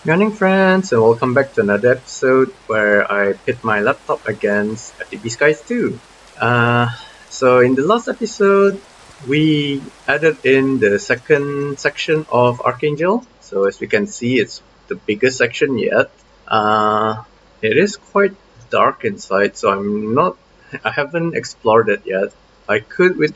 Morning friends, and welcome back to another episode where I pit my laptop against FTB Skies 2. So in the last episode, we added in the second section of Archangel. So as we can see, it's the biggest section yet. It is quite dark inside, so I haven't explored it yet. I could with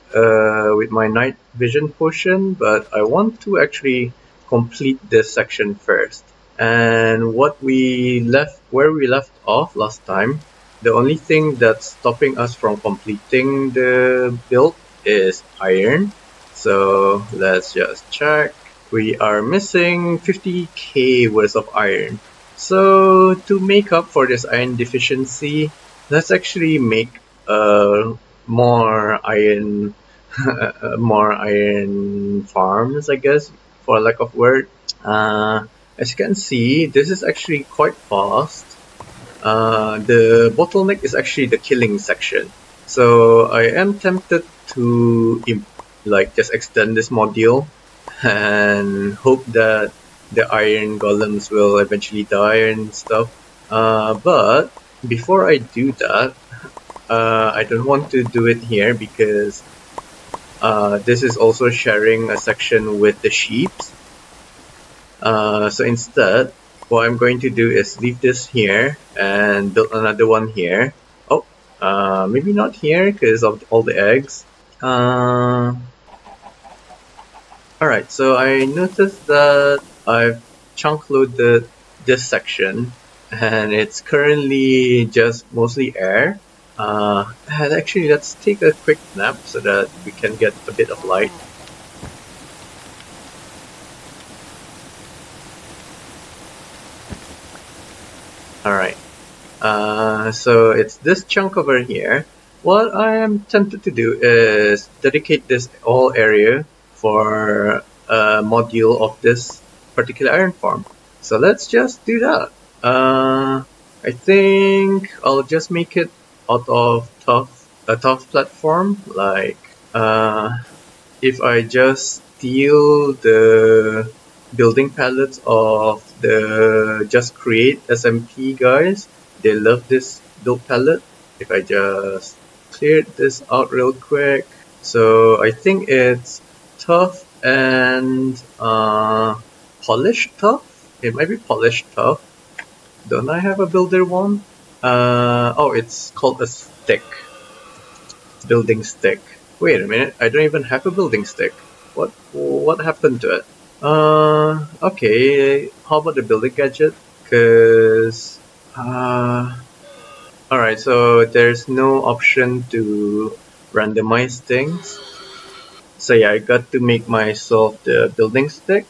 my night vision potion, but I want to actually complete this section first. And where we left off last time, the only thing that's stopping us from completing the build is iron. So let's just check. We are missing 50k worth of iron. So to make up for this iron deficiency, let's actually make more iron more iron farms, I guess, for lack of word. As you can see, this is actually quite fast. The bottleneck is actually the killing section. So I am tempted to just extend this module and hope that the iron golems will eventually die and stuff. But before I do that, I don't want to do it here because this is also sharing a section with the sheep. So instead, what I'm going to do is leave this here and build another one here. Oh, maybe not here because of all the eggs. Alright, so I noticed that I've chunk loaded this section and it's currently just mostly air. And actually, let's take a quick nap so that we can get a bit of light. Alright, so it's this chunk over here. What I am tempted to do is dedicate this whole area for a module of this particular iron farm. So let's just do that. I think I'll just make it out of a tough platform. Like, if I just steal the building pallets of the Just Create SMP guys, they love this build palette. If I just cleared this out real quick, so I think it's tough and polished tough. It might be polished tough. Don't I have a builder one? Oh, it's called a stick. Building stick. Wait a minute, I don't even have a building stick. What happened to it? Okay, how about the building gadget? Cause, alright, so there's no option to randomize things. So yeah, I got to make myself the building stick.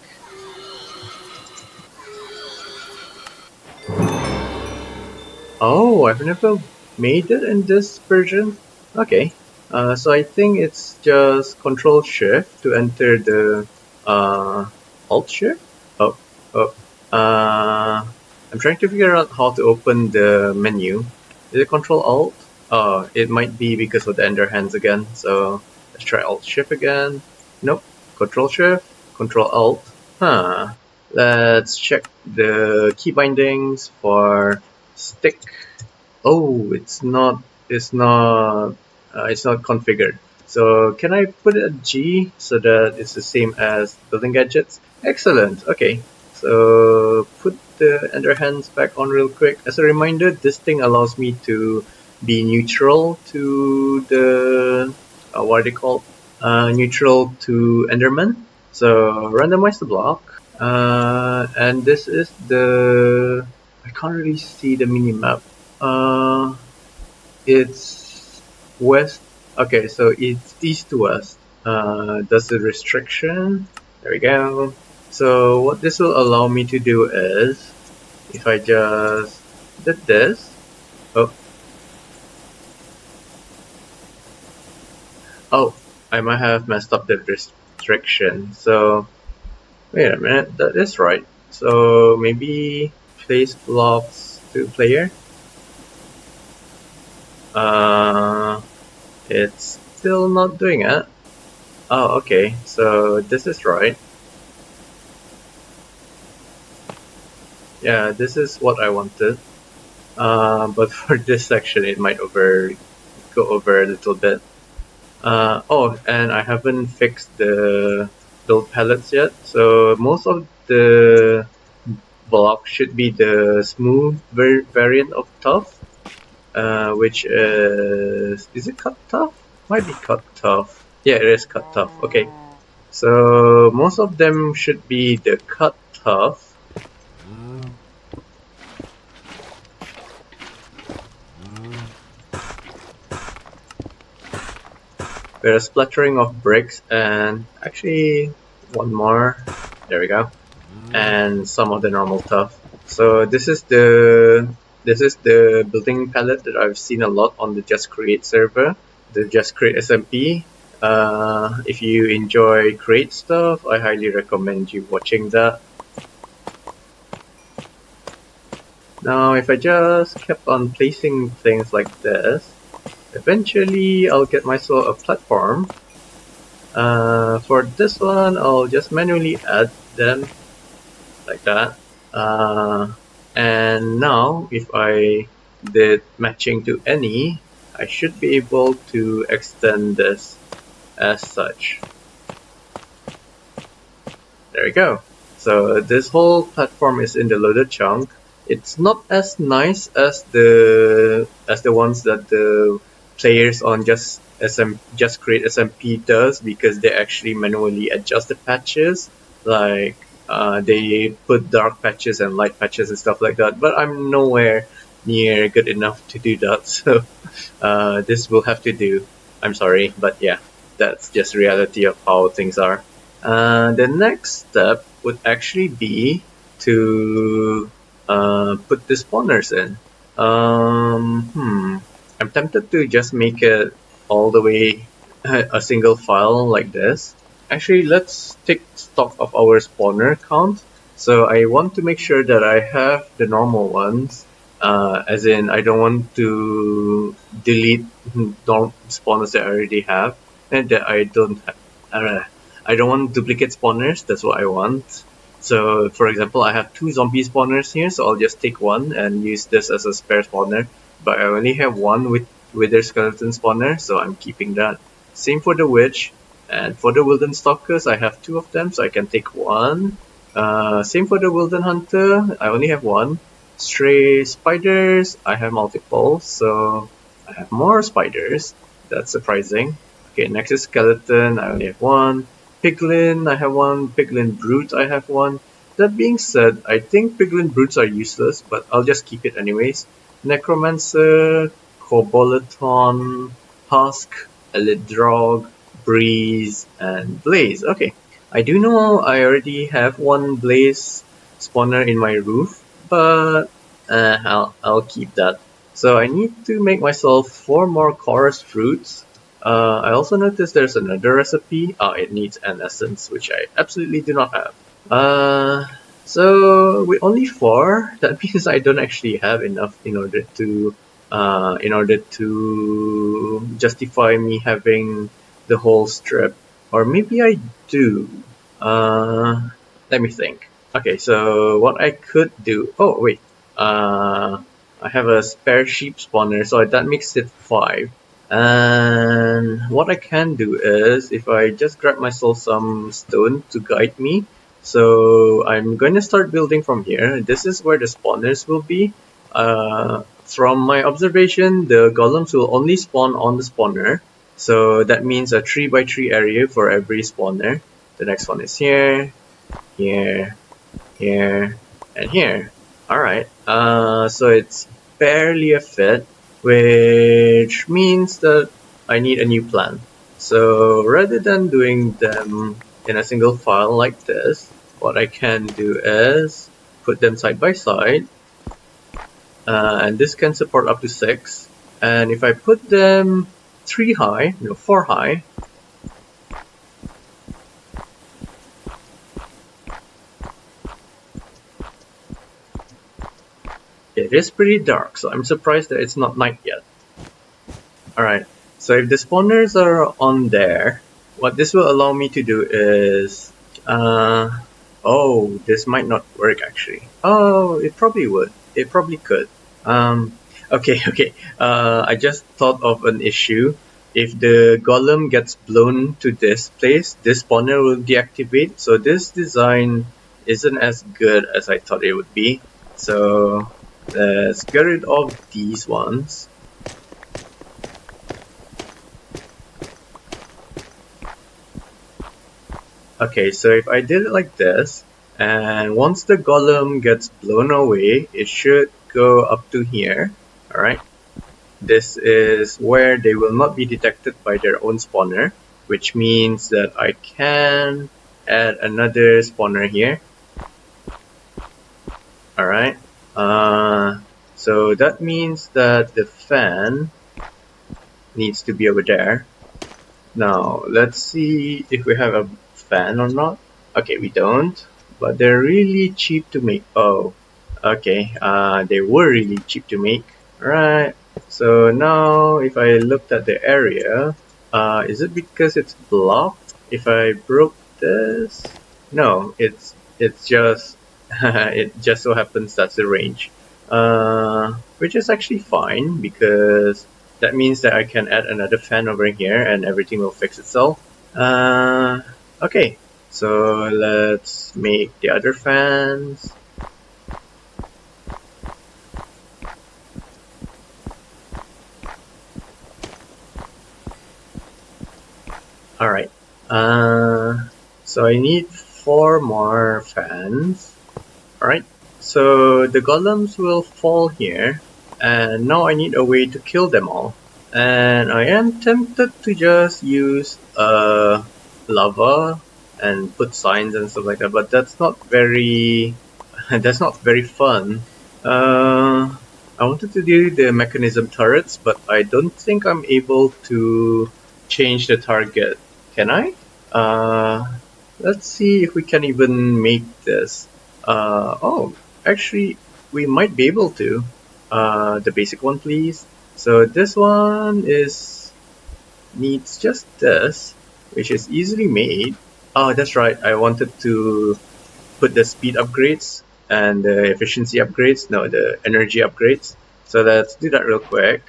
Oh, I've never made it in this version. Okay, so I think it's just Control Shift to enter the Alt Shift. Oh, oh. I'm trying to figure out how to open the menu. Is it Control Alt? Oh, it might be because of the Ender Hands again. So let's try Alt Shift again. Nope. Control Shift, Control Alt. Huh. Let's check the key bindings for stick. Oh, it's not configured. So can I put it at G so that it's the same as building gadgets? Excellent. Okay. So put the Ender Hands back on real quick. As a reminder, this thing allows me to be neutral to the what are they called? Neutral to Enderman. So randomize the block. And this is the. I can't really see the minimap. It's west. Okay, so it's east to west. That's the restriction. There we go. So what this will allow me to do is, if I just did this. Oh, I might have messed up the restriction. So wait a minute, that is right. So maybe place blocks to player. It's still not doing it. Oh, okay, so this is right. Yeah, this is what I wanted. But for this section, it might go over a little bit. Oh, and I haven't fixed the build palettes yet. So most of the block should be the smooth variant of tough, which is it cut tough? Might be cut tough. Yeah, it is cut tough. Okay, so most of them should be the cut tough. With a splattering of bricks and actually one more. There we go. And some of the normal stuff. So this is the building palette that I've seen a lot on the Just Create server, the Just Create SMP. If you enjoy Create stuff, I highly recommend you watching that. Now, if I just kept on placing things like this, eventually I'll get myself a platform. For this one, I'll just manually add them like that. And now if I did matching to any, I should be able to extend this as such. There we go. So this whole platform is in the loaded chunk. It's not as nice as the ones that the players on Just Create SMP does, because they actually manually adjust the patches. Like they put dark patches and light patches and stuff like that. But I'm nowhere near good enough to do that. So this will have to do. I'm sorry, but yeah, that's just reality of how things are. The next step would actually be to put the spawners in. I'm tempted to just make it all the way a single file like this. Actually, let's take stock of our spawner count. So I want to make sure that I have the normal ones, as in I don't want to delete spawners that I already have and that I don't have. I don't want duplicate spawners, that's what I want. So for example, I have 2 zombie spawners here, so I'll just take one and use this as a spare spawner. But I only have one with Wither Skeleton spawner, so I'm keeping that. Same for the Witch, and for the Wilden Stalkers, I have 2 of them, so I can take one. Same for the Wilden Hunter, I only have one. Stray Spiders, I have multiple, so I have more spiders. That's surprising. Okay, next is Skeleton, I only have one. Piglin, I have one. Piglin Brute, I have one. That being said, I think Piglin Brutes are useless, but I'll just keep it anyways. Necromancer, Cobolaton, Husk, Elidrog, Breeze, and Blaze. Okay, I do know I already have one Blaze spawner in my roof, but I'll keep that. So I need to make myself 4 more chorus fruits. I also noticed there's another recipe. It needs an essence, which I absolutely do not have. So with only 4, that means I don't actually have enough in order to justify me having the whole strip. Or maybe I do. Let me think. Okay, so what I could do. Oh wait. I have a spare sheep spawner, so that makes it 5. And what I can do is, if I just grab myself some stone to guide me, so I'm going to start building from here. This is where the spawners will be. From my observation, the golems will only spawn on the spawner, so that means a 3x3 area for every spawner. The next one is here, here, here, and here. Alright, so it's barely a fit, which means that I need a new plan. So rather than doing them in a single file like this, what I can do is put them side by side, and this can support up to 6. And if I put them 4 high, it is pretty dark, so I'm surprised that it's not night yet. Alright, so if the spawners are on there, what this will allow me to do is Oh, this might not work actually. Oh, it probably would. It probably could. Um, okay, okay. I just thought of an issue. If the golem gets blown to this place, this spawner will deactivate. So this design isn't as good as I thought it would be. So let's get rid of these ones. Okay, so if I did it like this, and once the golem gets blown away, it should go up to here. Alright, this is where they will not be detected by their own spawner, which means that I can add another spawner here. Alright, so that means that the fan needs to be over there. Now, let's see if we have a fan or not. Okay, we don't, but they're really cheap to make. Oh, okay, they were really cheap to make. Right, so now if I looked at the area, is it because it's blocked? If I broke this? No, it's just, it just so happens that's the range. Which is actually fine because that means that I can add another fan over here and everything will fix itself. Okay, so let's make the other fans. Alright, so I need 4 more fans. Alright, so the golems will fall here, and now I need a way to kill them all. And I am tempted to just use lava and put signs and stuff like that, but that's not very that's not very fun. I wanted to do the mechanism turrets, but I don't think I'm able to change the target. Can I? Let's see if we can even make this. Oh, actually, we might be able to. The basic one, please. So this one needs just this, which is easily made. Oh, that's right. I wanted to put the speed upgrades and the efficiency upgrades. No, the energy upgrades. So let's do that real quick.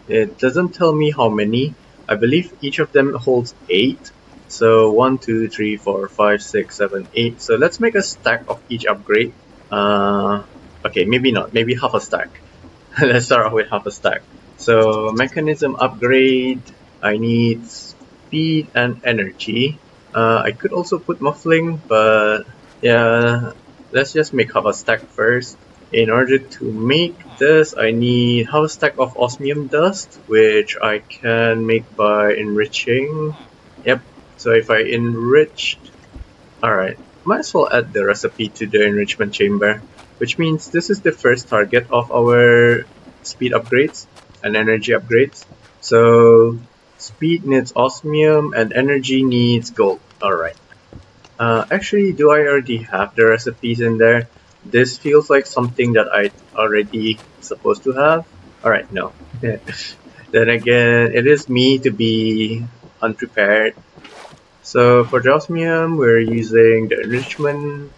It doesn't tell me how many. I believe each of them holds 8. So 1, 2, 3, 4, 5, 6, 7, 8. So let's make a stack of each upgrade. Okay, maybe not. Maybe half a stack. Let's start off with half a stack. So mechanism upgrade. I need speed and energy. I could also put muffling, but yeah, let's just make half a stack first. In order to make this, I need half a stack of osmium dust, which I can make by enriching. Yep, so if I enriched... Alright, might as well add the recipe to the enrichment chamber, which means this is the first target of our speed upgrades and energy upgrades. So speed needs osmium and energy needs gold. Alright. Actually, do I already have the recipes in there? This feels like something that I already supposed to have. Alright, no. Then again, it is me to be unprepared. So for the osmium, we're using the enrichment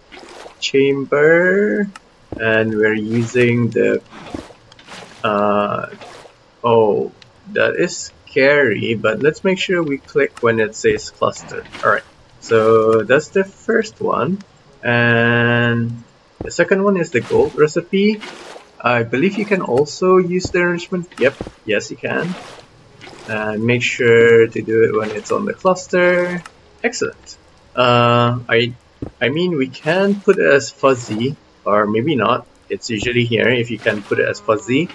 chamber, and we're using the oh, that is scary, but let's make sure we click when it says cluster. Alright, so that's the first one, and the second one is the gold recipe. I believe you can also use the enrichment. Yep, yes you can. And make sure to do it when it's on the cluster. Excellent. I mean, we can put it as fuzzy, or maybe not. It's usually here if you can put it as fuzzy.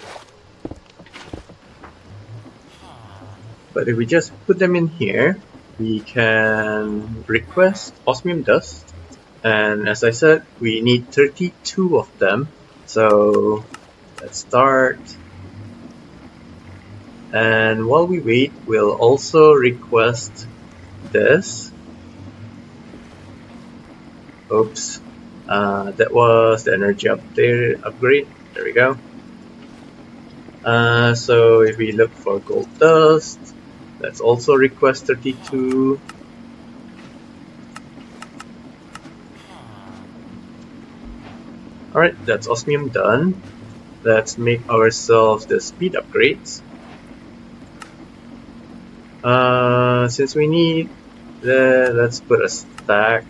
But if we just put them in here, we can request osmium dust. And as I said, we need 32 of them. So let's start. And while we wait, we'll also request this. Oops, that was the energy upgrade. There we go. So if we look for gold dust, let's also request 32. Alright, that's osmium done. Let's make ourselves the speed upgrades. Since we need let's put a stack.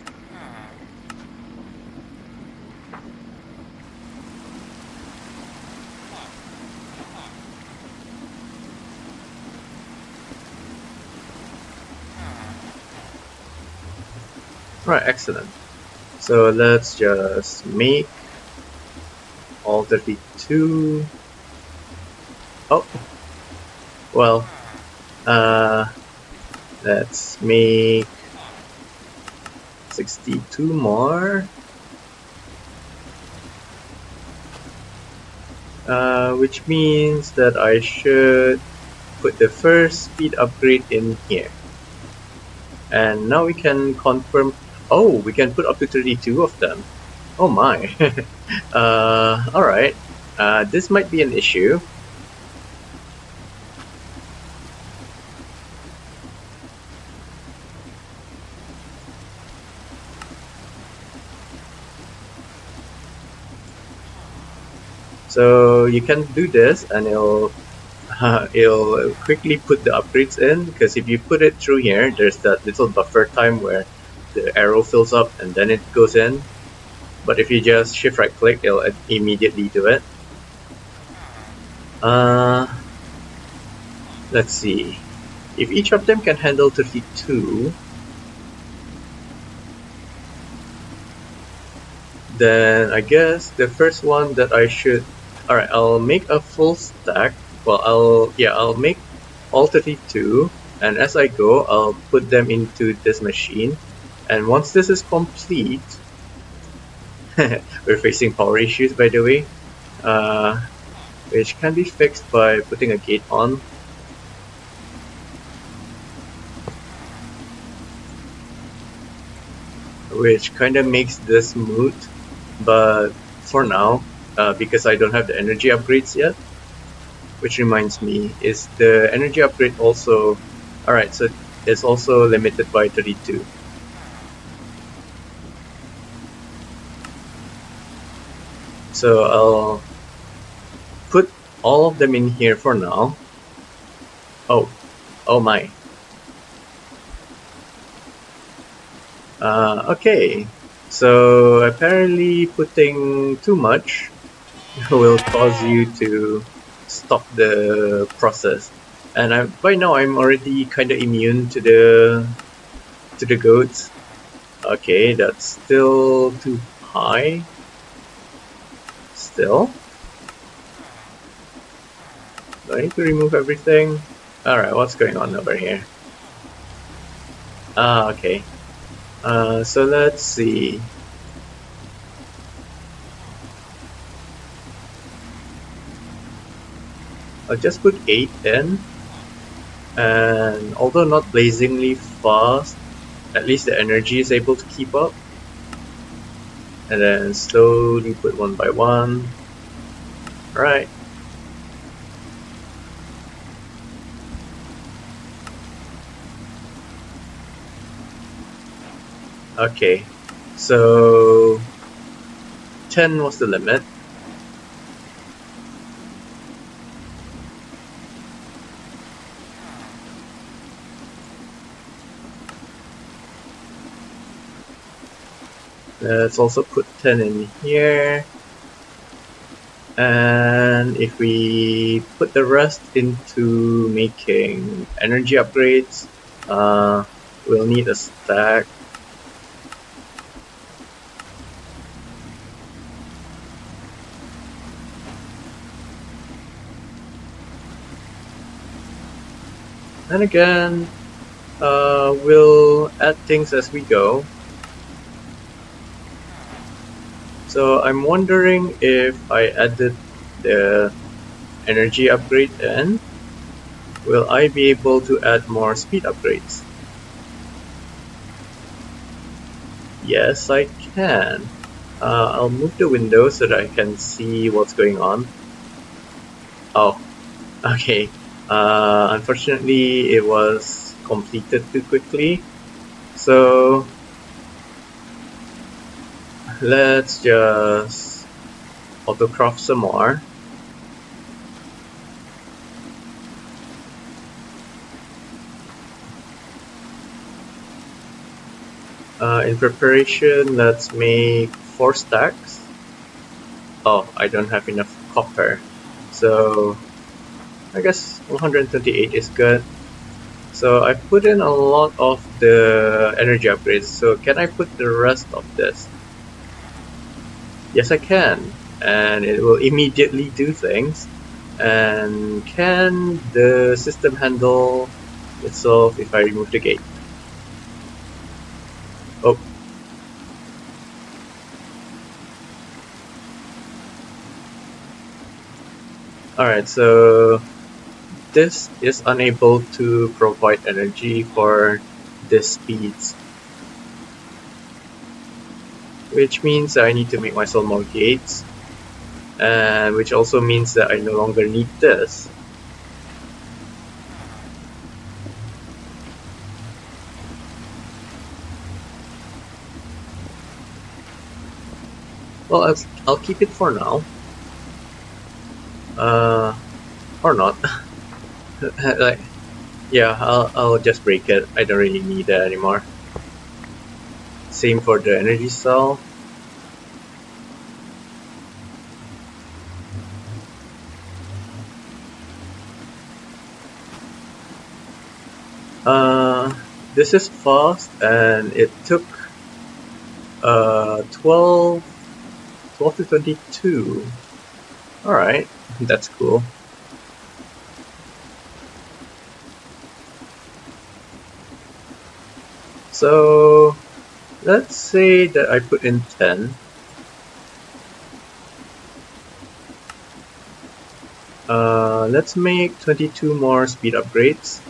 Right, excellent. So let's just make all 32. Oh, well, let's make 62 more. Which means that I should put the first speed upgrade in here. And now we can confirm. Oh, we can put up to 32 of them. Oh my. Alright. This might be an issue. So you can do this and it'll quickly put the upgrades in, because if you put it through here, there's that little buffer time where the arrow fills up and then it goes in. But if you just shift right click, it'll immediately do it. Let's see. If each of them can handle 32, then I guess the first one that I should... Alright, I'll make a full stack. Well, I'll make all 32, and as I go, I'll put them into this machine. And once this is complete, we're facing power issues, by the way, which can be fixed by putting a gate on. Which kind of makes this moot, but for now, because I don't have the energy upgrades yet. Which reminds me, is the energy upgrade also... Alright, so it's also limited by 32. So I'll put all of them in here for now. Oh my. Okay, so apparently putting too much will cause you to stop the process, and by now I'm already kind of immune to the goats. Okay, that's still too high. Still, do I need to remove everything? Alright, what's going on over here? Okay. So let's see. I'll just put 8 in, and although not blazingly fast, at least the energy is able to keep up. And then slowly put one by one. Right. Okay, so 10 was the limit. Let's also put 10 in here. And if we put the rest into making energy upgrades, we'll need a stack. And again, we'll add things as we go. So I'm wondering if I added the energy upgrade in, will I be able to add more speed upgrades? Yes, I can. I'll move the window so that I can see what's going on. Oh, okay. Unfortunately, it was completed too quickly. So let's just autocraft some more. In preparation, let's make 4 stacks. Oh, I don't have enough copper, so I guess 128 is good. So I put in a lot of the energy upgrades, so can I put the rest of this? Yes, I can, and it will immediately do things. And can the system handle itself if I remove the gate? Oh. Alright, so this is unable to provide energy for the speeds, which means that I need to make myself more gates, and which also means that I no longer need this. Well, I'll keep it for now. Or not. Like, yeah, I'll just break it. I don't really need that anymore. Same for the energy cell. This is fast, and it took 12 to 22. Alright, that's cool. So let's say that I put in 10. Let's make 22 more speed upgrades.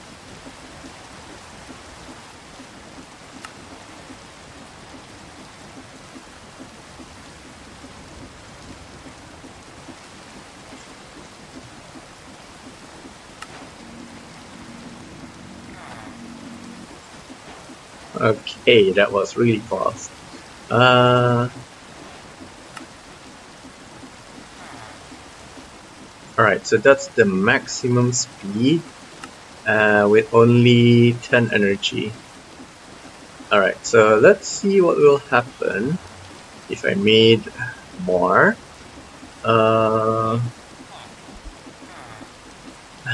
Okay, that was really fast. Alright, so that's the maximum speed with only 10 energy. Alright, so let's see what will happen if I made more.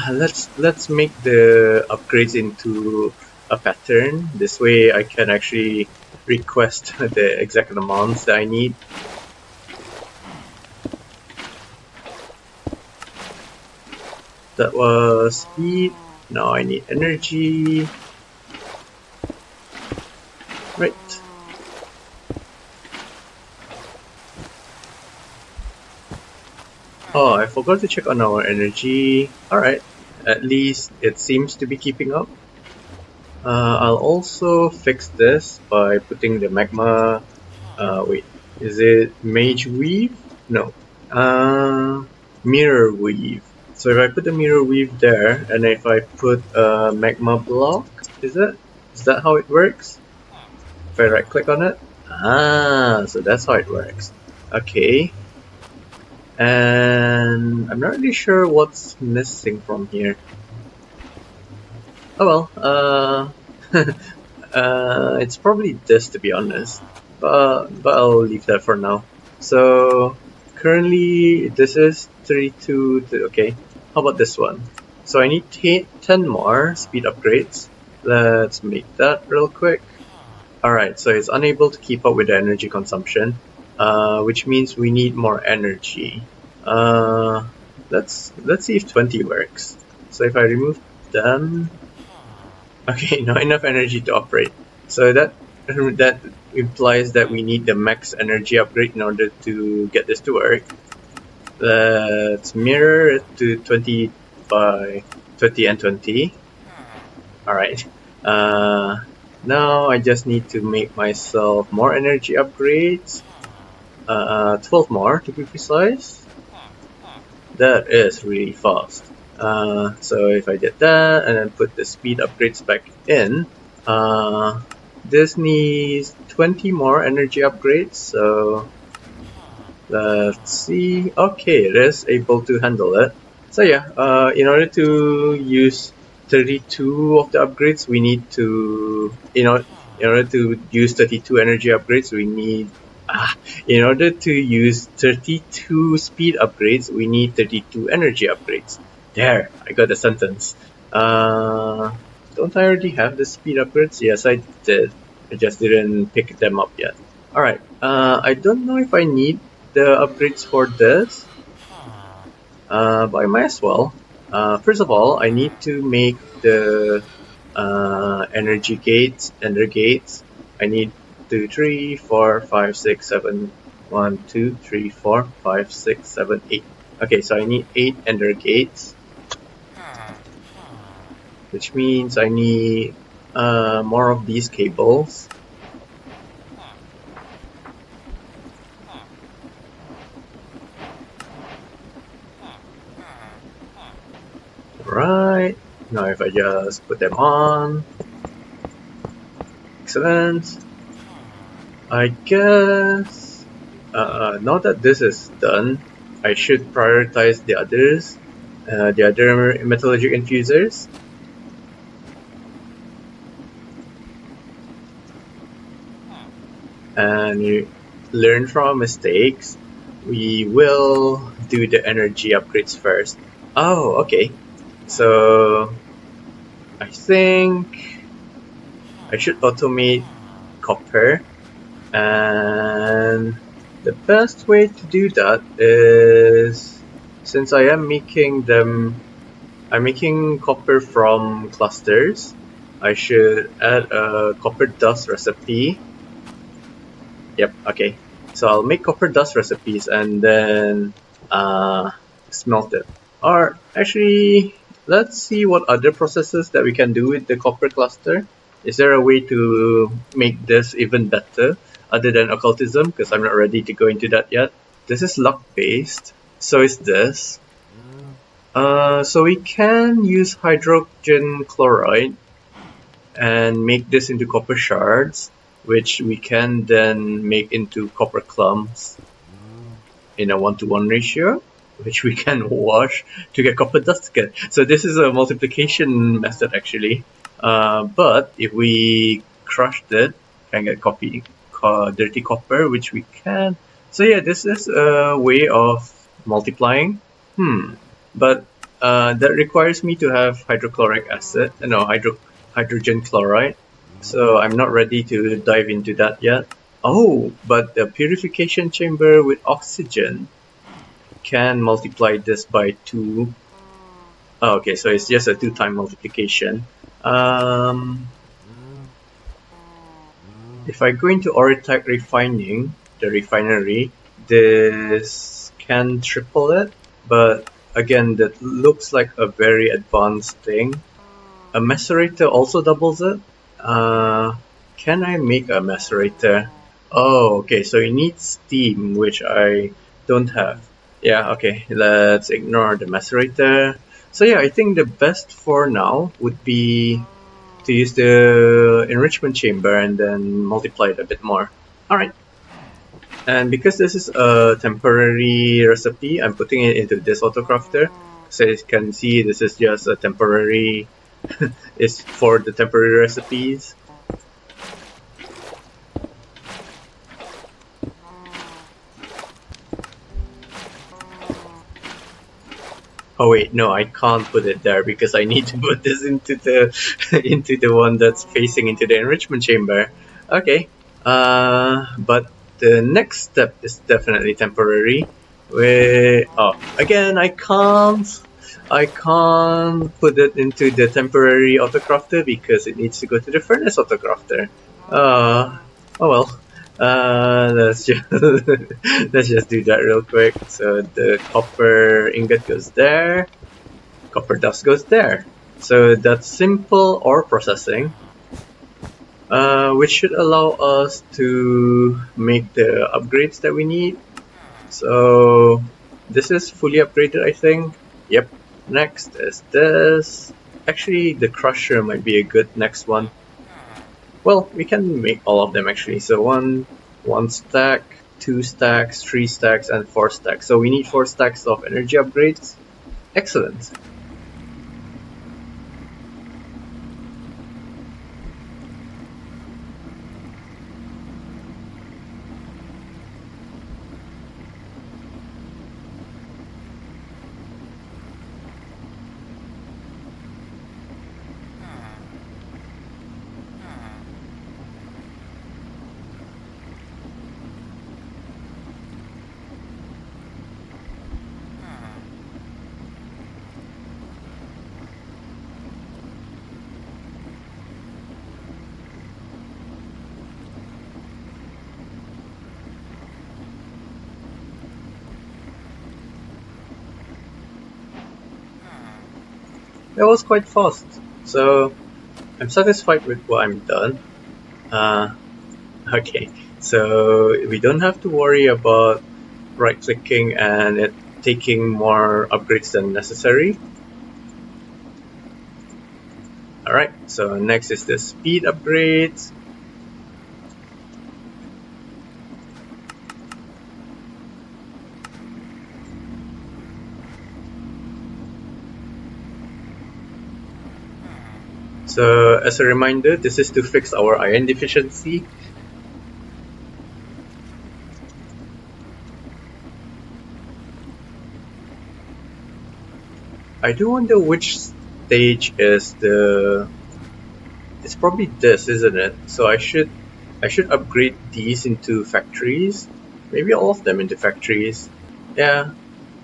Let's make the upgrades into a pattern. This way I can actually request the exact amounts that I need. That was speed. Now I need energy. Right. Oh, I forgot to check on our energy. Alright, at least it seems to be keeping up. I'll also fix this by putting the magma. Wait, is it mage weave? No. Mirror weave. So if I put the mirror weave there, and if I put a magma block, is that how it works? If I right click on it? Ah, so that's how it works. Okay. And I'm not really sure what's missing from here. Oh well, it's probably this, to be honest, but I'll leave that for now. So currently this is 32. Okay, how about this one? So I need 10 more speed upgrades. Let's make that real quick. Alright, so it's unable to keep up with the energy consumption, which means we need more energy. Let's see if 20 works. So if I remove them, okay, not enough energy to operate. So that implies that we need the max energy upgrade in order to get this to work. Let's mirror it to 20 by 20 and 20. Alright. Now I just need to make myself more energy upgrades. 12 more to be precise. That is really fast. So if I did that and then put the speed upgrades back in, this needs 20 more energy upgrades, so Let's see. Okay, it is able to handle it. So yeah, in order to use 32 of the upgrades, we need to, in order to use 32 energy upgrades, we need, in order to use 32 speed upgrades, we need 32 energy upgrades. There, I got the sentence. Don't I already have the speed upgrades? Yes, I did. I just didn't pick them up yet. Alright, I don't know if I need the upgrades for this, but I might as well. First of all, I need to make the energy gates, ender gates. I need 2, 3, 4, 5, 6, 7, 1, 2, 3, 4, 5, 6, 7, 8. Okay, so I need 8 ender gates, which means I need more of these cables. Right, now if I just put them on, excellent. I guess now that this is done, I should prioritize the others, the other metallurgic infusers. And you learn from mistakes. We will do the energy upgrades first. Oh, okay. So I think I should automate copper, and the best way to do that is, since I am making them, I'm making copper from clusters, I should add a copper dust recipe. Yep, okay. So I'll make copper dust recipes and then smelt it. Or actually, let's see what other processes that we can do with the copper cluster. Is there a way to make this even better other than occultism? Because I'm not ready to go into that yet. This is luck based. So is this. So we can use hydrogen chloride and make this into copper shards, which we can then make into copper clumps in a 1-to-1 ratio, which we can wash to get copper dust again. So this is a multiplication method actually. But if we crushed it, can get dirty copper, which we can. So yeah, this is a way of multiplying. But that requires me to have hydrochloric acid. No, hydrogen chloride. So I'm not ready to dive into that yet. Oh, but the purification chamber with oxygen can multiply this by 2. Oh, okay, so it's just a 2-time multiplication. If I go into Aurotite refining, the refinery, this can triple it, but again, that looks like a very advanced thing. A macerator also doubles it. Can I make a macerator? Oh, okay, so it needs steam, which I don't have. Yeah, okay, let's ignore the macerator. So yeah, I think the best for now would be to use the enrichment chamber and then multiply it a bit more. Alright. And because this is a temporary recipe, I'm putting it into this autocrafter. So you can see this is just a temporary, it's for the temporary recipes. Oh wait, no, I can't put it there because I need to put this into the into the one that's facing into the enrichment chamber. Okay, but the next step is definitely temporary. Again, I can't put it into the temporary autocrafter because it needs to go to the furnace autocrafter. Oh well. Let's just let's just do that real quick. So the copper ingot goes there, copper dust goes there. So that's simple ore processing, which should allow us to make the upgrades that we need. So this is fully upgraded, I think. Yep. Next is this. Actually, the crusher might be a good next one. Well, we can make all of them actually. So one stack. 2 stacks, 3 stacks, and 4 stacks. So we need 4 stacks of energy upgrades. Excellent. That was quite fast, so I'm satisfied with what I'm done. Okay, so we don't have to worry about right clicking and it taking more upgrades than necessary. Alright, so next is the speed upgrades. So as a reminder, this is to fix our iron deficiency. I do wonder which stage is the... It's probably this, isn't it? So I should upgrade these into factories. Maybe all of them into factories. Yeah,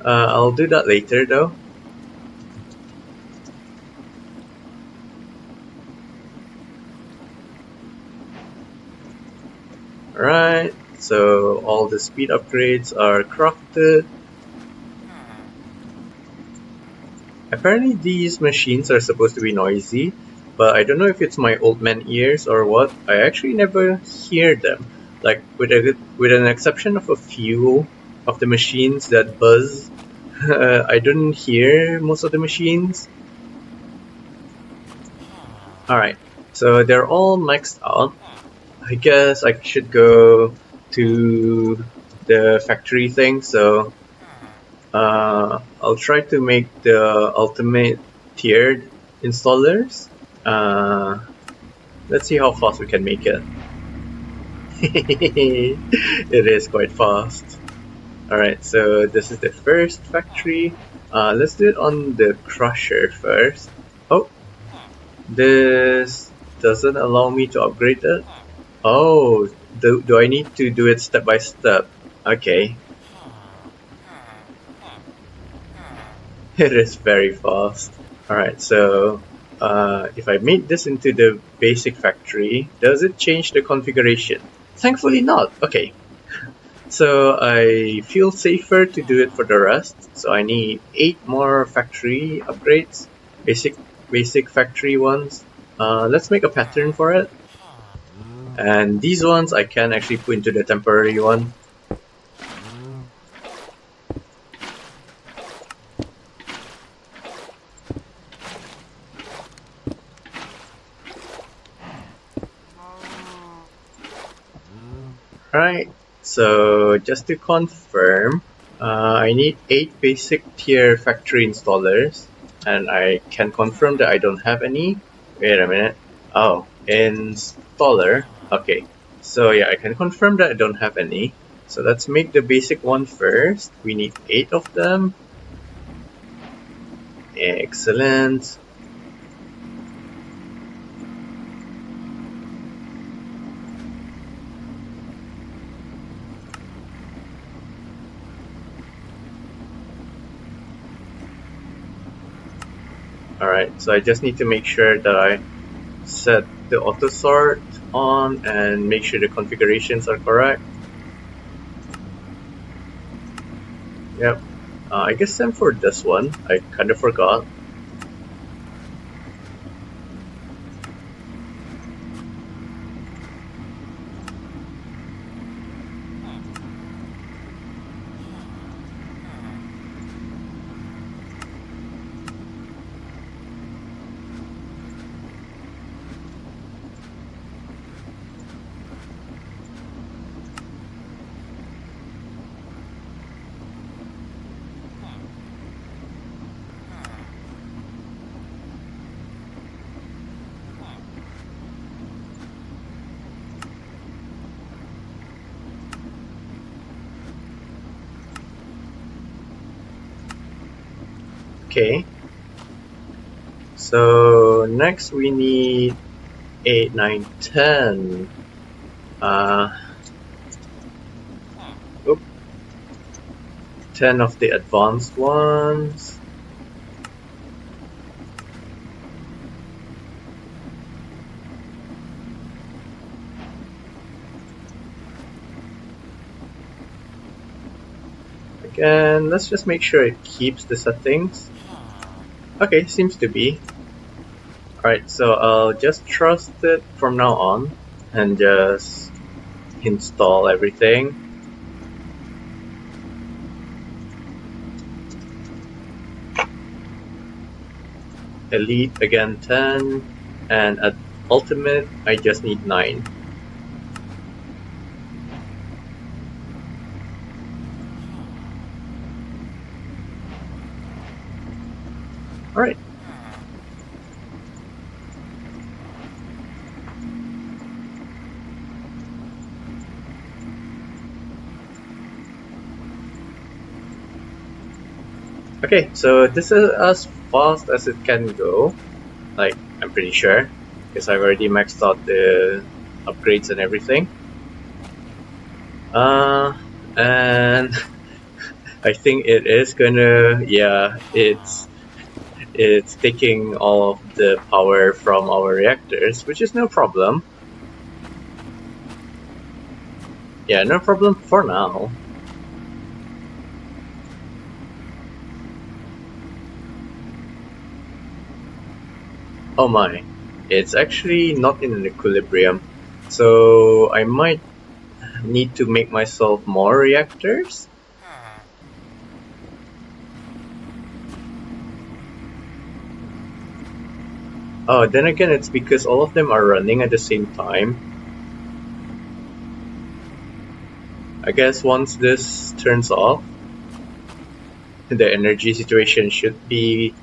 I'll do that later though. Alright, so all the speed upgrades are crafted. Apparently these machines are supposed to be noisy, but I don't know if it's my old man ears or what. I actually never hear them. Like with an exception of a few of the machines that buzz, I don't hear most of the machines. Alright, so they're all maxed out. I guess I should go to the factory thing, so I'll try to make the ultimate tiered installers. Let's see how fast we can make it. It is quite fast. Alright, so this is the first factory. Let's do it on the crusher first. Oh, this doesn't allow me to upgrade it. Oh, do I need to do it step by step? Okay. It is very fast. Alright, so if I make this into the basic factory, does it change the configuration? Thankfully not. Okay. So I feel safer to do it for the rest. So I need 8 more factory upgrades. Basic factory ones. Let's make a pattern for it. And these ones I can actually put into the temporary one. Right, so just to confirm, I need 8 basic tier factory installers, and I can confirm that I don't have any. Wait a minute. Oh, installer. Okay, so yeah, I can confirm that I don't have any. So let's make the basic one first. We need 8 of them. Excellent. Alright, so I just need to make sure that I set the auto sort on and make sure the configurations are correct. Yep. I guess same for this one. I kind of forgot. Okay. So next we need 8, 9, 10. Oop. 10 of the advanced ones. Again, let's just make sure it keeps the settings. Okay, seems to be. Alright, so I'll just trust it from now on and just install everything. Elite again 10, and at ultimate I just need 9. Alright. Okay, so this is as fast as it can go. Like, I'm pretty sure, because I've already maxed out the upgrades and everything. And I think it is gonna, yeah, it's taking all of the power from our reactors, which is no problem. Yeah, no problem for now. Oh my, it's actually not in an equilibrium, so I might need to make myself more reactors. Oh, then again, it's because all of them are running at the same time. I guess once this turns off, the energy situation should be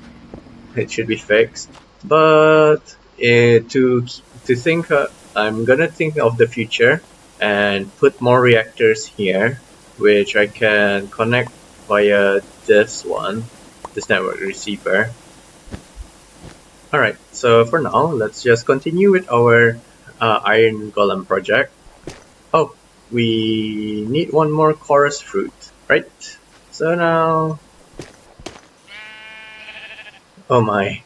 fixed. But to think, I'm gonna think of the future and put more reactors here, which I can connect via this network receiver. Alright, so for now, let's just continue with our Iron Golem project. Oh, we need one more chorus fruit, right? So now... Oh my.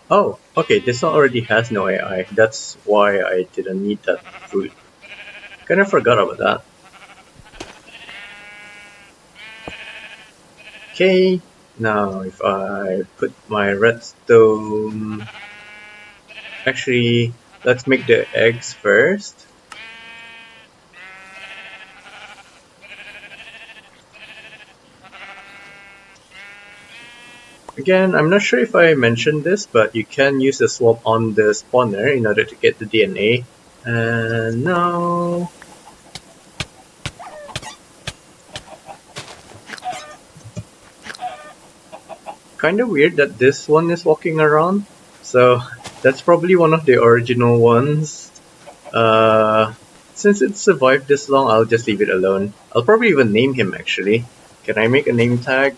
Oh, okay, this one already has no AI. That's why I didn't need that fruit. Kinda forgot about that. Okay, now if I put my redstone... Actually, let's make the eggs first. Again, I'm not sure if I mentioned this, but you can use the swap on the spawner in order to get the DNA. And now... Kinda weird that this one is walking around. So that's probably one of the original ones. Since it survived this long, I'll just leave it alone. I'll probably even name him actually. Can I make a name tag?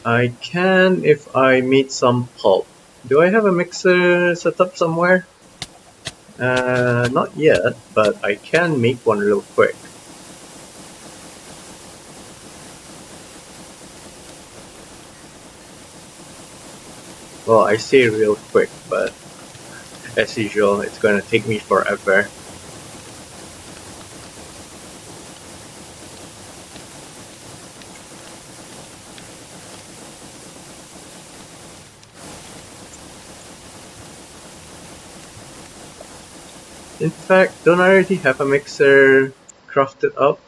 I can if I meet some pulp. Do I have a mixer set up somewhere? Not yet, but I can make one real quick. Well, I say real quick, but as usual, it's gonna take me forever. In fact, don't I already have a mixer crafted up?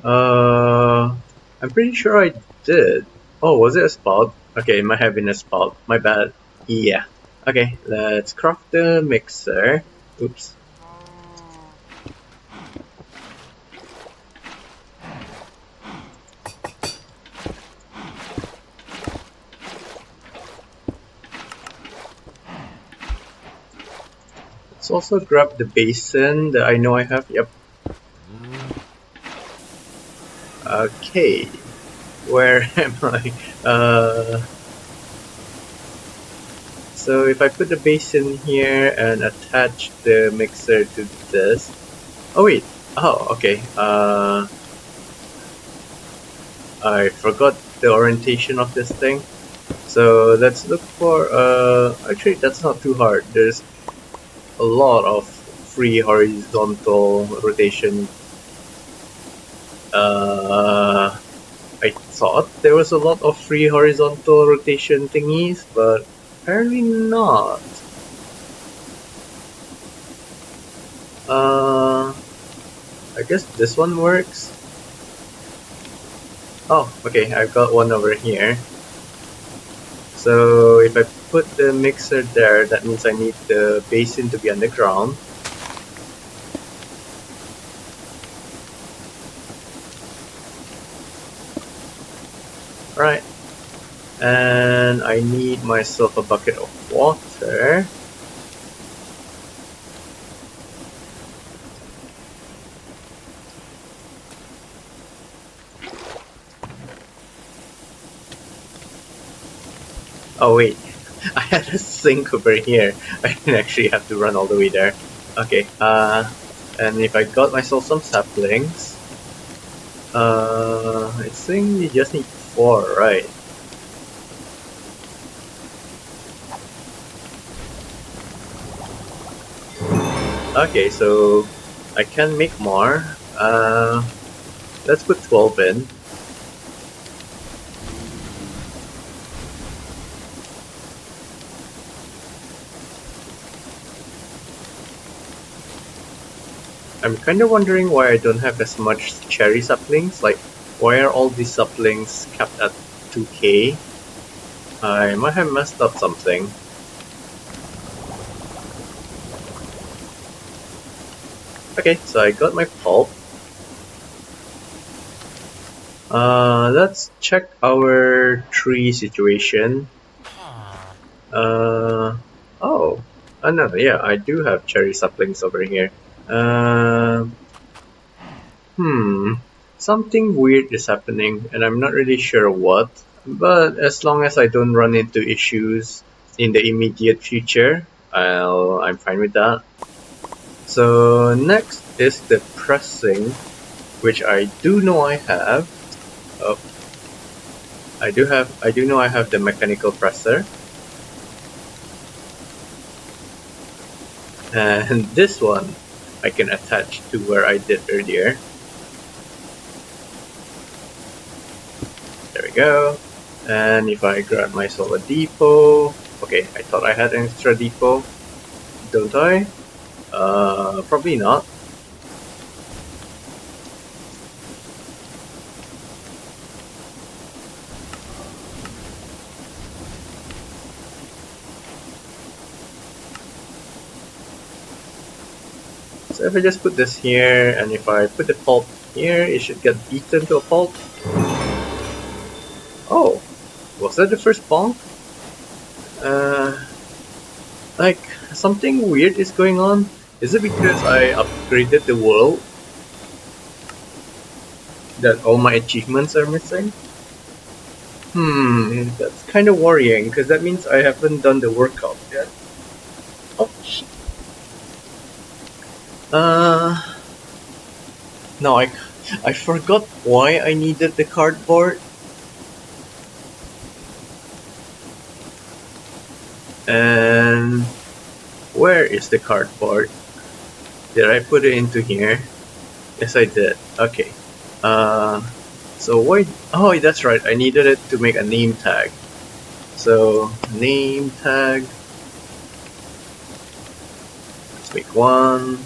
I'm pretty sure I did. Oh, was it a spout? Okay, it might have been a spout. My bad. Yeah. Okay, let's craft the mixer. Oops. Let's also grab the basin that I know I have. Yep. Okay, where am I? So if I put the basin here and attach the mixer to this. Oh wait. Oh, okay. I forgot the orientation of this thing. So let's look for. Actually, that's not too hard. There's a lot of free horizontal rotation. I thought there was a lot of free horizontal rotation thingies, but apparently not. I guess this one works. Oh, okay, I've got one over here. So if I put the mixer there, that means I need the basin to be underground. Right. And I need myself a bucket of water. Oh wait, I had a sink over here. I didn't actually have to run all the way there. Okay, and if I got myself some saplings, I think you just need 4, right? Okay, so I can make more. Let's put 12 in. I'm kind of wondering why I don't have as much cherry saplings. Like, why are all these saplings capped at 2k? I might have messed up something. Okay, so I got my pulp. Let's check our tree situation. Oh, no, yeah, I do have cherry saplings over here. Something weird is happening, and I'm not really sure what. But as long as I don't run into issues in the immediate future, I'm fine with that. So next is the pressing, which I do know I have. Oh, I do know I have the mechanical presser. And this one I can attach to where I did earlier. There we go. And if I grab myself a depot, okay, I thought I had an extra depot, don't I? Probably not. So if I just put this here, and if I put the pulp here, it should get beaten to a pulp. Oh, was that the first bonk? Like, something weird is going on. Is it because I upgraded the world that all my achievements are missing? That's kind of worrying, because that means I haven't done the workout yet. Oh, shit. No, I forgot why I needed the cardboard. And where is the cardboard? Did I put it into here? Yes, I did. Okay. So why? Oh, that's right. I needed it to make a name tag. So name tag. Let's make one.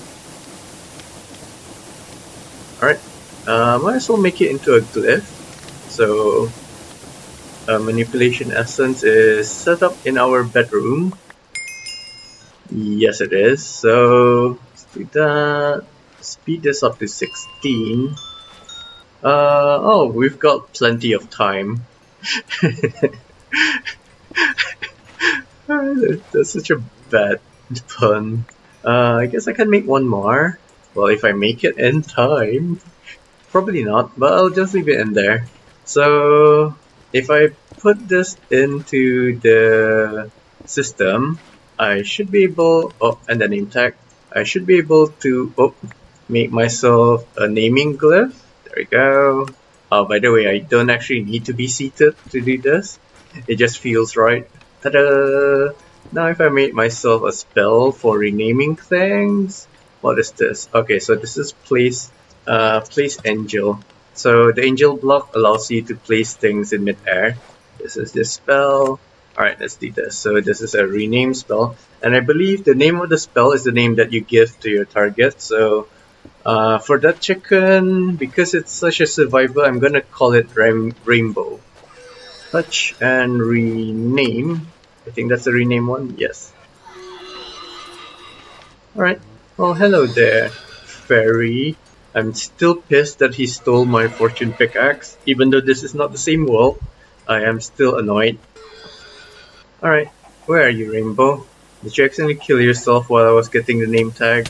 Alright. Might as well make it into a glyph. So manipulation essence is set up in our bedroom. Yes, it is. So let's do that. Speed this up to 16. Oh, we've got plenty of time. That's such a bad pun. I guess I can make one more. Well, if I make it in time. Probably not, but I'll just leave it in there. So if I put this into the system, I should be able, oh, and the name tag, I should be able to make myself a naming glyph. There we go. Oh, by the way, I don't actually need to be seated to do this. It just feels right. Ta-da! Now if I make myself a spell for renaming things, what is this? Okay, so this is place angel. So the angel block allows you to place things in midair. This is this spell. Alright, let's do this. So this is a rename spell. And I believe the name of the spell is the name that you give to your target. So for that chicken, because it's such a survivor, I'm gonna call it Rainbow. Touch and rename. I think that's the rename one. Yes. Alright. Well, hello there, fairy. I'm still pissed that he stole my fortune pickaxe. Even though this is not the same world, I am still annoyed. Alright. Where are you, Rainbow? Did you accidentally kill yourself while I was getting the name tag?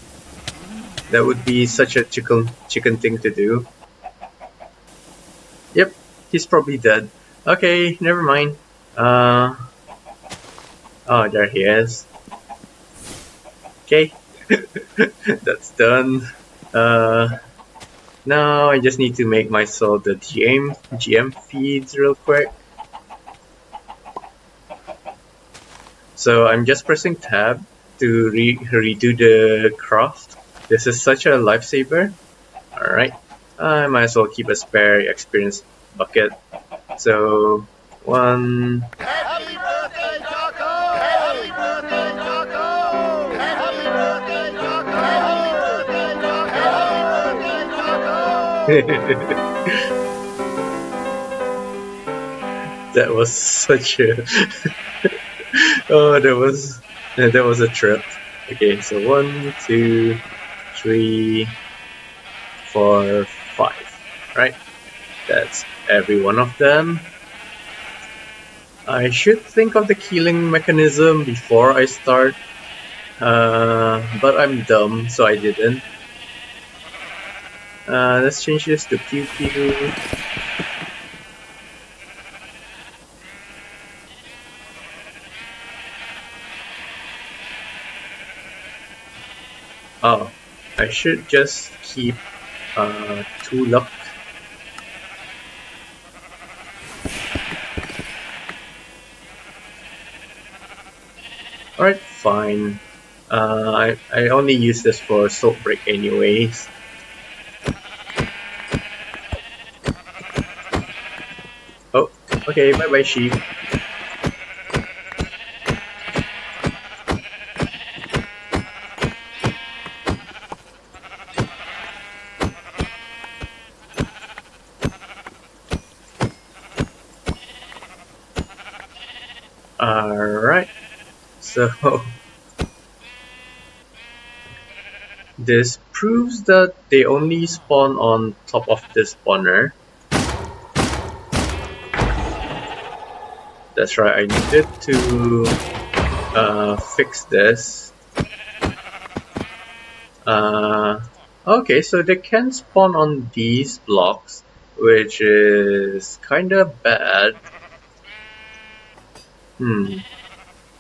That would be such a chicken thing to do. Yep, he's probably dead. Okay, never mind. Oh, there he is. Okay, that's done. Now I just need to make myself the GM feeds real quick. So I'm just pressing tab to redo the craft. This is such a lifesaver. Alright, I might as well keep a spare experience bucket. So, one... Happy birthday, Taco! Happy birthday, Taco! Happy birthday, Taco! Happy birthday, Taco! That was such a... oh, that was a trip. Okay, so 1, 2, 3, 4, 5. Right, that's every one of them. I should think of the killing mechanism before I start, but I'm dumb, so I didn't. Let's change this to Pew Pew. Oh, I should just keep 2 luck. Alright, fine. I only use this for Soul Break anyways. Oh, okay, bye bye sheep. Alright, so this proves that they only spawn on top of this spawner. That's right, I needed to fix this. Okay, so they can spawn on these blocks, which is kinda bad.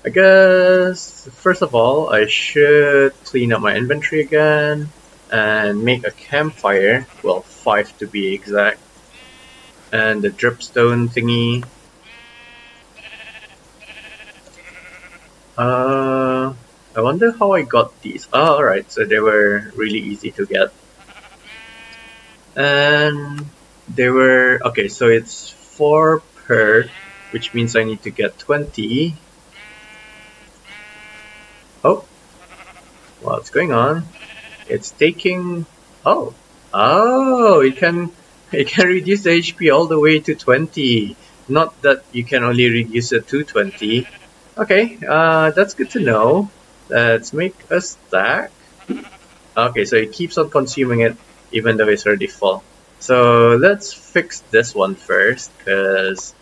I guess first of all I should clean up my inventory again and make a campfire, well 5 to be exact, and the dripstone thingy. I wonder how I got these. Oh, alright, so they were really easy to get. And they were, okay, so it's 4 per, which means I need to get 20. Oh, what's going on? It's taking, oh, it can reduce the HP all the way to 20. Not that you can only reduce it to 20. Okay, that's good to know. Let's make a stack. Okay, so it keeps on consuming it even though it's already full. So let's fix this one first, because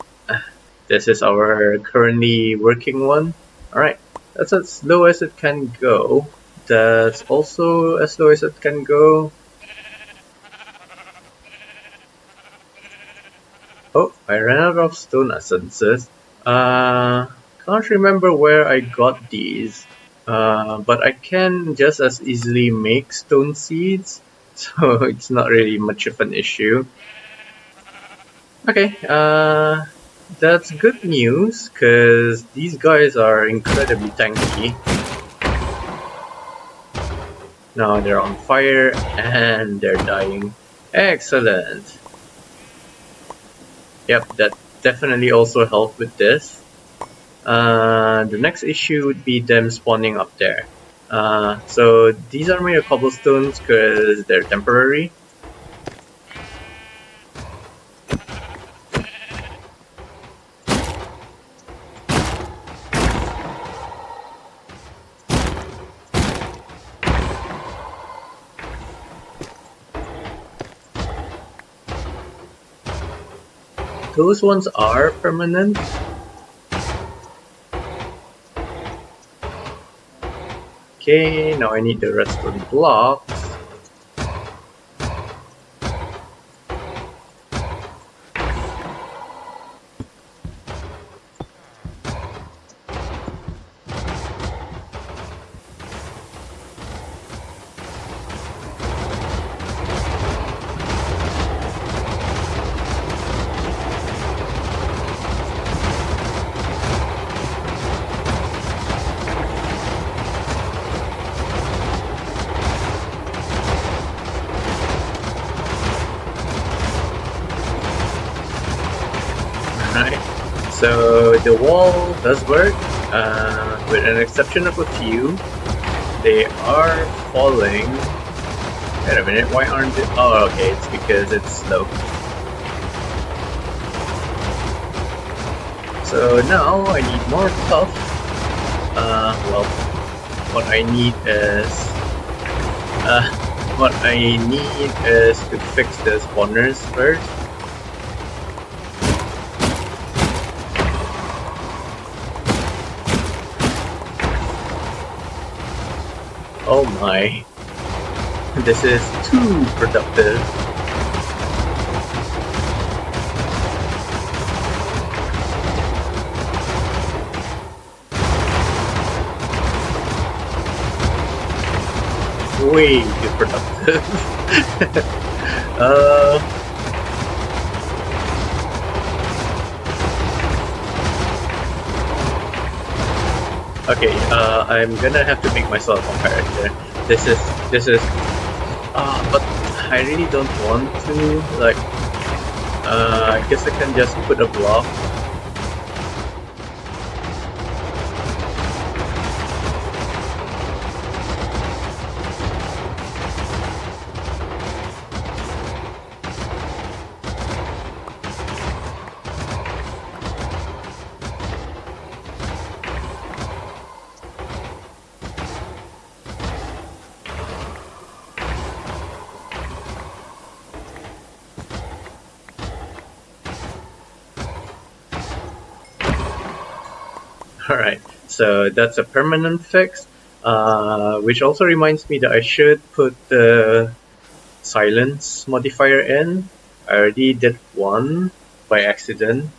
this is our currently working one. Alright, that's as low as it can go. That's also as low as it can go. Oh, I ran out of stone essences. Can't remember where I got these. But I can just as easily make stone seeds, so it's not really much of an issue. Okay, that's good news, cause these guys are incredibly tanky. Now they're on fire and they're dying. Excellent. Yep, that definitely also helped with this. The next issue would be them spawning up there. So these are made of cobblestones because they're temporary. Those ones are permanent. Okay, now I need the redstone blocks. So the wall does work, with an exception of a few. They are falling. Wait a minute, why aren't they? Oh, okay, it's because it's slow. So now I need more stuff. Well, what I need is to fix the spawners first. Oh my, this is too productive. Way too productive. Okay, I'm gonna have to make myself a character. This is, but I really don't want to, like, I guess I can just put a block. Alright, so that's a permanent fix, which also reminds me that I should put the silence modifier in. I already did one by accident.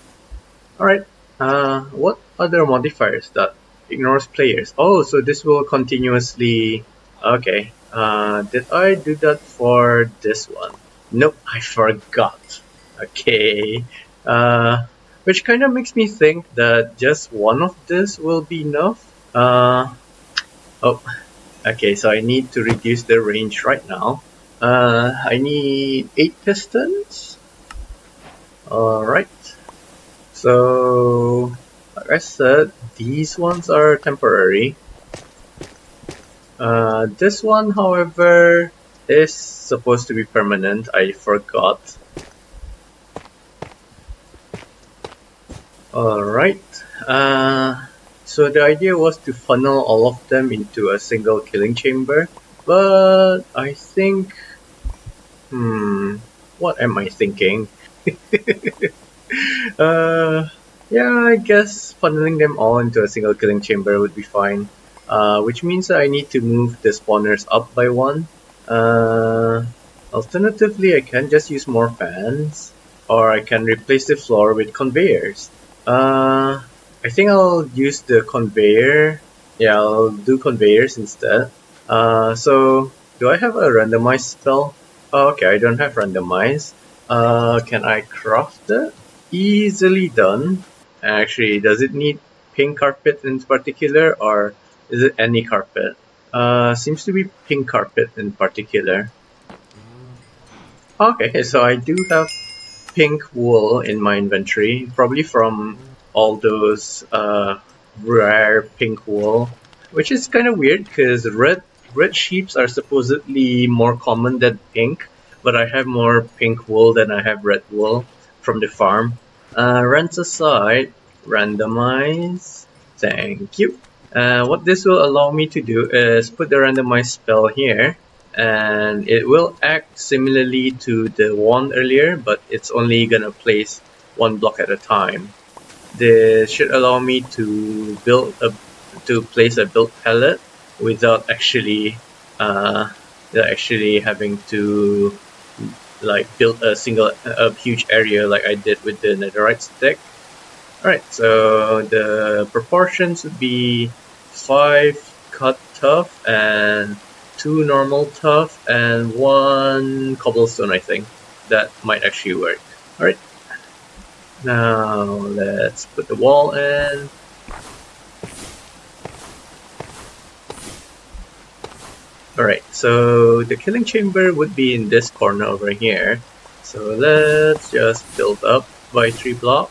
Alright, what other modifiers that ignores players? Oh, so this will continuously... Okay, did I do that for this one? Nope, I forgot. Okay, which kind of makes me think that just one of this will be enough. Oh, okay, so I need to reduce the range right now. I need 8 pistons. Alright. So, like I said, these ones are temporary. This one, however, is supposed to be permanent. I forgot. Alright. So the idea was to funnel all of them into a single killing chamber, but I think... what am I thinking? Yeah, I guess funneling them all into a single killing chamber would be fine. Which means that I need to move the spawners up by one. Alternatively, I can just use more fans. or I can replace the floor with conveyors. I think I'll use the conveyor. Yeah, I'll do conveyors instead. So do I have a randomized spell? Oh, okay, I don't have randomized. Can I craft it? Easily done. Actually, does it need pink carpet in particular, or is it any carpet? Seems to be pink carpet in particular. Okay, so I do have pink wool in my inventory, probably from all those rare pink wool, which is kind of weird because red sheeps are supposedly more common than pink, but I have more pink wool than I have red wool from the farm. Rent aside, randomize. Thank you. What this will allow me to do is put the randomized spell here, and it will act similarly to the one earlier, but it's only gonna place one block at a time. This should allow me to place a build pallet without actually having to like build a huge area like I did with the netherite stick. Alright, so the proportions would be 5 cut tough and 2 normal tough and 1 cobblestone, I think. That might actually work. Alright, now let's put the wall in. Alright, so the killing chamber would be in this corner over here. So let's just build up by 3 blocks.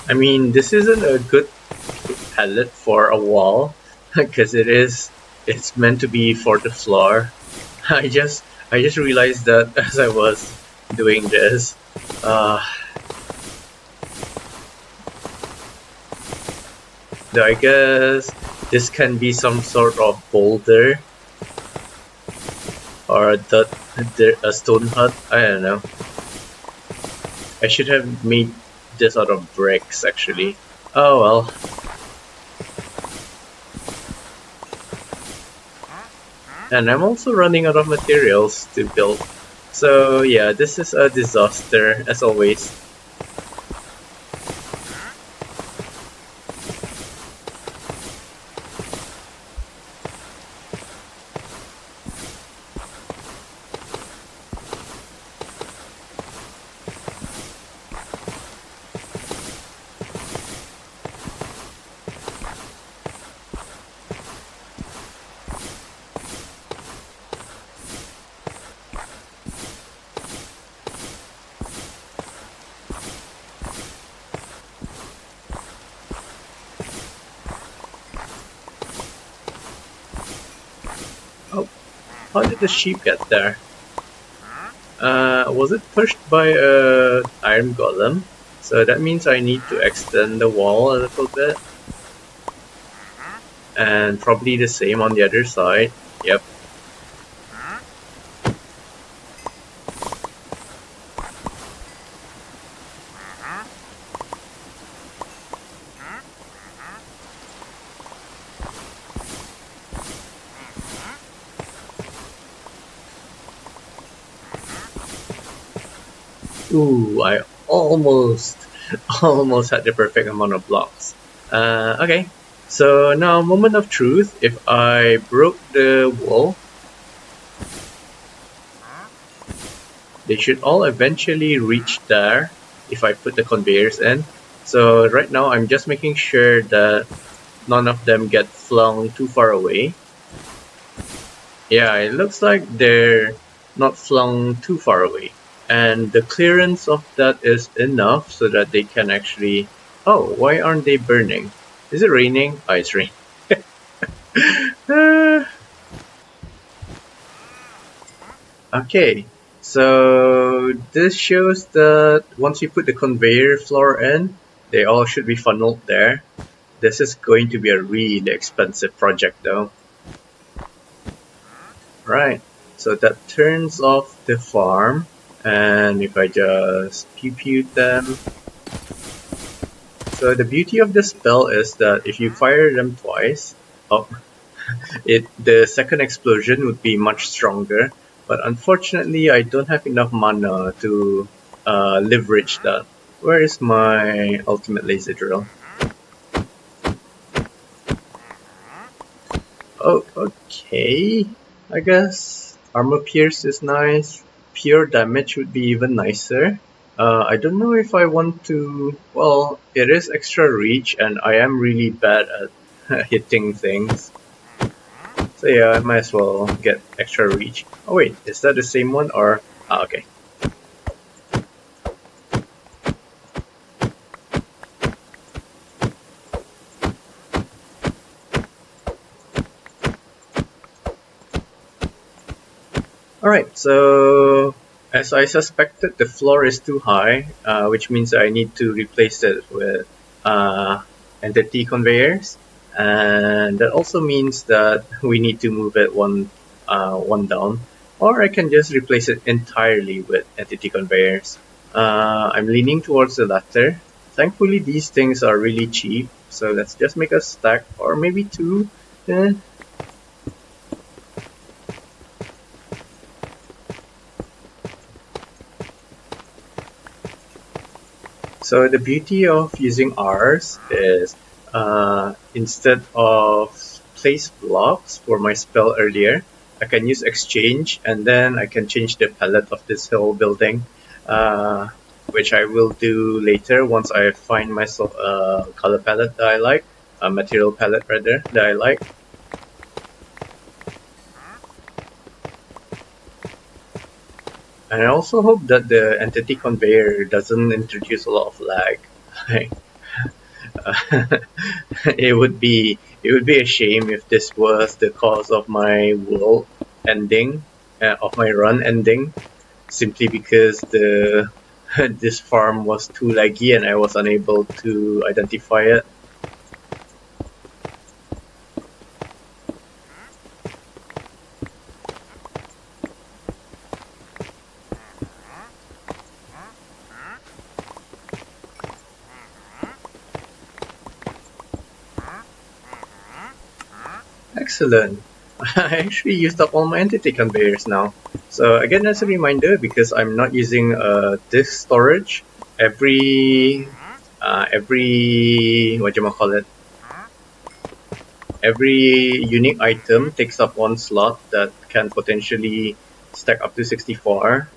I mean, this isn't a good palette for a wall because it's meant to be for the floor. I just realized that as I was doing this. So I guess this can be some sort of boulder or a stone hut. I don't know. I should have made this out of bricks actually. Oh well. And I'm also running out of materials to build. So yeah, this is a disaster as always. Oh, how did the sheep get there? Was it pushed by a iron golem? So that means I need to extend the wall a little bit. And probably the same on the other side. Yep. Ooh, I almost had the perfect amount of blocks. Okay, so now moment of truth. If I broke the wall, they should all eventually reach there if I put the conveyors in. So right now I'm just making sure that none of them get flung too far away. Yeah, it looks like they're not flung too far away. And the clearance of that is enough so that they can actually... Oh, why aren't they burning? Is it raining? Oh, it's raining. Okay, so this shows that once you put the conveyor floor in, they all should be funneled there. This is going to be a really expensive project though. Right, so that turns off the farm, and if I just pew them. So the beauty of this spell is that if you fire them twice, oh, the second explosion would be much stronger, but unfortunately I don't have enough mana to leverage that. Where is my ultimate laser drill? Oh, okay, I guess. Armor pierce is nice. Pure damage would be even nicer. I don't know if I want to... Well, it is extra reach and I am really bad at hitting things. So yeah, I might as well get extra reach. Oh wait, is that the same one or... Ah, okay. Alright, so as I suspected, the floor is too high, which means I need to replace it with entity conveyors. And that also means that we need to move it one down. Or I can just replace it entirely with entity conveyors. I'm leaning towards the latter. Thankfully, these things are really cheap, so let's just make a stack, or maybe two. So the beauty of using Rs is instead of place blocks for my spell earlier, I can use exchange and then I can change the palette of this whole building, which I will do later once I find myself a color palette that I like, a material palette rather that I like. And I also hope that the entity conveyor doesn't introduce a lot of lag. It would be a shame if this was the cause of my world ending, of my run ending, simply because this farm was too laggy and I was unable to identify it. Excellent. I actually used up all my entity conveyors now. So again, as a reminder, because I'm not using disk storage, every every unique item takes up one slot that can potentially stack up to 64,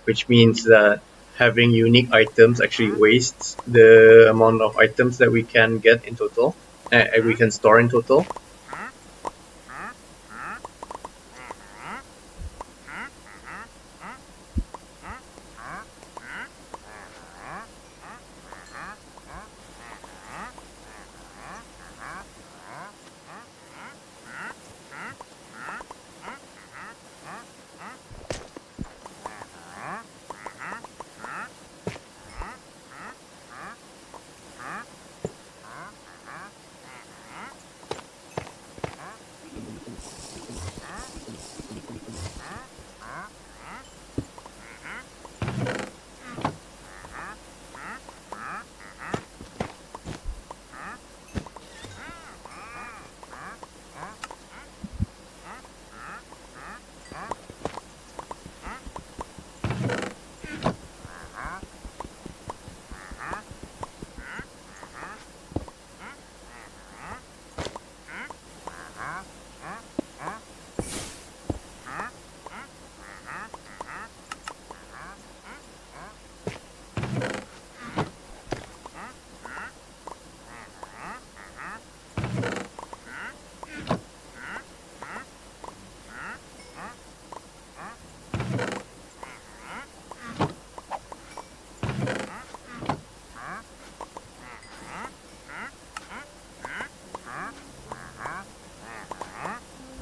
which means that having unique items actually wastes the amount of items that we can get in total, we can store in total.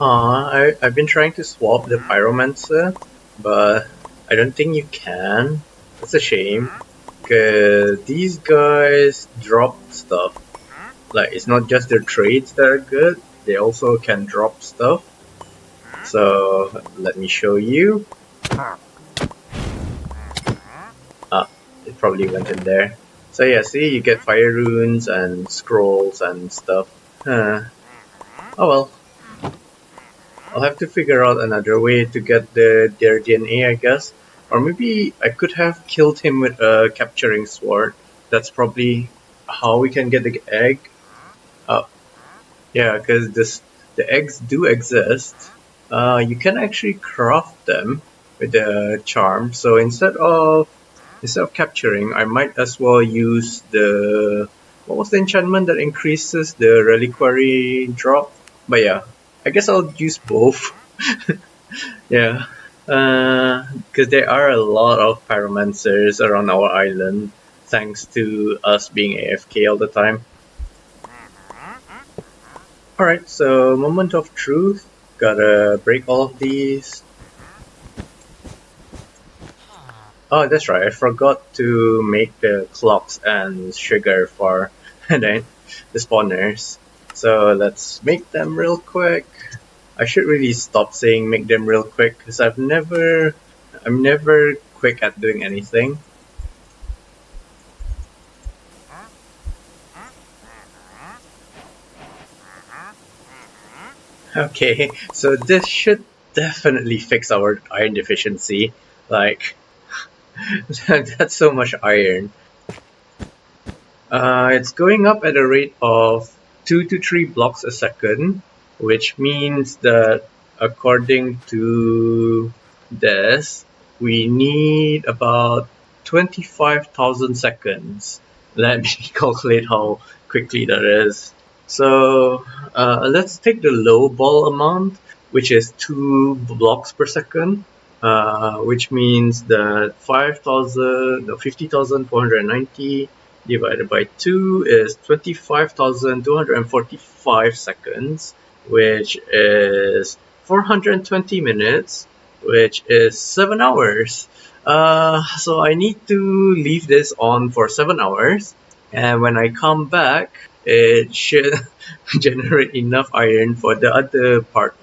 I've been trying to swap the Pyromancer, but I don't think you can. That's a shame, because these guys drop stuff. Like, it's not just their trades that are good, they also can drop stuff. So, let me show you. It probably went in there. So yeah, see, you get fire runes and scrolls and stuff. Oh well. I'll have to figure out another way to get their DNA, I guess. Or maybe I could have killed him with a capturing sword. That's probably how we can get the egg. Yeah, because the eggs do exist. You can actually craft them with the charm. So instead of capturing, I might as well use the what was the enchantment that increases the reliquary drop? But yeah, I guess I'll use both. Yeah, because there are a lot of pyromancers around our island, thanks to us being AFK all the time. Alright, so moment of truth. Gotta break all of these. Oh, that's right, I forgot to make the clocks and sugar for the spawners. So let's make them real quick. I should really stop saying make them real quick, because I'm never quick at doing anything. Okay, so this should definitely fix our iron deficiency. Like, that's so much iron. It's going up at a rate of 2 to 3 blocks a second, which means that according to this, we need about 25,000 seconds. Let me calculate how quickly that is. So let's take the low ball amount, which is 2 blocks per second. Which means that 50,490 divided by 2 is 25,245 seconds, which is 420 minutes, which is 7 hours. So I need to leave this on for 7 hours, and when I come back, it should generate enough iron for the other part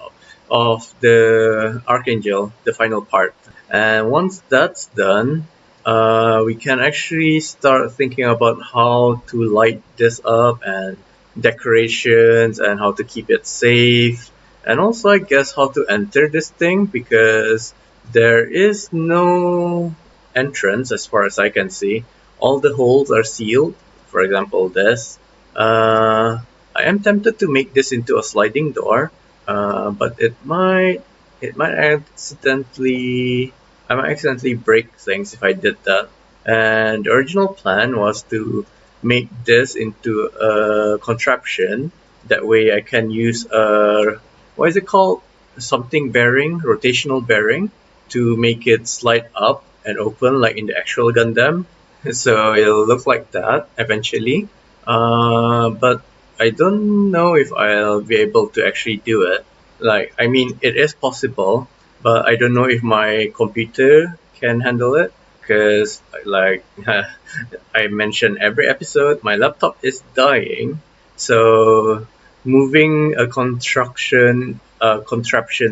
of the Archangel, the final part. And once that's done, we can actually start thinking about how to light this up and decorations and how to keep it safe. And also, I guess, how to enter this thing, because there is no entrance as far as I can see. All the holes are sealed. For example, this. I am tempted to make this into a sliding door, but it might accidentally I might accidentally break things if I did that. And the original plan was to make this into a contraption. That way I can use a what is it called? Something bearing, rotational bearing, to make it slide up and open like in the actual Gundam. So it'll look like that eventually. But I don't know if I'll be able to actually do it. Like, I mean, it is possible, but I don't know if my computer can handle it. Because, like, I mention every episode, my laptop is dying. So, moving a contraption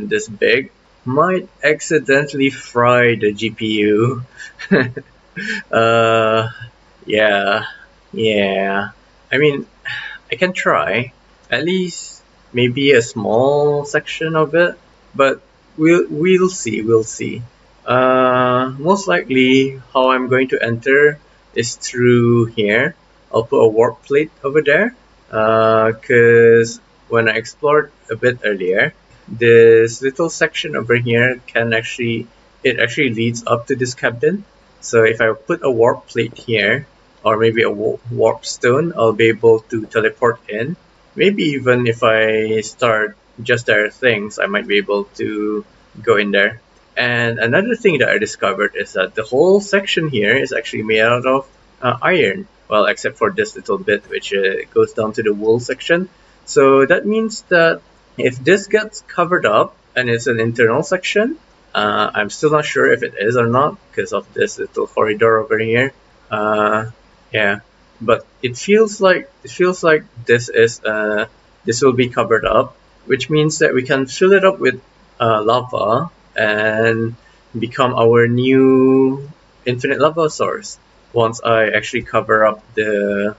this big might accidentally fry the GPU. uh, yeah, yeah. I mean, I can try. At least maybe a small section of it, but we'll see. We'll see. Most likely, how I'm going to enter is through here. I'll put a warp plate over there. Because when I explored a bit earlier, this little section over here actually leads up to this cabin. So if I put a warp plate here, or maybe a warp stone, I'll be able to teleport in. Maybe even if I start just there things, I might be able to go in there. And another thing that I discovered is that the whole section here is actually made out of iron. Well, except for this little bit, which goes down to the wool section. So that means that If this gets covered up and it's an internal section, I'm still not sure if it is or not because of this little corridor over here. Yeah, but it feels like this will be covered up, which means that we can fill it up with lava and become our new infinite lava source once I actually cover up the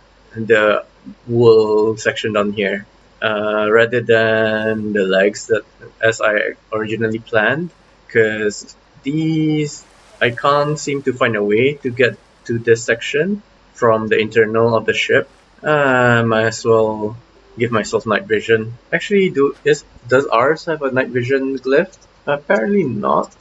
wool section down here. Rather than the legs that as I originally planned, because these I can't seem to find a way to get to this section from the internal of the ship. Might as well give myself night vision. Actually, does ours have a night vision glyph? Apparently not.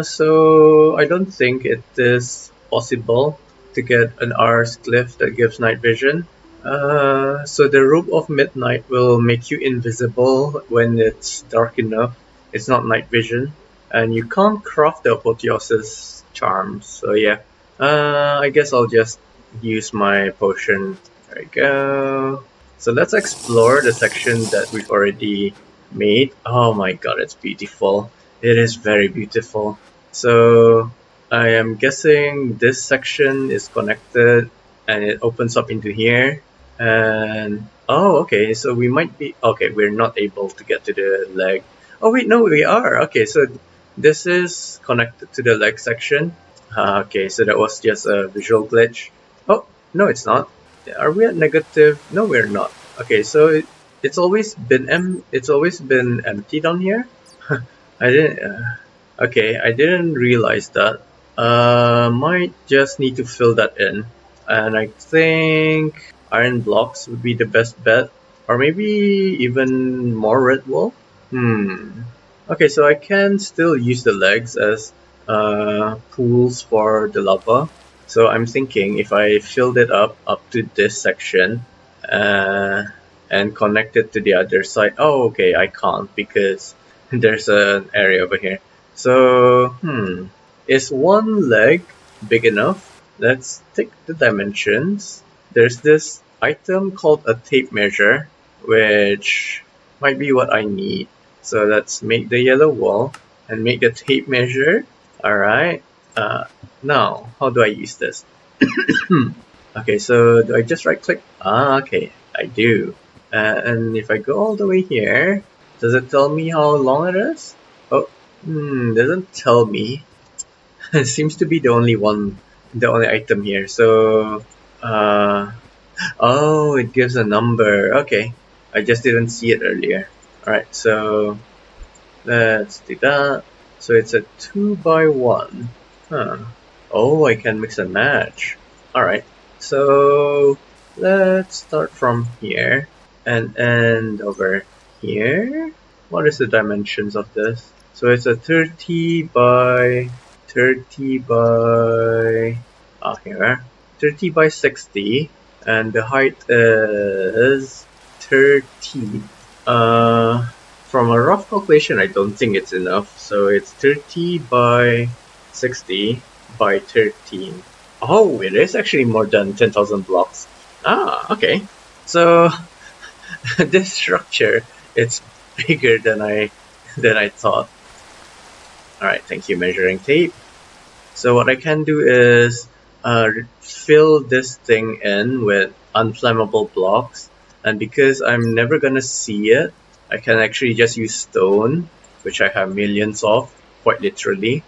So I don't think it is possible to get an R's glyph that gives night vision. So the robe of midnight will make you invisible when it's dark enough. It's not night vision, and you can't craft the apotheosis charm. So yeah, I guess I'll just use my potion. There we go. So let's explore the section that we've already made. Oh my god, it's beautiful. It is very beautiful. So I am guessing this section is connected and it opens up into here. And oh, okay, so we might be okay. We're not able to get to the leg. Oh wait, no, we are. Okay, so this is connected to the leg section. Okay, so that was just a visual glitch. Oh no, it's not. Are we at negative? No, we're not. Okay, so it's always been empty down here. I didn't. Okay, I didn't realize that. Might just need to fill that in, and I think iron blocks would be the best bet, or maybe even more red wool. Okay, so I can still use the legs as pools for the lava. So I'm thinking if I filled it up to this section and connect it to the other side. Oh, okay, I can't because there's an area over here. So, is one leg big enough? Let's take the dimensions. There's this item called a tape measure, which might be what I need. So let's make the yellow wall and make the tape measure. Alright. Now, how do I use this? Okay, so do I just right click? Okay, I do. And if I go all the way here, does it tell me how long it is? Oh, doesn't tell me. It seems to be the only item here. So, oh, it gives a number. Okay, I just didn't see it earlier. Alright, so let's do that. So it's a 2x1. Oh, I can mix and match. Alright, so let's start from here and end over here. What is the dimensions of this? So it's a 30 by 30 by 30 by 60, and the height is 30. From a rough calculation, I don't think it's enough. So it's 30 by 60 by 13. Oh, it is actually more than 10,000 blocks. Okay. So this structure, it's bigger than I thought. Alright, thank you, measuring tape. So what I can do is fill this thing in with unflammable blocks, and because I'm never gonna see it, I can actually just use stone, which I have millions of, quite literally.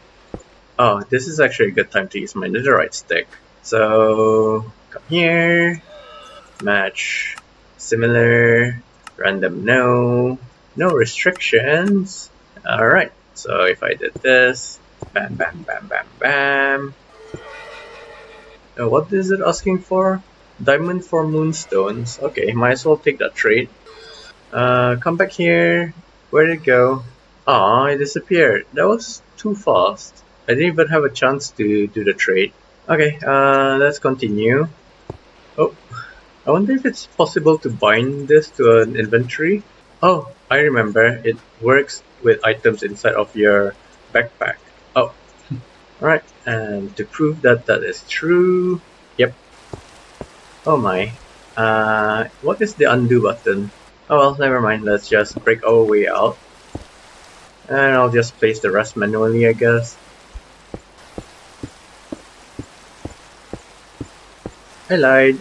Oh, this is actually a good time to use my netherite stick. So come here, match, similar, random no restrictions. Alright, so if I did this, bam bam bam bam bam. What is it asking for? Diamond for moonstones. Okay, might as well take that trade. Come back here. Where did it go? Aw, it disappeared. That was too fast. I didn't even have a chance to do the trade. Okay, let's continue. Oh, I wonder if it's possible to bind this to an inventory. Oh, I remember. It works with items inside of your backpack. Oh, alright. And to prove that that is true, yep. Oh my. What is the undo button? Oh well, never mind, let's just break our way out. And I'll just place the rest manually, I guess. I lied.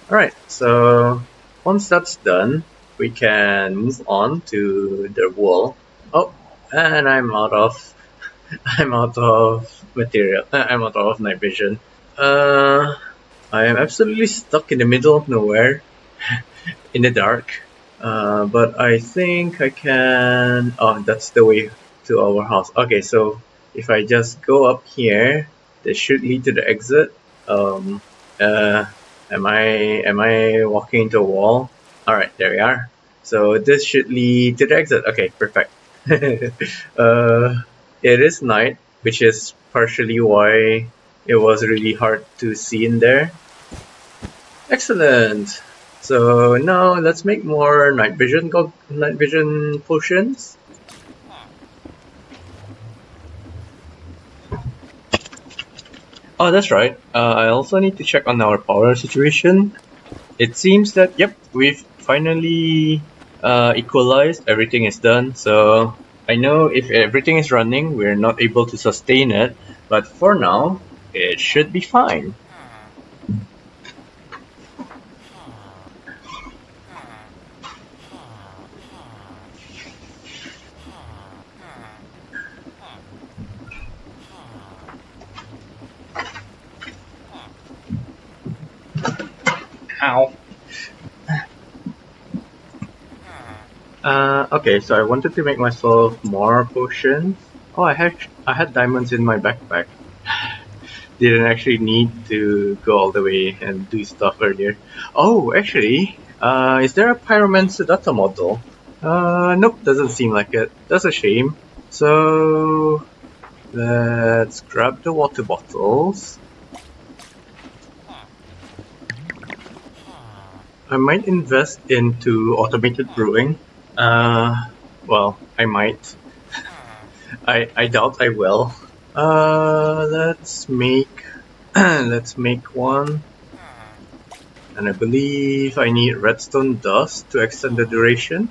Alright, so once that's done, we can move on to the wall. Oh, and I'm out of material. I'm out of night vision. I am absolutely stuck in the middle of nowhere, in the dark. But I think I can. Oh, that's the way to our house. Okay, so if I just go up here, this should lead to the exit. Um, uh, am I walking into a wall? All right, there we are. So this should lead to the exit. Okay, perfect. It is night, which is partially why it was really hard to see in there. Excellent. So now let's make more night vision potions. Oh, that's right. I also need to check on our power situation. It seems that yep, we've finally equalized. Everything is done. So I know if everything is running, we're not able to sustain it. But for now, it should be fine. Ow. Okay, so I wanted to make myself more potions. Oh, I had diamonds in my backpack. Didn't actually need to go all the way and do stuff earlier. Oh, actually, is there a Pyromancer data model? Nope, doesn't seem like it. That's a shame. So, let's grab the water bottles. I might invest into automated brewing. Well, I might. I doubt I will. Let's make let's make one. And I believe I need redstone dust to extend the duration.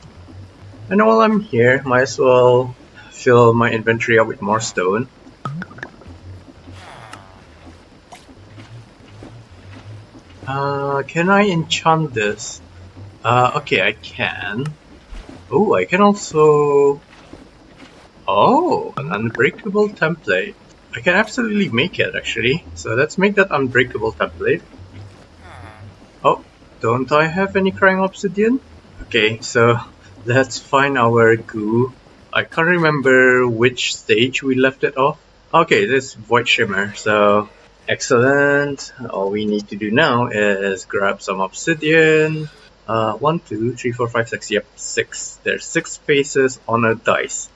And while I'm here, might as well fill my inventory up with more stone. Can I enchant this? Okay, I can. Oh, I can also... Oh, an unbreakable template. I can absolutely make it, actually. So let's make that unbreakable template. Oh, don't I have any crying obsidian? Okay, so let's find our goo. I can't remember which stage we left it off. Okay, this void shimmer, so excellent. All we need to do now is grab some obsidian. 1, 2, 3, 4, 5, 6. Yep, 6. There's 6 spaces on a dice.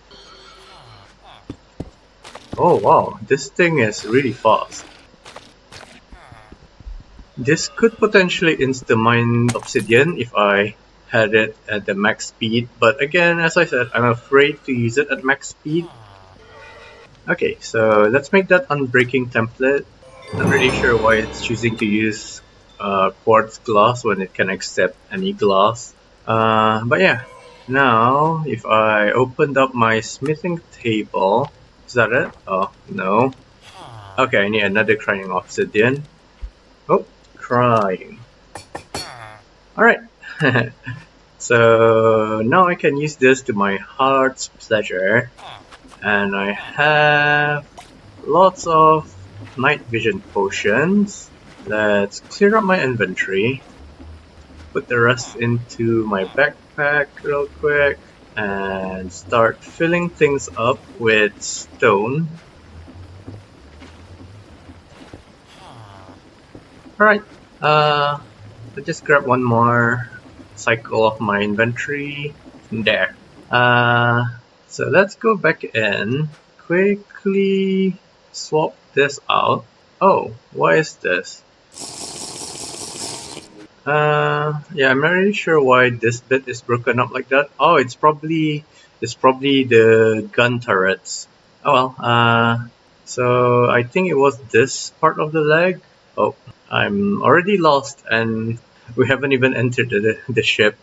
Oh wow, this thing is really fast. This could potentially insta-mine obsidian if I had it at the max speed, but again, as I said, I'm afraid to use it at max speed. Okay, so let's make that unbreaking template. Not really sure why it's choosing to use quartz glass when it can accept any glass. But yeah, now if I opened up my smithing table, is that it? Oh, no. Okay, I need another crying obsidian. Oh, crying. Alright. So now I can use this to my heart's pleasure. And I have lots of night vision potions. Let's clear up my inventory. Put the rest into my backpack real quick. And start filling things up with stone. Alright, I'll just grab one more cycle of my inventory. There. So let's go back in. Quickly swap this out. Oh, why is this? Yeah, I'm not really sure why this bit is broken up like that. Oh, it's probably the gun turrets. Oh well, so I think it was this part of the leg. Oh, I'm already lost and we haven't even entered the ship.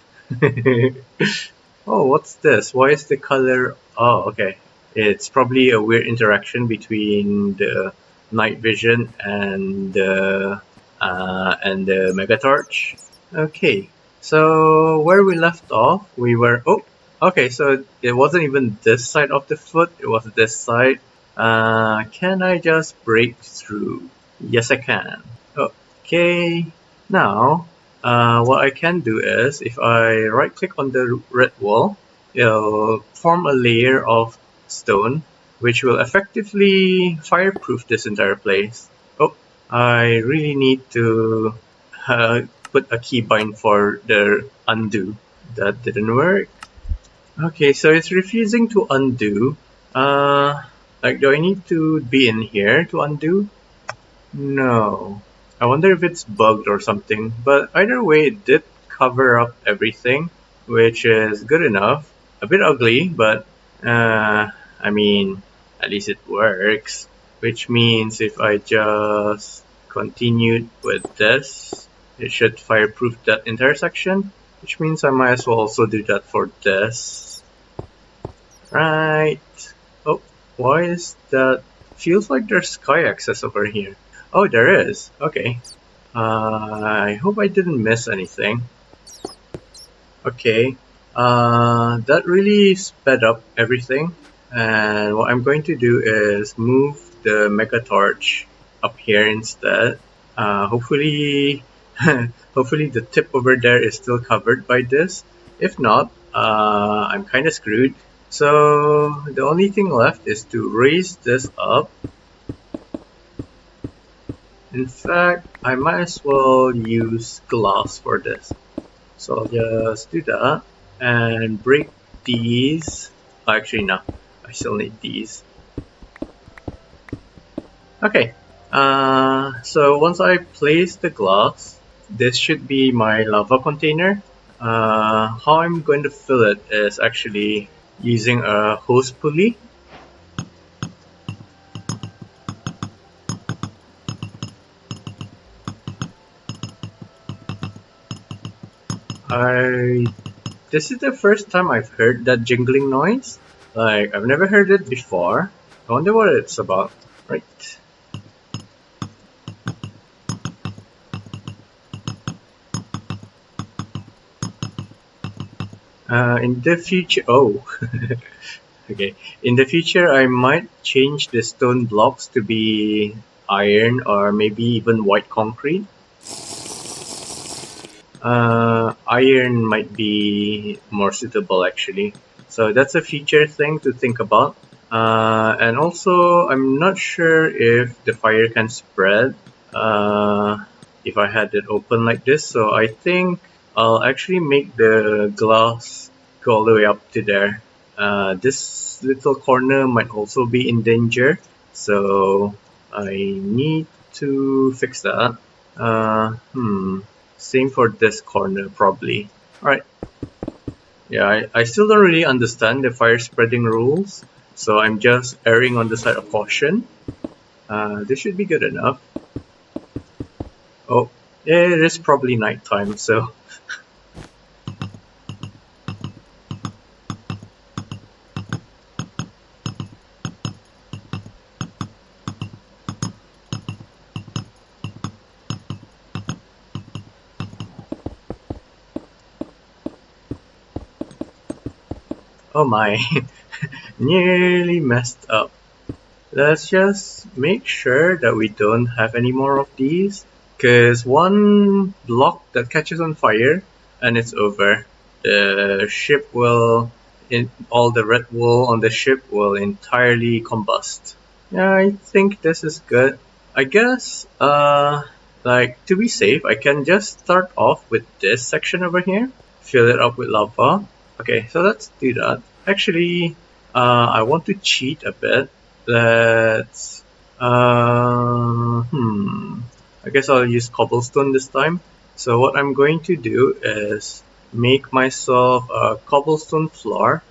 Oh, what's this? Why is the color... Oh, okay. It's probably a weird interaction between the night vision and the Megatorch. Okay, so where we left off, we were... Oh, okay, so it wasn't even this side of the foot, it was this side. Can I just break through? Yes, I can. Okay, now what I can do is, if I right click on the red wall, it'll form a layer of stone, which will effectively fireproof this entire place. Oh, I really need to put a keybind for the undo. That didn't work. Okay, so it's refusing to undo. Like, do I need to be in here to undo? No. I wonder if it's bugged or something, but either way it did cover up everything, which is good enough. A bit ugly, but I mean, at least it works. Which means if I just continued with this, it should fireproof that entire section, which means I might as well also do that for this. Right. Oh, why is that? Feels like there's sky access over here. Oh, there is. Okay. I hope I didn't miss anything. Okay. That really sped up everything. And what I'm going to do is move the Mega Torch up here instead. Hopefully, hopefully the tip over there is still covered by this. If not, I'm kind of screwed. So the only thing left is to raise this up. In fact, I might as well use glass for this. So I'll just do that and break these. Actually, no, I still need these. Okay, so once I place the glass, this should be my lava container. How I'm going to fill it is actually using a hose pulley. This is the first time I've heard that jingling noise. Like, I've never heard it before. I wonder what it's about. Right. In the future... Oh. Okay. In the future, I might change the stone blocks to be iron or maybe even white concrete. Iron might be more suitable actually. So that's a future thing to think about. And also, I'm not sure if the fire can spread if I had it open like this. So I think I'll actually make the glass go all the way up to there. This little corner might also be in danger. So I need to fix that. Same for this corner, probably. Alright. Yeah, I still don't really understand the fire spreading rules, so I'm just erring on the side of caution. This should be good enough. Oh, yeah, it is probably nighttime, so... Oh my, nearly messed up. Let's just make sure that we don't have any more of these, because one block that catches on fire and it's over. The ship will, all the red wool on the ship will entirely combust. Yeah, I think this is good. I guess, like, to be safe, I can just start off with this section over here, fill it up with lava. Okay, so let's do that. Actually, I want to cheat a bit. Let's... I guess I'll use cobblestone this time. So what I'm going to do is make myself a cobblestone floor.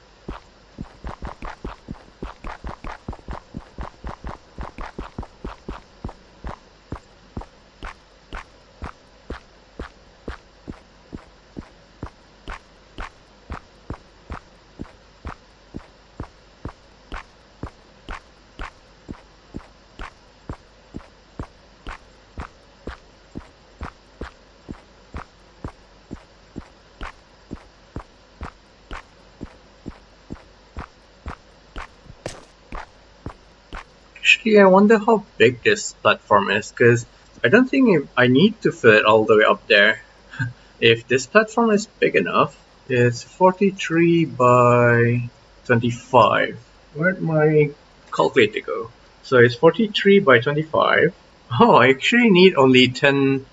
Actually, I wonder how big this platform is, because I don't think I need to fill it all the way up there. If this platform is big enough, it's 43 by 25. Where'd my calculator go? So it's 43 by 25. Oh, I actually need only 10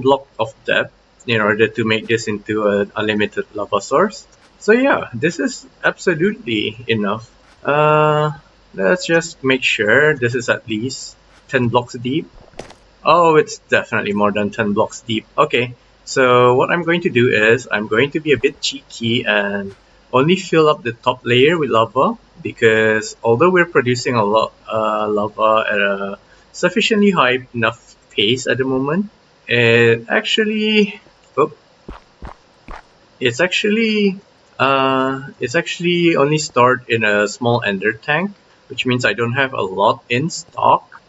block of depth in order to make this into an unlimited lava source. So yeah, this is absolutely enough. Let's just make sure this is at least 10 blocks deep. Oh, it's definitely more than 10 blocks deep. Okay, so what I'm going to do is I'm going to be a bit cheeky and only fill up the top layer with lava, because although we're producing a lot lava at a sufficiently high enough pace at the moment, it actually oh, it's actually only stored in a small ender tank, which means I don't have a lot in stock.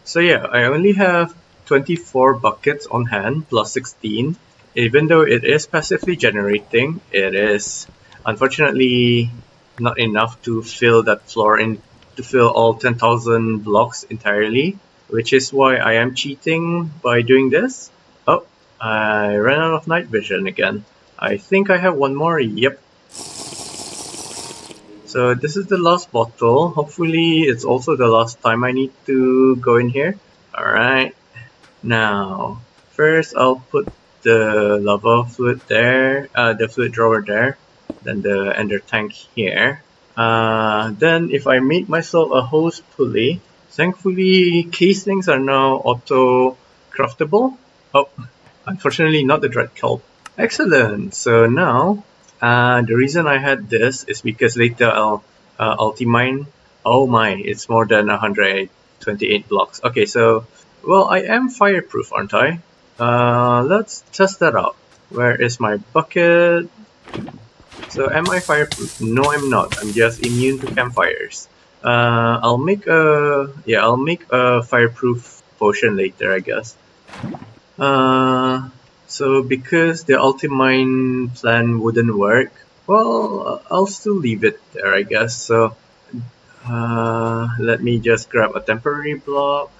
So yeah, I only have 24 buckets on hand plus 16. Even though it is passively generating, it is unfortunately not enough to fill that floor in, to fill all 10,000 blocks entirely, which is why I am cheating by doing this. Oh, I ran out of night vision again. I think I have one more. Yep. So this is the last bottle. Hopefully it's also the last time I need to go in here. Alright. Now, first I'll put the lava fluid there, the fluid drawer there, then the ender tank here. Then if I make myself a hose pulley, thankfully casings are now auto craftable. Oh, unfortunately not the dread kelp. Excellent. So now, the reason I had this is because later I'll ultimine. Oh my, it's more than 128 blocks. Okay, so well, I am fireproof, aren't I? Let's test that out. Where is my bucket? So am I fireproof? No, I'm not. I'm just immune to campfires. I'll make a fireproof potion later, I guess. So because the ultimine plan wouldn't work, well, I'll still leave it there, I guess. So let me just grab a temporary block.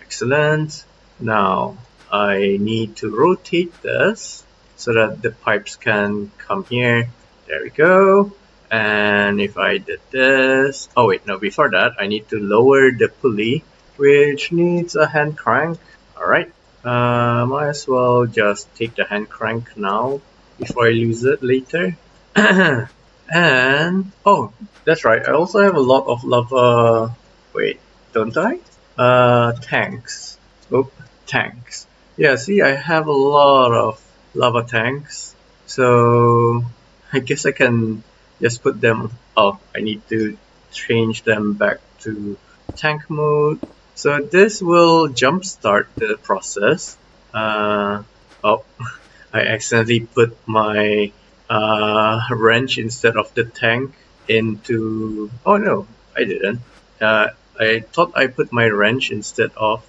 Excellent. Now I need to rotate this so that the pipes can come here. There we go. And if I did this, oh wait, no, before that I need to lower the pulley, which needs a hand crank. Alright, might as well just take the hand crank now before I lose it later. And oh, that's right, I also have a lot of lava. Wait, don't I? Tanks. Oh, tanks. Yeah, see, I have a lot of lava tanks, so I guess I can just put them. Oh, I need to change them back to tank mode. So this will jumpstart the process. Oh, I accidentally put my wrench instead of the tank into. Oh no, I didn't. I thought I put my wrench instead of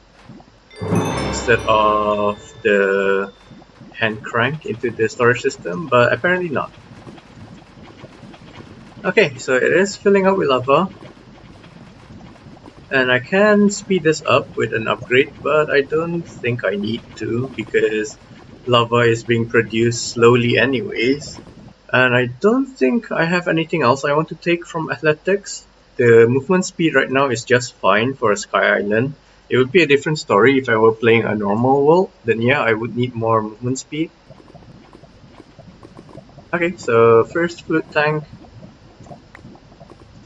the hand crank into the storage system, but apparently not. Okay, so it is filling up with lava, and I can speed this up with an upgrade, but I don't think I need to because lava is being produced slowly anyways. And I don't think I have anything else I want to take from athletics. The movement speed right now is just fine for a Sky Island. It would be a different story if I were playing a normal world, then yeah, I would need more movement speed. Okay, so first fluid tank,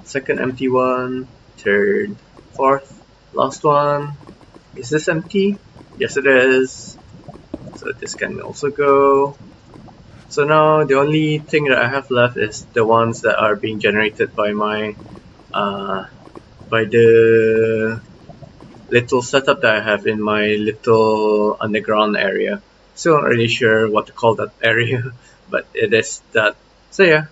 second empty one, third, fourth, last one. Is this empty? Yes it is. So this can also go. So now the only thing that I have left is the ones that are being generated by my by the little setup that I have in my little underground area. Still not really sure what to call that area, but it is that. So yeah,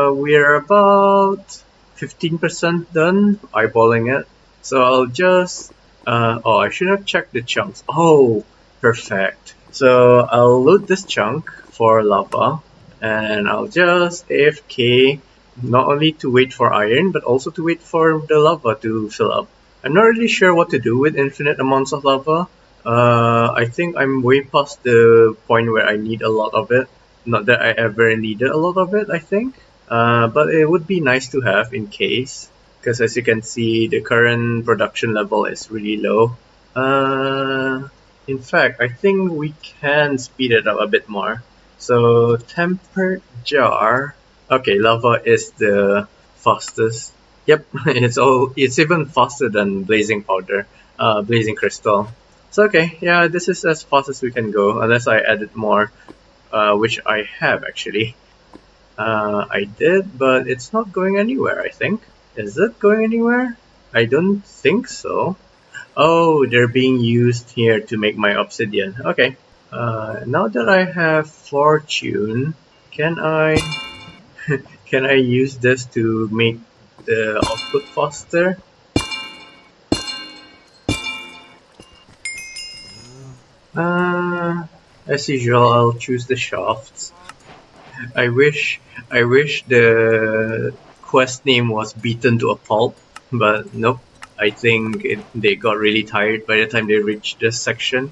we're about 15% done eyeballing it. So I'll just oh, I should have checked the chunks. Oh, perfect. So I'll load this chunk for lava, and I'll just AFK not only to wait for iron, but also to wait for the lava to fill up. I'm not really sure what to do with infinite amounts of lava. I think I'm way past the point where I need a lot of it. Not that I ever needed a lot of it, I think. But it would be nice to have in case. Because as you can see, the current production level is really low. In fact, I think we can speed it up a bit more. So, tempered jar. Okay, lava is the fastest. Yep, it's even faster than blazing powder, blazing crystal. So okay, yeah, this is as fast as we can go, unless I added more, which I have actually. I did, but it's not going anywhere, I think. Is it going anywhere? I don't think so. Oh, they're being used here to make my obsidian. Okay. Now that I have fortune, can I can I use this to make the output faster? Uh, as usual, I'll choose the shafts. I wish the quest name was beaten to a pulp, but nope. I think they got really tired by the time they reached this section.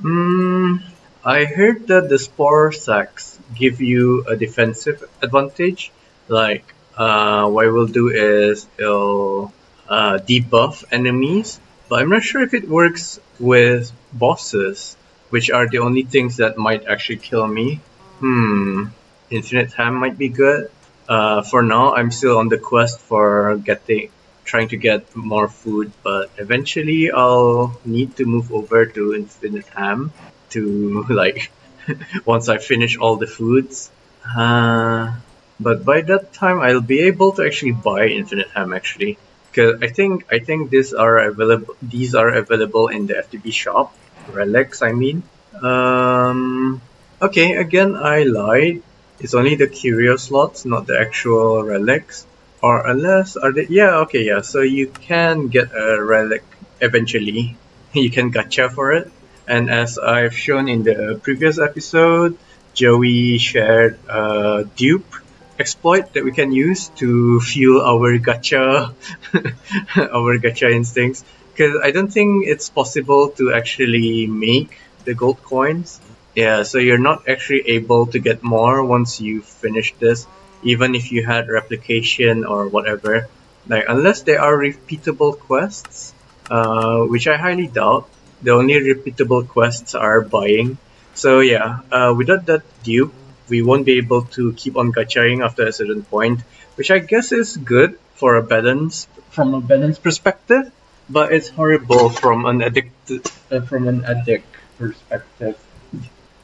Hmm. I heard that the spore sacks give you a defensive advantage. Like, what it will do is it'll debuff enemies, but I'm not sure if it works with bosses, which are the only things that might actually kill me. Infinite ham might be good. For now, I'm still on the quest for trying to get more food, but eventually I'll need to move over to infinite ham to like once I finish all the foods. But by that time, I'll be able to actually buy infinite ham actually, because I think These are available in the FTB shop, relics. I mean. Okay, again I lied. It's only the curio slots, not the actual relics. Or unless are they? Yeah, okay, yeah. So you can get a relic eventually. You can gacha for it. And as I've shown in the previous episode, Joey shared a dupe exploit that we can use to fuel our gacha our gacha instincts. Because I don't think it's possible to actually make the gold coins. Yeah, so you're not actually able to get more once you finish this, even if you had replication or whatever. Like unless they are repeatable quests, which I highly doubt. The only repeatable quests are buying. So yeah, without that dupe, we won't be able to keep on gachaing after a certain point, which I guess is good for a balance from a balance perspective, but it's horrible from an addict perspective.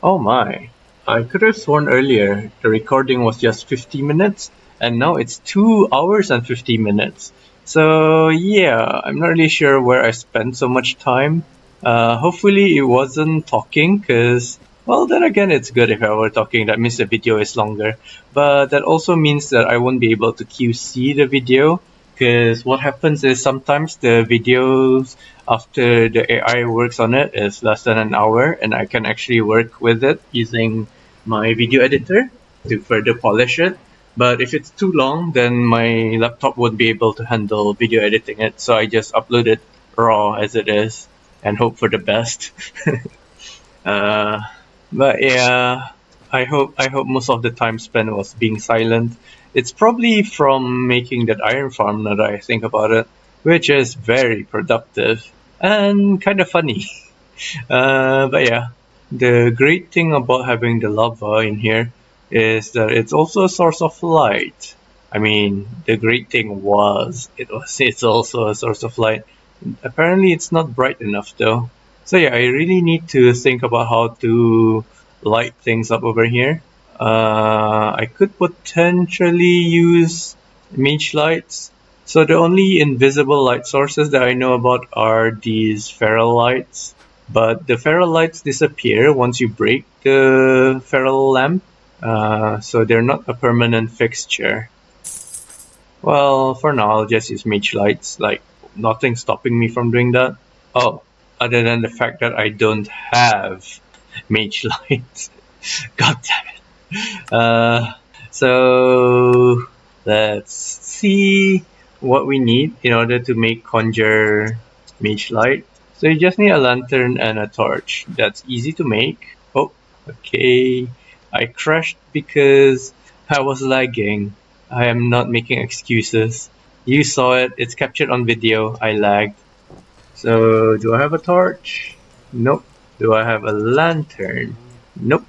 Oh my. I could have sworn earlier the recording was just 50 minutes, and now it's 2 hours and 50 minutes. So, yeah, I'm not really sure where I spent so much time. Hopefully, it wasn't talking, because, well, then again, it's good if I were talking. That means the video is longer. But that also means that I won't be able to QC the video, because what happens is sometimes the videos after the AI works on it is less than an hour, and I can actually work with it using my video editor to further polish it. But if it's too long, then my laptop won't be able to handle video editing it, so I just upload it raw as it is and hope for the best. uh, but yeah, I hope most of the time spent was being silent. It's probably from making that iron farm now that I think about it, which is very productive and kind of funny. But yeah, the great thing about having the lava in here is that it's also a source of light. I mean, the great thing it's also a source of light. Apparently, it's not bright enough though. So yeah, I really need to think about how to light things up over here. I could potentially use mage lights. So the only invisible light sources that I know about are these feral lights. But the feral lights disappear once you break the feral lamp. So they're not a permanent fixture. Well, for now, I'll just use mage lights. Like, nothing's stopping me from doing that. Oh, other than the fact that I don't have mage lights. God damn it. So let's see what we need in order to make conjure mage light. So you just need a lantern and a torch. That's easy to make. Oh, okay. I crashed because I was lagging. I am not making excuses. You saw it. It's captured on video. I lagged. So do I have a torch? Nope. Do I have a lantern? Nope.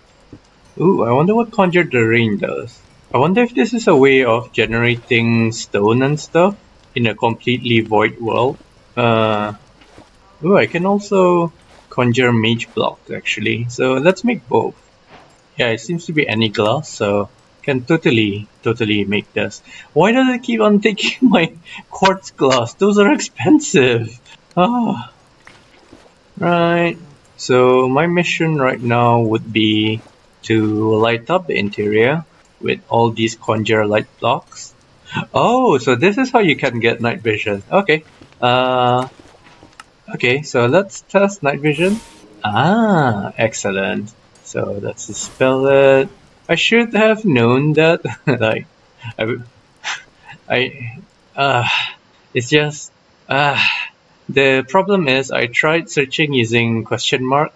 Ooh, I wonder what Conjure the Rain does. I wonder if this is a way of generating stone and stuff in a completely void world. Ooh, I can also conjure mage blocks actually. So let's make both. Yeah, it seems to be any glass, so can totally make this. Why does it keep on taking my quartz glass? Those are expensive. Ah, right. So my mission right now would be to light up the interior with all these conjure light blocks. Oh, so this is how you can get night vision. Okay. Okay, so let's test night vision. Ah, excellent. So let's dispel it. I should have known that. like, I, I, uh, it's just, uh, the problem is I tried searching using question mark,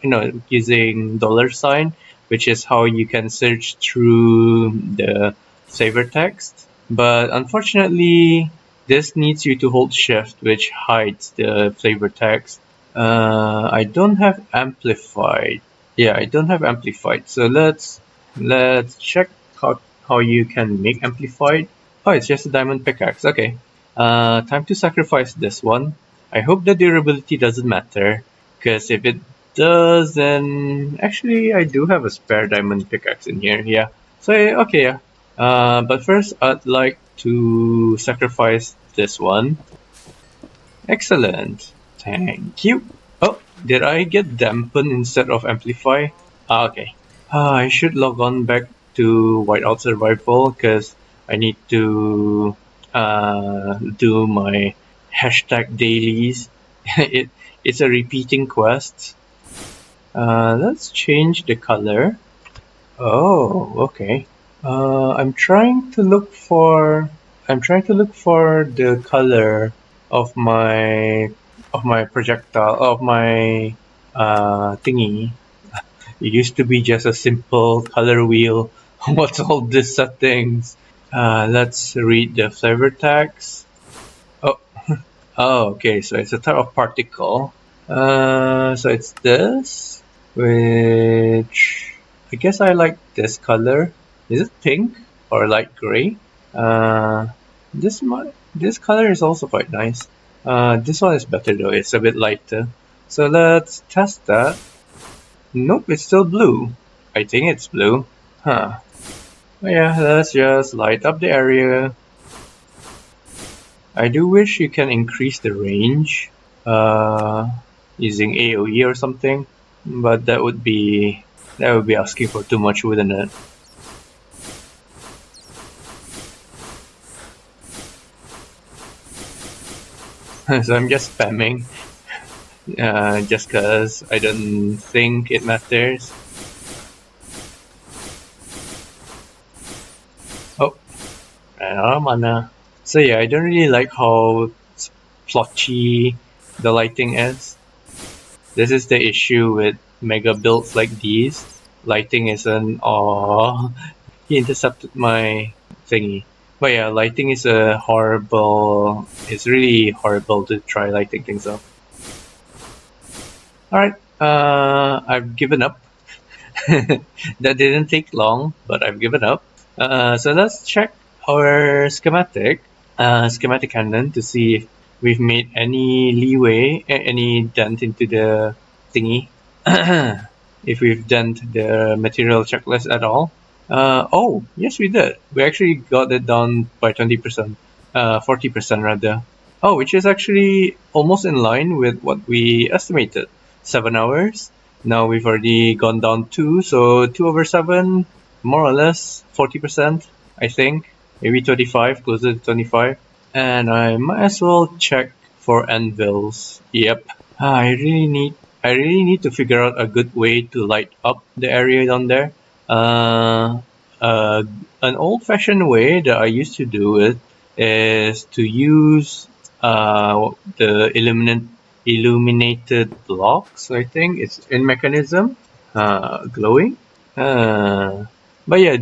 using dollar sign, which is how you can search through the flavor text. But unfortunately, this needs you to hold shift, which hides the flavor text. I don't have amplified. Yeah, I don't have amplified. So let's check how you can make amplified. Oh, it's just a diamond pickaxe. Okay. Time to sacrifice this one. I hope the durability doesn't matter, because if it does, then actually I do have a spare diamond pickaxe in here. Yeah. So okay, yeah. But first I'd like to sacrifice this one. Excellent. Thank you. Oh, did I get dampen instead of amplify? Okay. I should log on back to Whiteout Survival because I need to do my hashtag dailies. It's a repeating quest. Let's change the color. Oh, okay. I'm trying to look for the color of my projectile of my thingy. It used to be just a simple color wheel. What's all these settings? Let's read the flavor tags. Oh, oh, okay. So it's a type of particle. So it's this, which I guess I like this color. Is it pink or light gray? This color is also quite nice. This one is better though. It's a bit lighter. So let's test that. Nope, it's still blue. I think it's blue. Huh. Well, yeah, let's just light up the area. I do wish you can increase the range using AoE or something, but that would be asking for too much, wouldn't it? So I'm just spamming, just cause I don't think it matters. Oh, ran out of mana. So yeah, I don't really like how splotchy the lighting is. This is the issue with mega builds like these. Lighting isn't. Aww, he intercepted my thingy. But yeah, lighting is a horrible. It's really horrible to try lighting things up. Alright, I've given up. That didn't take long, but I've given up. So let's check our schematic cannon to see if we've made any leeway, any dent into the thingy. If we've done the material checklist at all. Oh, yes, we did. We actually got it down by 20%, 40% rather. Oh, which is actually almost in line with what we estimated. 7 hours. Now we've already gone down 2, so 2 over 7, more or less 40%, I think. Maybe 25, closer to 25. And I might as well check for anvils. Yep. I really need to figure out a good way to light up the area down there. An old-fashioned way that I used to do it is to use the illuminated blocks. I think it's in mechanism, glowing. Uh, but yeah,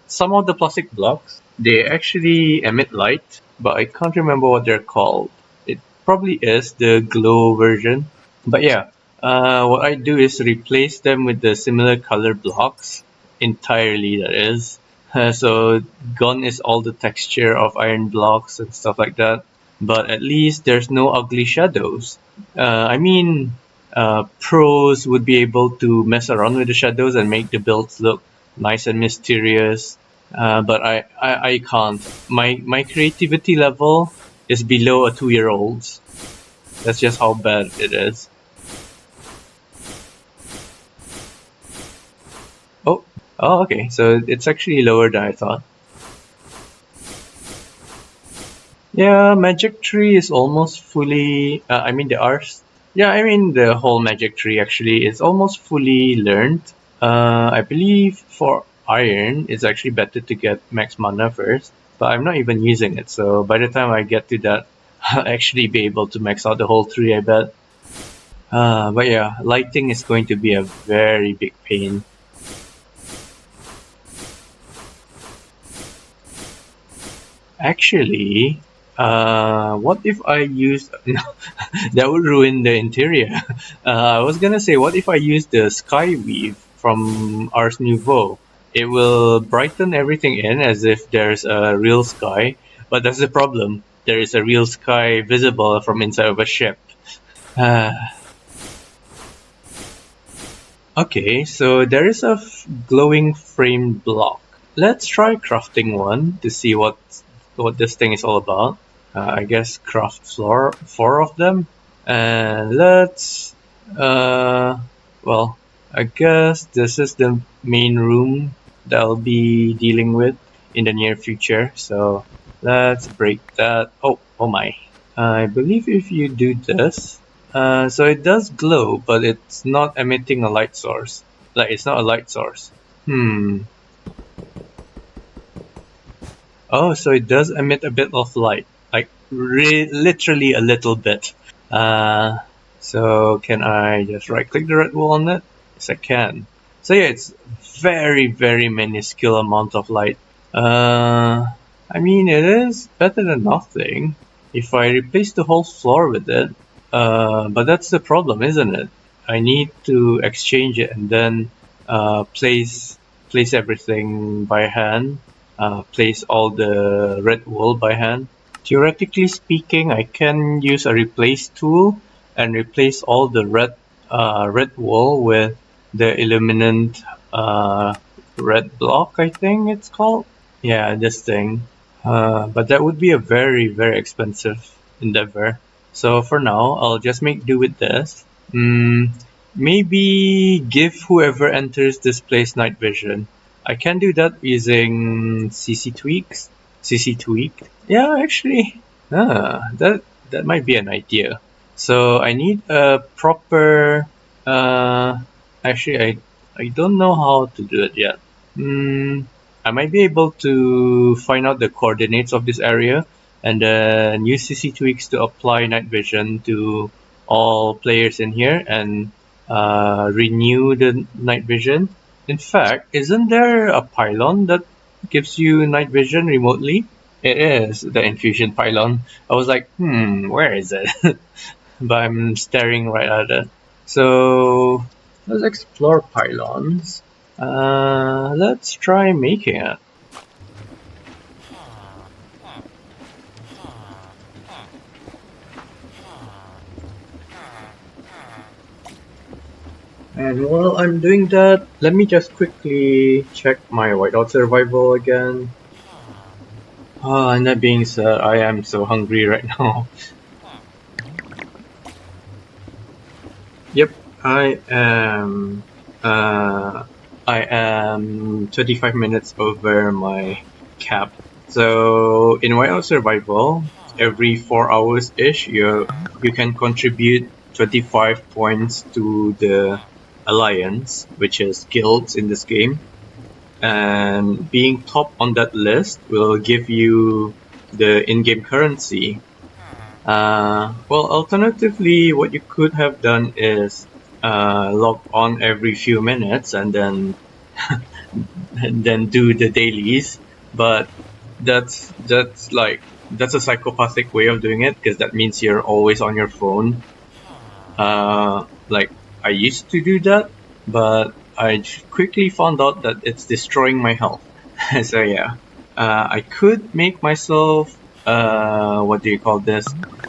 some of the plastic blocks, they actually emit light, but I can't remember what they're called. It probably is the glow version. But yeah, what I do is replace them with the similar color blocks entirely. That is, so gone is all the texture of iron blocks and stuff like that. But at least there's no ugly shadows. I mean, pros would be able to mess around with the shadows and make the builds look nice and mysterious. But I can't. My creativity level is below a 2-year-old's. That's just how bad it is. Oh, okay. So it's actually lower than I thought. Yeah, Magic Tree is almost fully. I mean, the whole Magic Tree actually is almost fully learned. I believe for Iron, it's actually better to get max mana first, but I'm not even using it. So by the time I get to that, I'll actually be able to max out the whole tree, I bet. But yeah, lighting is going to be a very big pain. Actually, what if I used... No, that would ruin the interior. I was gonna say, what if I use the Sky Weave from Ars Nouveau? It will brighten everything in as if there's a real sky, but that's the problem. There is a real sky visible from inside of a ship. Okay, so there is a glowing frame block. Let's try crafting one to see what this thing is all about. I guess craft four of them, and let's. Well, I guess this is the main room that I'll be dealing with in the near future. So let's break that. Oh my! I believe if you do this, so it does glow, but it's not emitting a light source. Like, it's not a light source. Oh, so it does emit a bit of light, like literally a little bit. So can I just right-click the red wool on it? Yes, I can. So yeah, it's very, very minuscule amount of light. I mean, it is better than nothing. If I replace the whole floor with it, but that's the problem, isn't it? I need to exchange it and then place everything by hand. Place all the red wool by hand. Theoretically speaking, I can use a replace tool and replace all the red wool with the illuminant red block, I think it's called. Yeah, this thing. But that would be a very, very expensive endeavor. So for now, I'll just make do with this. Maybe give whoever enters this place night vision. I can do that using CC tweaks. CC tweak. Yeah, actually, that might be an idea. So I need a proper. Actually, I don't know how to do it yet. I might be able to find out the coordinates of this area and then use CC tweaks to apply night vision to all players in here and renew the night vision. In fact, isn't there a pylon that gives you night vision remotely? It is the Infusion pylon. I was like, where is it? But I'm staring right at it. So let's explore pylons. Let's try making it. And while I'm doing that, let me just quickly check my whiteout survival again. And that being said, I am so hungry right now. Yep, I am 25 minutes over my cap. So in whiteout survival, every 4 hours ish, you can contribute 25 points to the alliance, which is guilds in this game. and being top on that list will give you the in-game currency. Well, alternatively, what you could have done is log on every few minutes and then do the dailies, but that's a psychopathic way of doing it, because that means you're always on your phone. Like, I used to do that, but I quickly found out that it's destroying my health. So yeah, I could make myself what do you call this?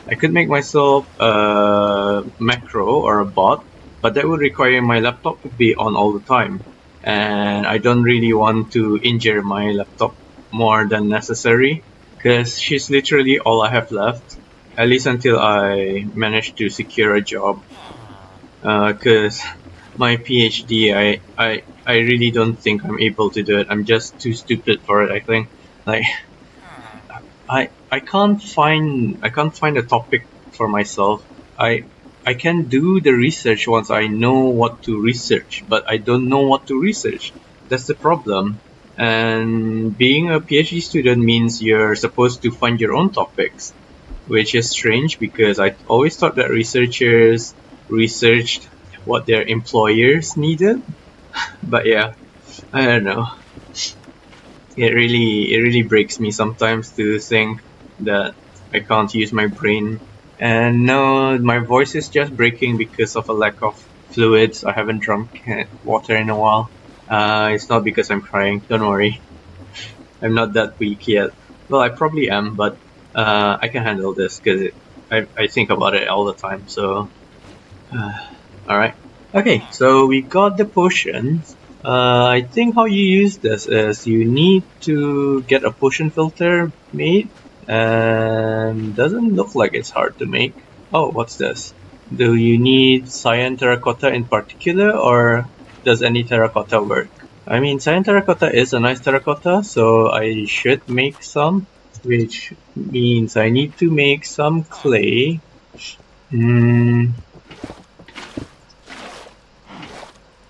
I could make myself a macro or a bot, but that would require my laptop to be on all the time, and I don't really want to injure my laptop more than necessary, because she's literally all I have left, at least until I manage to secure a job. Because my PhD, I really don't think I'm able to do it. I'm just too stupid for it, I think. Like, I can't find a topic for myself. I can do the research once I know what to research, but I don't know what to research. That's the problem. And being a PhD student means you're supposed to find your own topics, which is strange because I always thought that researchers researched what their employers needed. But yeah, I don't know. It really breaks me sometimes to think that I can't use my brain. And no, my voice is just breaking because of a lack of fluids. I haven't drunk water in a while. It's not because I'm crying. Don't worry. I'm not that weak yet. Well, I probably am, but I can handle this because I think about it all the time. So, alright. Okay, so we got the potions. I think how you use this is you need to get a potion filter made, and doesn't look like it's hard to make. Oh, what's this? Do you need cyan terracotta in particular, or does any terracotta work? I mean, cyan terracotta is a nice terracotta, so I should make some, which means I need to make some clay.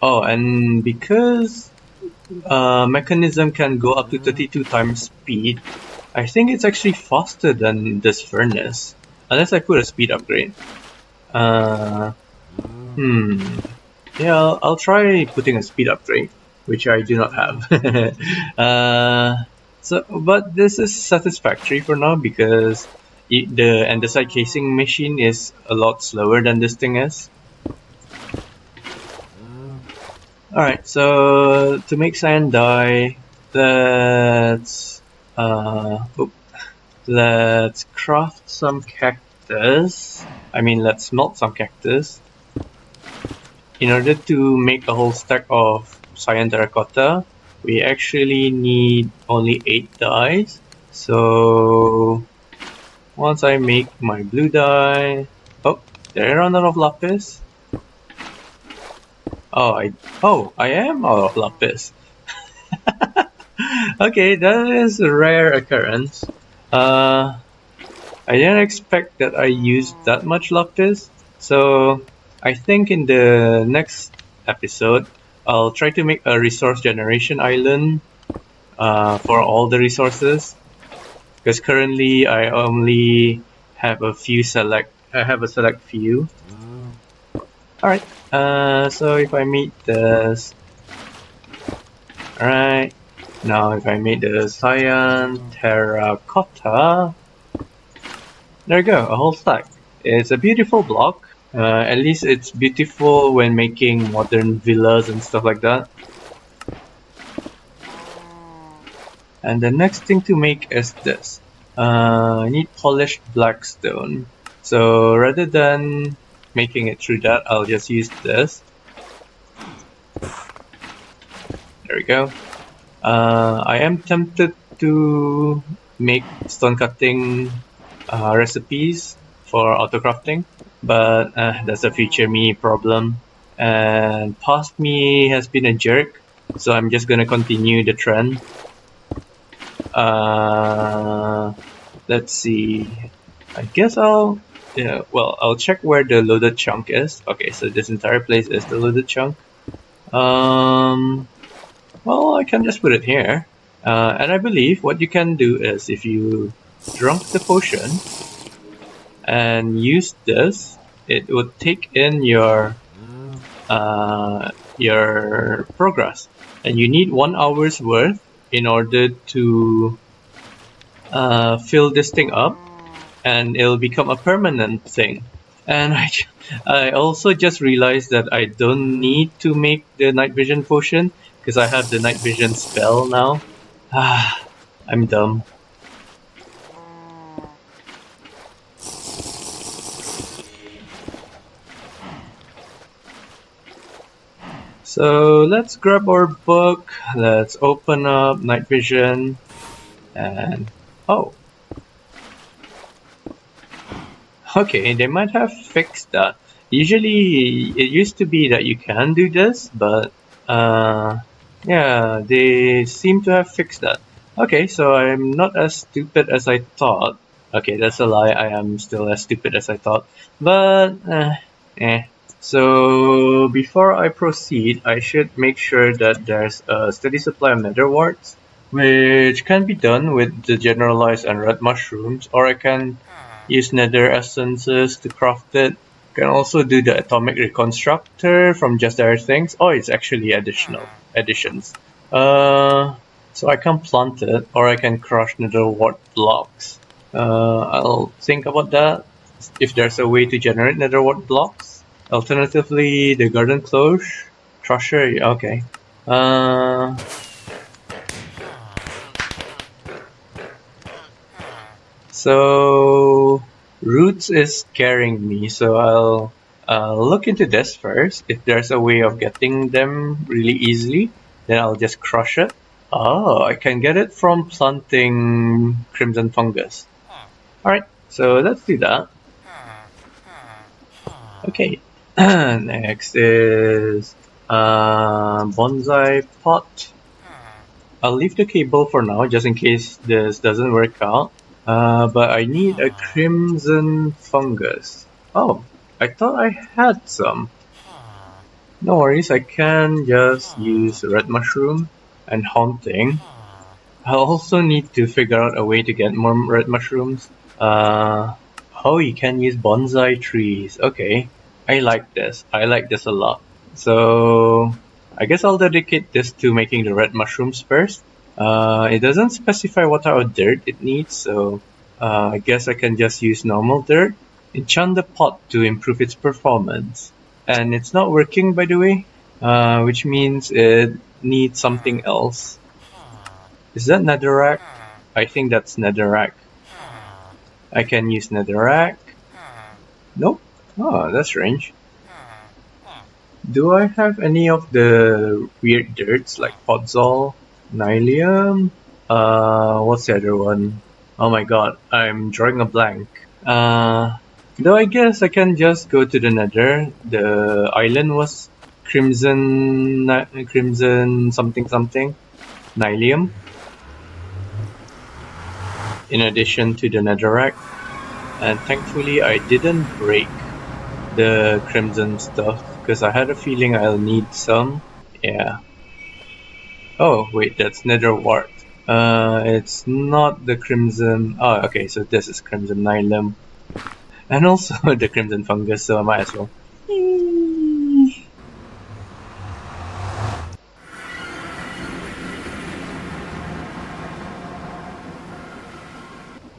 Oh, and because mechanism can go up to 32 times speed, I think it's actually faster than this furnace, unless I put a speed upgrade. Yeah, I'll try putting a speed upgrade, which I do not have. But this is satisfactory for now because the andesite casing machine is a lot slower than this thing is. Alright, so to make cyan dye, let's craft some cactus. Let's melt some cactus. In order to make a whole stack of cyan terracotta, we actually need only 8 dyes. So once I make my blue dye, oh, did I run out of lapis? Oh, I am out of lapis. Okay, that is a rare occurrence. I didn't expect that I used that much lapis, so I think in the next episode, I'll try to make a resource generation island for all the resources. Because currently I only have a select few. Alright, so if I make this... Alright, now if I make the cyan terracotta... There you go, a whole stack. It's a beautiful block. At least it's beautiful when making modern villas and stuff like that. And the next thing to make is this. I need polished blackstone. So rather than making it through that, I'll just use this. There we go. I am tempted to make stone cutting recipes for autocrafting, but that's a future me problem. And past me has been a jerk, so I'm just gonna continue the trend. Let's see. I guess I'll check where the loaded chunk is. Okay, so this entire place is the loaded chunk. Well, I can just put it here. And I believe what you can do is if you drunk the potion and use this, it would take in your progress. And you need 1 hour's worth in order to fill this thing up, and it'll become a permanent thing. And I also just realized that I don't need to make the night vision potion because I have the night vision spell now. I'm dumb. So let's grab our book, let's open up night vision, and oh. Okay, they might have fixed that. Usually, it used to be that you can do this, but yeah, they seem to have fixed that. Okay, so I'm not as stupid as I thought. Okay, that's a lie. I am still as stupid as I thought. But, eh. So, before I proceed, I should make sure that there's a steady supply of nether warts, which can be done with the generalized and red mushrooms, or I can use nether essences to craft it. Can also do the atomic reconstructor from just their things. Oh, it's actually additions. So I can plant it, or I can crush nether wart blocks. I'll think about that. If there's a way to generate nether wart blocks. Alternatively, the garden cloche, crusher. Okay. So roots is scaring me, so I'll look into this first. If there's a way of getting them really easily, then I'll just crush it. Oh, I can get it from planting crimson fungus. Alright, so let's do that. Okay, next is bonsai pot. I'll leave the cable for now, just in case this doesn't work out. But I need a crimson fungus. Oh, I thought I had some. No worries, I can just use red mushroom and haunting. I'll also need to figure out a way to get more red mushrooms. Oh, you can use bonsai trees. Okay, I like this. I like this a lot. So, I guess I'll dedicate this to making the red mushrooms first. It doesn't specify what type of dirt it needs, so I guess I can just use normal dirt. Enchant the pot to improve its performance. And it's not working, by the way, which means it needs something else. Is that netherrack? I think that's netherrack. I can use netherrack. Nope. Oh, that's strange. Do I have any of the weird dirts like podzol, nylium? What's the other one? Oh my god, I'm drawing a blank. Though I guess I can just go to the nether. The island was crimson something something, nylium. In addition to the netherrack. And thankfully I didn't break the crimson stuff because I had a feeling I'll need some. Yeah. Oh wait, that's nether wart. It's not the crimson. Oh, okay, so this is crimson nylium, and also the crimson fungus. So I might as well.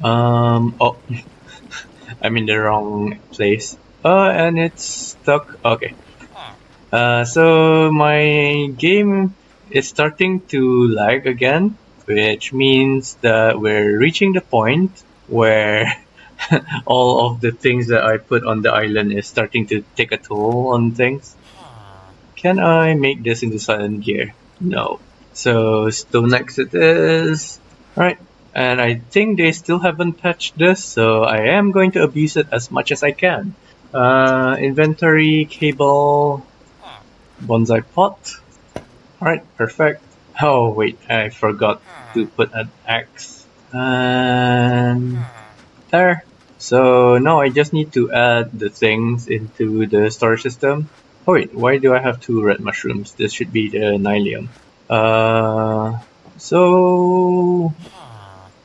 Oh, I'm in the wrong place. And it's stuck. Okay. So my game is starting to lag again, which means that we're reaching the point where all of the things that I put on the island is starting to take a toll on things. Can I make this into silent gear? No. So stone axe it is. Right. And I think they still haven't patched this, so I am going to abuse it as much as I can. Inventory, cable, bonsai pot. Alright, perfect. Oh wait, I forgot to put an axe. And there. So now I just need to add the things into the storage system. Oh wait, why do I have 2 red mushrooms? This should be the nylium. So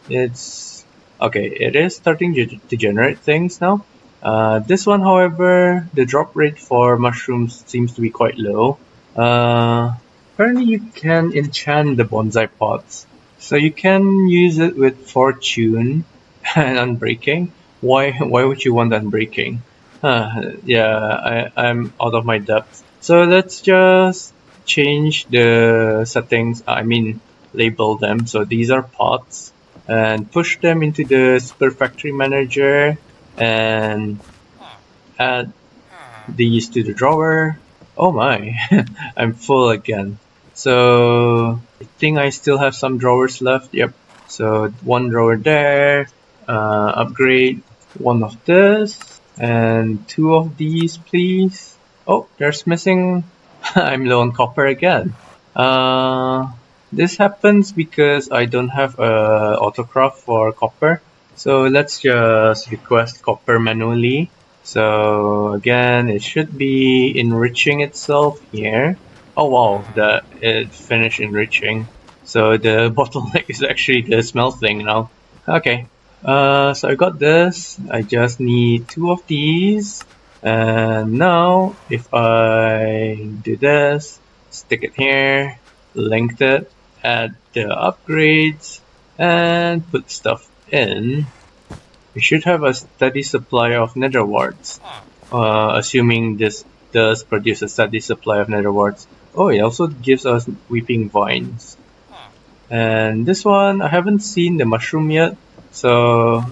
it's okay. It is starting to generate things now. This one, however, the drop rate for mushrooms seems to be quite low. Apparently, you can enchant the bonsai pots, so you can use it with fortune and unbreaking. Why would you want unbreaking? Yeah, I'm out of my depth. So let's just change the settings. I mean, label them. So these are pots, and push them into the Super Factory Manager and add these to the drawer. Oh my, I'm full again. So I think I still have some drawers left. Yep. So one drawer there. Upgrade one of this and two of these, please. Oh, there's missing. I'm low on copper again. Uh, this happens because I don't have a autocraft for copper. So let's just request copper manually. So again, it should be enriching itself here. Oh wow, that it finished enriching. So the bottleneck is actually the smell thing now. Okay, so I got this. I just need two of these. And now, if I do this, stick it here, link it, add the upgrades, and put stuff in, we should have a steady supply of nether warts. Assuming this does produce a steady supply of nether warts. Oh, it also gives us weeping vines. And this one, I haven't seen the mushroom yet, so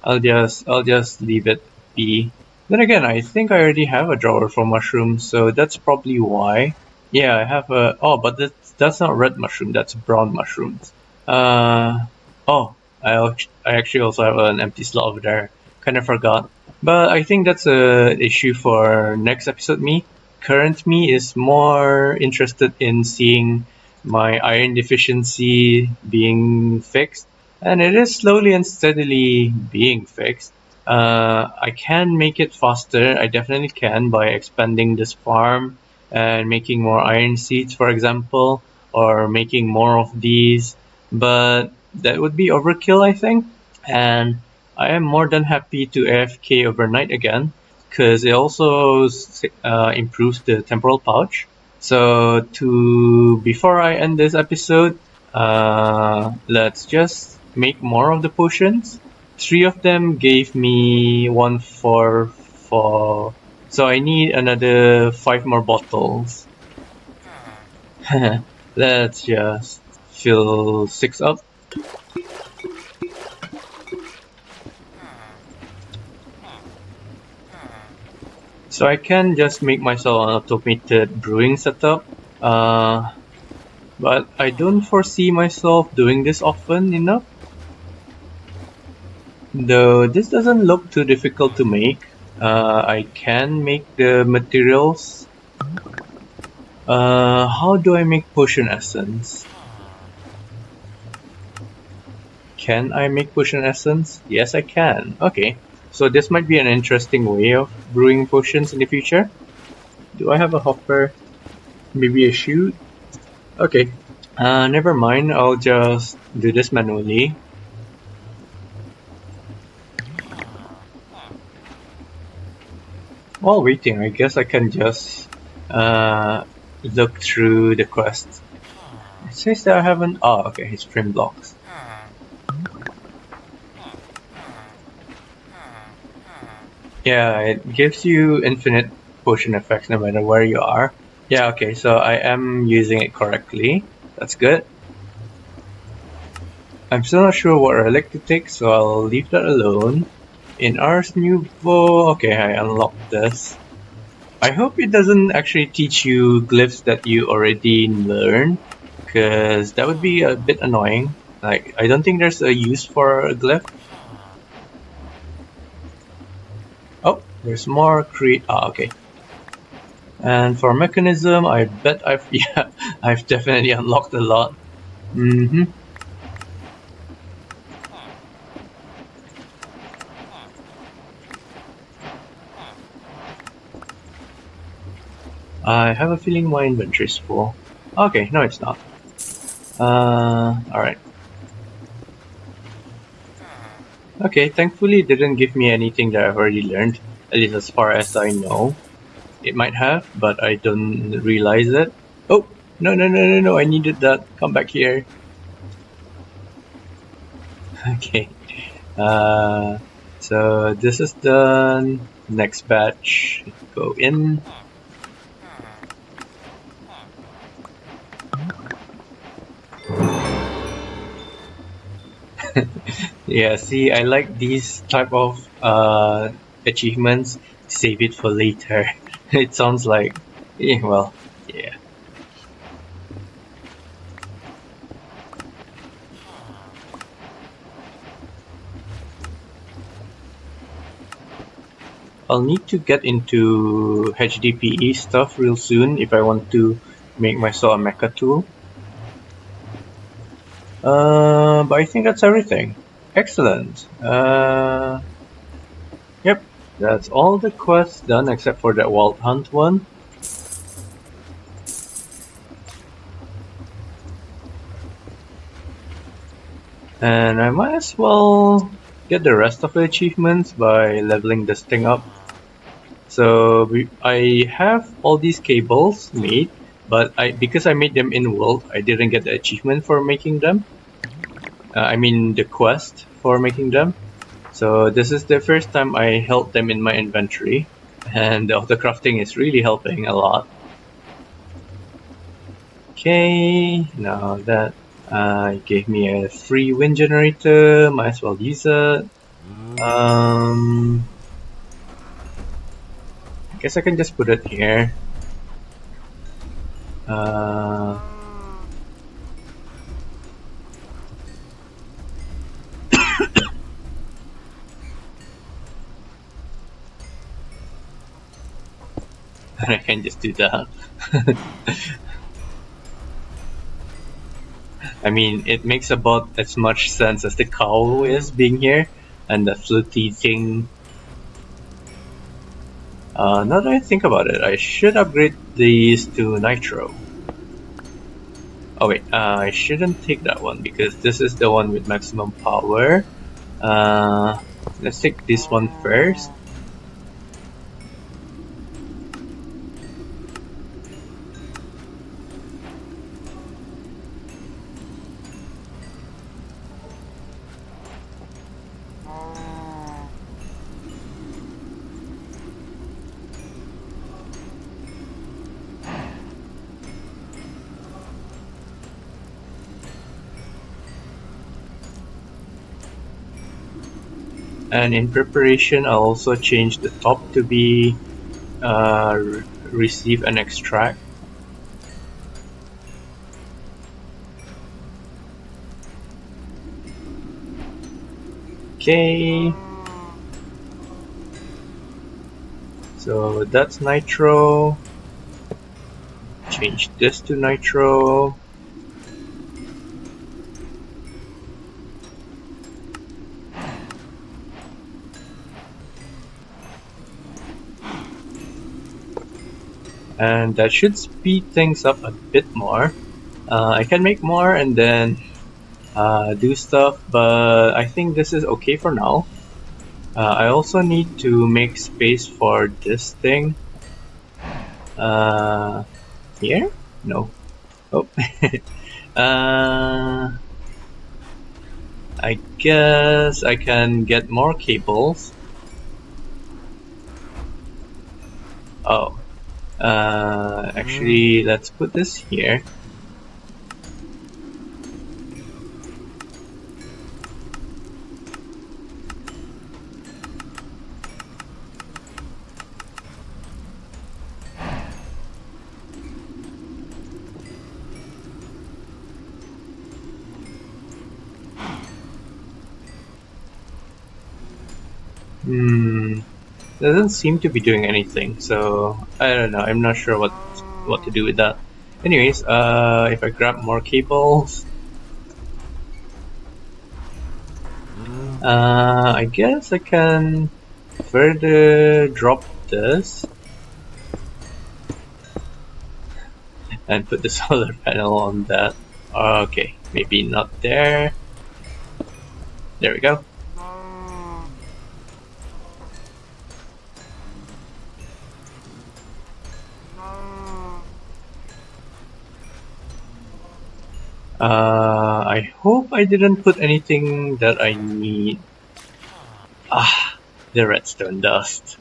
I'll just leave it be. Then again, I think I already have a drawer for mushrooms, so that's probably why. Yeah, I have a. Oh, but that's not red mushroom. That's brown mushrooms. Uh oh, I actually also have an empty slot over there. Kind of forgot. But I think that's a issue for next episode. Me, current me is more interested in seeing my iron deficiency being fixed, and it is slowly and steadily being fixed. I can make it faster. I definitely can by expanding this farm and making more iron seeds, for example, or making more of these. But that would be overkill, I think. And I am more than happy to AFK overnight again because it also improves the temporal pouch. So to before I end this episode, let's just make more of the potions. Three of them gave me one for so I need another 5 more bottles. Let's just fill 6 up. So I can just make myself an automated brewing setup. But I don't foresee myself doing this often enough. Though this doesn't look too difficult to make. I can make the materials. How do I make potion essence? Can I make potion essence? Yes, I can. Okay, so this might be an interesting way of brewing potions in the future. Do I have a hopper? Maybe a chute? Okay, never mind. I'll just do this manually. While waiting, I guess I can just look through the quest. It says that I haven't. Oh, okay, it's trim blocks. Yeah, it gives you infinite potion effects no matter where you are. Yeah, okay, so I am using it correctly. That's good. I'm still not sure what relic to take, so I'll leave that alone. In Ars Nouveau, okay, I unlocked this. I hope it doesn't actually teach you glyphs that you already learned, because that would be a bit annoying. Like, I don't think there's a use for a glyph. Oh, there's more create. Ah, okay. And for mechanism, I bet I've yeah, I've definitely unlocked a lot. I have a feeling my inventory is full. Okay, no it's not. Alright. Okay, thankfully it didn't give me anything that I've already learned, at least as far as I know. It might have, but I don't realize it. Oh! No, no, no, no, no, I needed that. Come back here. Okay. So this is done. Next batch. Go in. Yeah, see, I like these type of achievements. Save it for later. It sounds like, well, yeah. I'll need to get into HDPE stuff real soon if I want to make myself a mecha tool. But I think that's everything. Excellent. Yep, that's all the quests done except for that Wild Hunt one. And I might as well get the rest of the achievements by leveling this thing up. So I have all these cables made, but because I made them in world, I didn't get the achievement for making them. I mean the quest for making them. So this is the first time I held them in my inventory, and the auto crafting is really helping a lot. Okay, now that gave me a free wind generator, might as well use it. I guess I can just put it here. I can just do that. I mean, it makes about as much sense as the cow is being here, and the floaty thing. Now that I think about it, I should upgrade these to nitro. Oh wait, I shouldn't take that one because this is the one with maximum power. Let's take this one first. And in preparation, I'll also change the top to be receive and extract. Okay. So that's nitro. Change this to nitro. And that should speed things up a bit more. I can make more and then do stuff, but I think this is okay for now. I also need to make space for this thing. Here? No. Oh. I guess I can get more cables. Oh. Actually, let's put this here. Doesn't seem to be doing anything, so I don't know. I'm not sure what to do with that. Anyways, if I grab more cables, I guess I can further drop this. and put the solar panel on that. Okay, maybe not there. There we go. I hope I didn't put anything that I need. Ah, the redstone dust.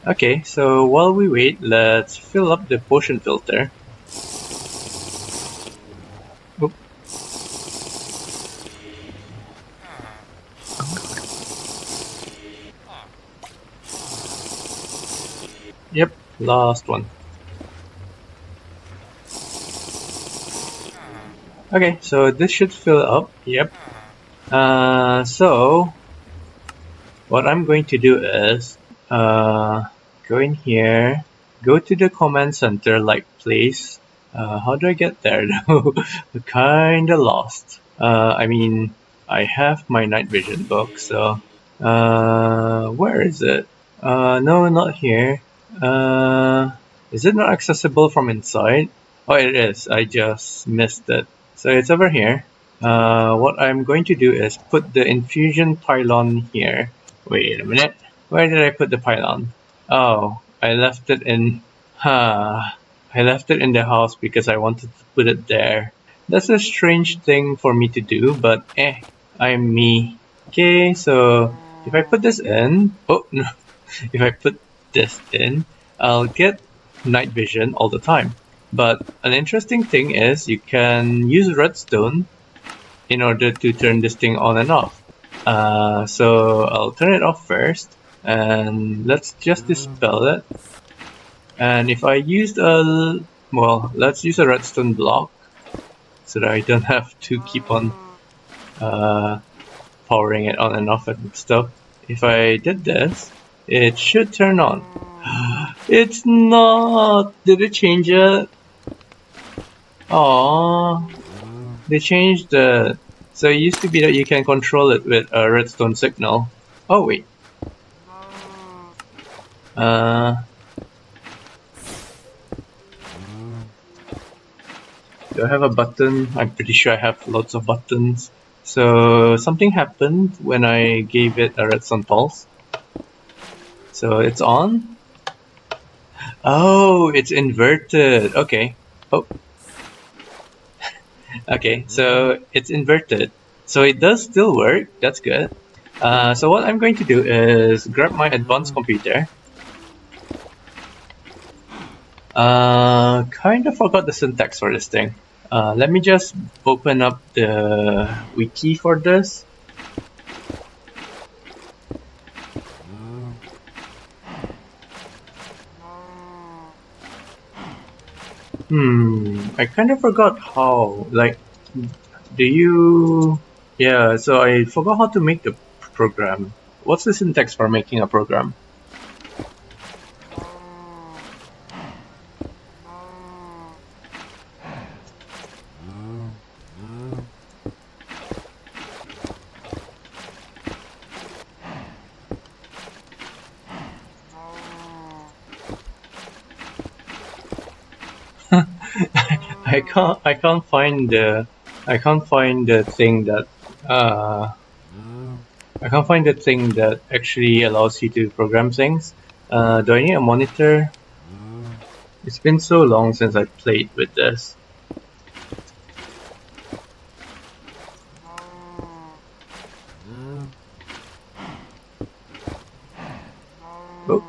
Okay, so while we wait, let's fill up the potion filter. Oop. Yep, last one. Okay, so this should fill up. Yep. So what I'm going to do is go in here, go to the command center like place. How do I get there though? Kinda lost. I mean, I have my night vision book, so where is it? No, not here. Is it not accessible from inside? Oh, it is. I just missed it. So it's over here. What I'm going to do is put the infusion pylon here. Wait a minute. Where did I put the pylon? Oh, I left it in. I left it in the house because I wanted to put it there. That's a strange thing for me to do, but I'm me. Okay, so if I put this in, oh no, if I put this in, I'll get night vision all the time. But an interesting thing is you can use redstone in order to turn this thing on and off. So I'll turn it off first, and let's just dispel it. And if I used let's use a redstone block so that I don't have to keep on powering it on and off and stuff. If I did this, it should turn on. It's not! Did it change it? Aww. They changed it. So it used to be that you can control it with a redstone signal. Oh wait. Do I have a button? I'm pretty sure I have lots of buttons. So something happened when I gave it a redstone pulse. So it's on. Oh, it's inverted. Okay. Oh. Okay, so it's inverted. So it does still work. That's good. So what I'm going to do is grab my advanced computer. Kind of forgot the syntax for this thing. Let me just open up the wiki for this. I kind of forgot how, like, yeah, so I forgot how to make the program. What's the syntax for making a program? I can't find the thing that I can't find the thing that actually allows you to program things. Do I need a monitor? It's been so long since I played with this. Oh.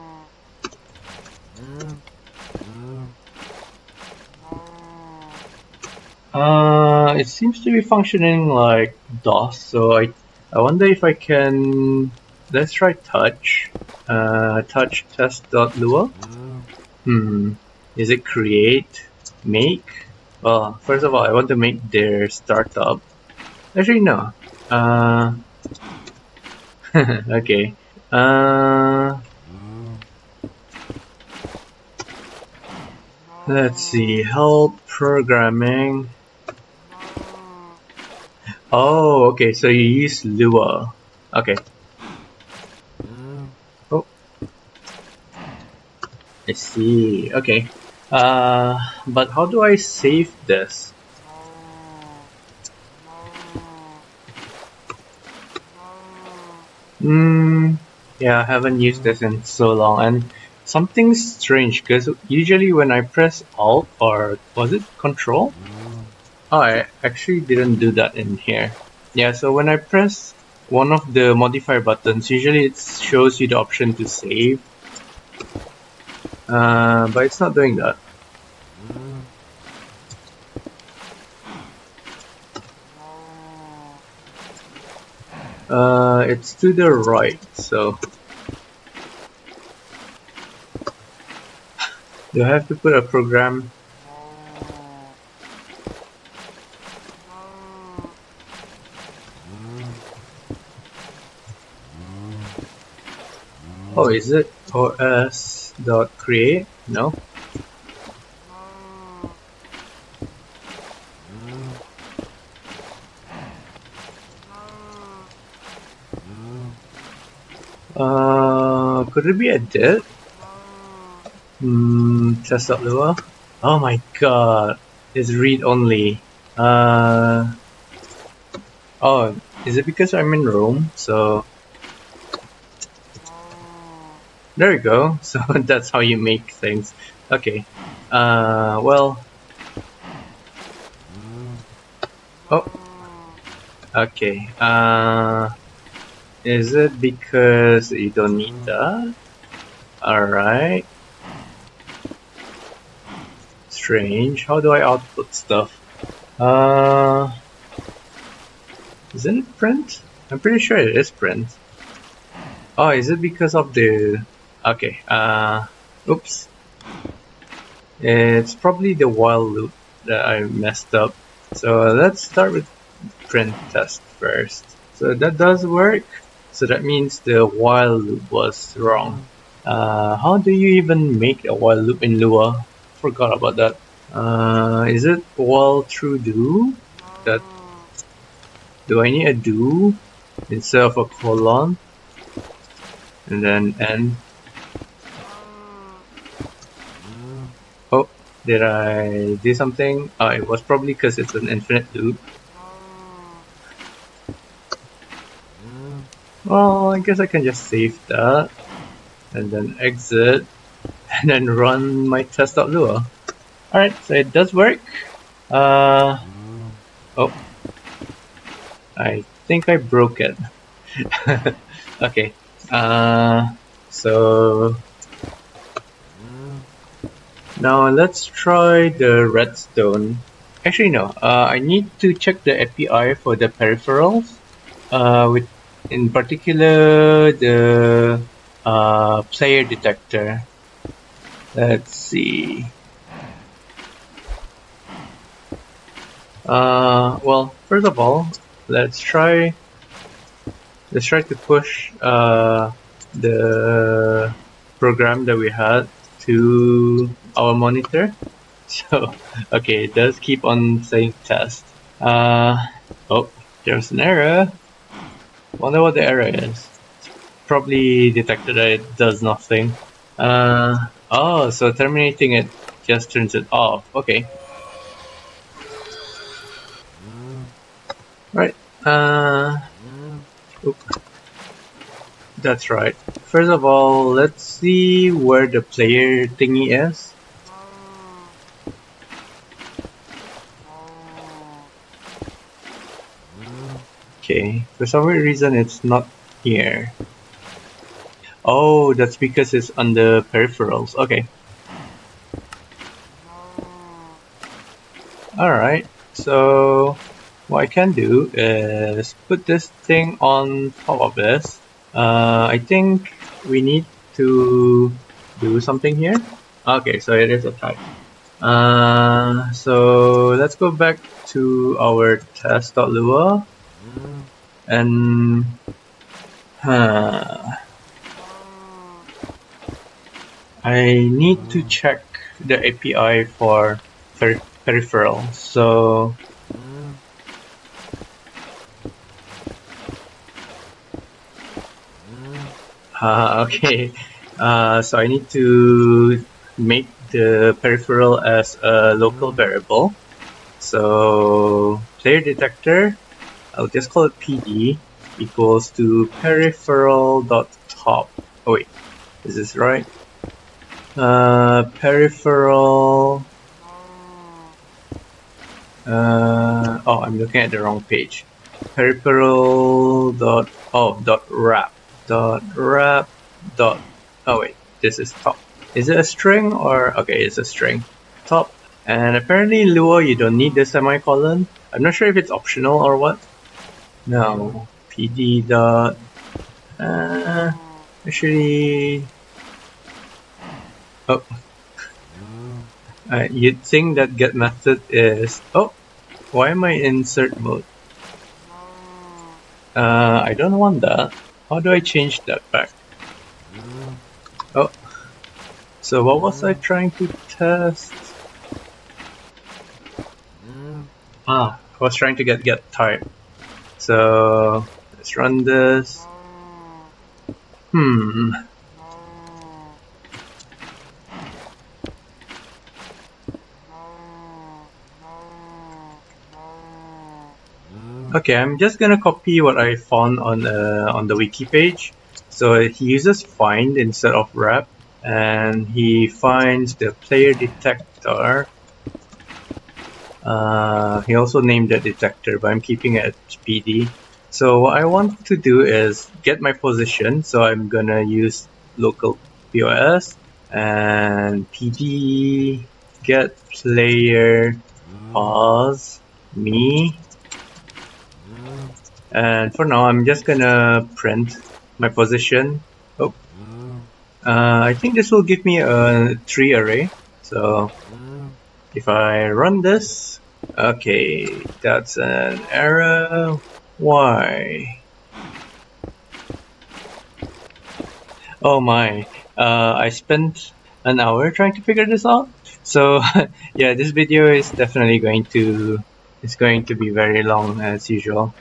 It seems to be functioning like DOS, so I wonder if I can. Let's try touch. Touch test.lua. Is it create? Make? Well, first of all, I want to make their startup. Actually, no. Okay. Let's see. Help programming. Oh, okay. So you use Lua. Okay. Oh. I see. Okay. But how do I save this? Yeah, I haven't used this in so long, and something's strange because usually when I press Alt or was it Control? Oh, I actually didn't do that in here. Yeah, so when I press one of the modifier buttons, usually it shows you the option to save, but it's not doing that. It's to the right, so do I have to put a program? Oh, is it os.create? No. Could it be a div? Test.lua? Oh my god, it's read only. Oh, is it because I'm in Rome? So there we go. So that's how you make things. Okay. Well. Oh. Okay. Is it because you don't need that? Alright. Strange. How do I output stuff? Isn't it print? I'm pretty sure it is print. Oh, is it because of the... Okay, oops. It's probably the while loop that I messed up. So let's start with print test first. So that does work. So that means the while loop was wrong. How do you even make a while loop in Lua? Forgot about that. Is it while through do? That do I need a do instead of a colon? And then end. Oh, did I do something? Oh, it was probably because it's an infinite loop. Well, I guess I can just save that and then exit and then run my test.lua. Alright, so it does work. Oh, I think I broke it. Okay, so now let's try the redstone. Actually, no, I need to check the API for the peripherals, with in particular the player detector. Let's see. Well, first of all, let's try to push the program that we had to our monitor. So, okay, it does keep on saying test. Oh, there's an error. Wonder what the error is. Probably detected that it does nothing. Oh, so terminating it just turns it off. Okay. Right. That's right. First of all, let's see where the player thingy is. Okay, for some weird reason it's not here. Oh, that's because it's on the peripherals. Okay. Alright, so what I can do is put this thing on top of this. I think we need to do something here. Okay, so it is a type. So let's go back to our test.lua and I need to check the API for peripheral. So okay. So I need to make the peripheral as a local variable. So player detector, I'll just call it PD, equals to peripheral.top. Oh wait, is this right? Peripheral. Oh, I'm looking at the wrong page. Peripheral dot wrap. Oh wait, this is top. Is it a string or okay? It's a string. Top. And apparently, Lua, you don't need the semicolon. I'm not sure if it's optional or what. No. PD dot. Actually. Oh. You'd think that get method is. Oh. Why am I in insert mode? I don't want that. How do I change that back? Oh. So what was I trying to test? I was trying to get type. So let's run this. Okay, I'm just gonna copy what I found on the wiki page. So he uses find instead of wrap, and he finds the player detector. He also named the detector, but I'm keeping it PD. So what I want to do is get my position. So I'm gonna use local POS and PD get player pause me. And for now, I'm just gonna print my position. Oh, I think this will give me a tree array. So if I run this, okay, that's an error. Why? Oh my, I spent an hour trying to figure this out. So yeah, this video is definitely going to be very long as usual.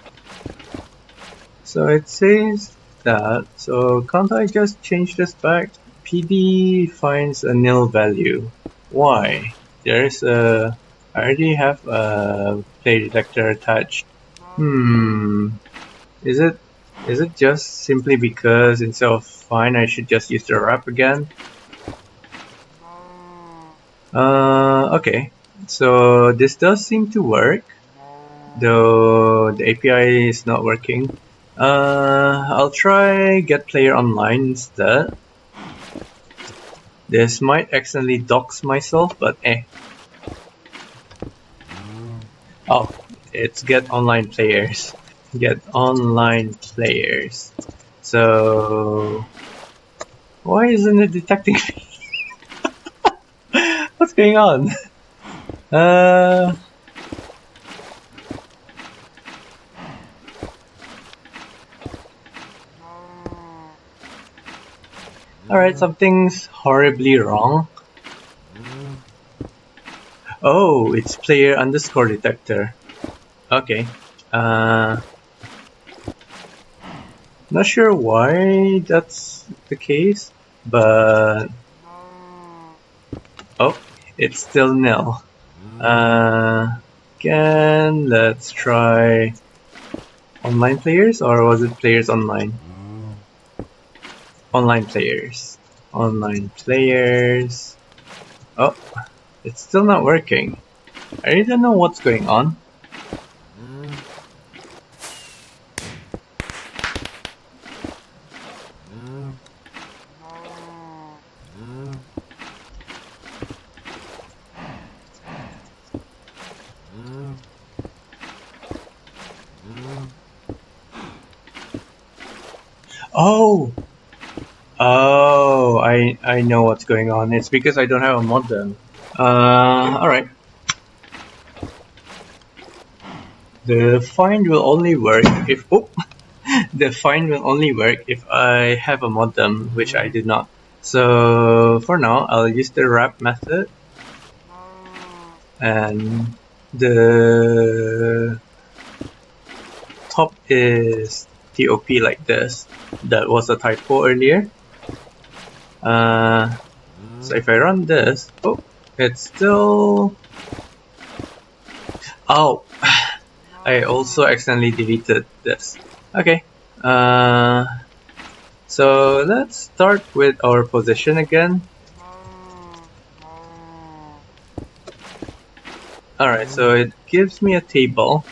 So it says that, so can't I just change this back? PD finds a nil value. Why? There's a, I already have a play detector attached. Is it just simply because instead of find I should just use the wrap again? Okay. So this does seem to work, though the API is not working. I'll try get player online instead. This might accidentally dox myself, but eh. Oh, it's get online players. Get online players. So why isn't it detecting me? What's going on? Alright, something's horribly wrong. Oh, it's player underscore detector. Okay. Not sure why that's the case, but oh, it's still nil. Again, let's try online players, or was it players online? Online players. Online players. Oh, it's still not working. I really don't know what's going on. Oh, I know what's going on. It's because I don't have a modem. Alright. The find will only work if the find will only work if I have a modem, which I did not. So for now, I'll use the wrap method, and the top is TOP like this. That was a typo earlier. So if I run this, oh, it's still... Oh, I also accidentally deleted this. Okay, so let's start with our position again. Alright, so it gives me a table.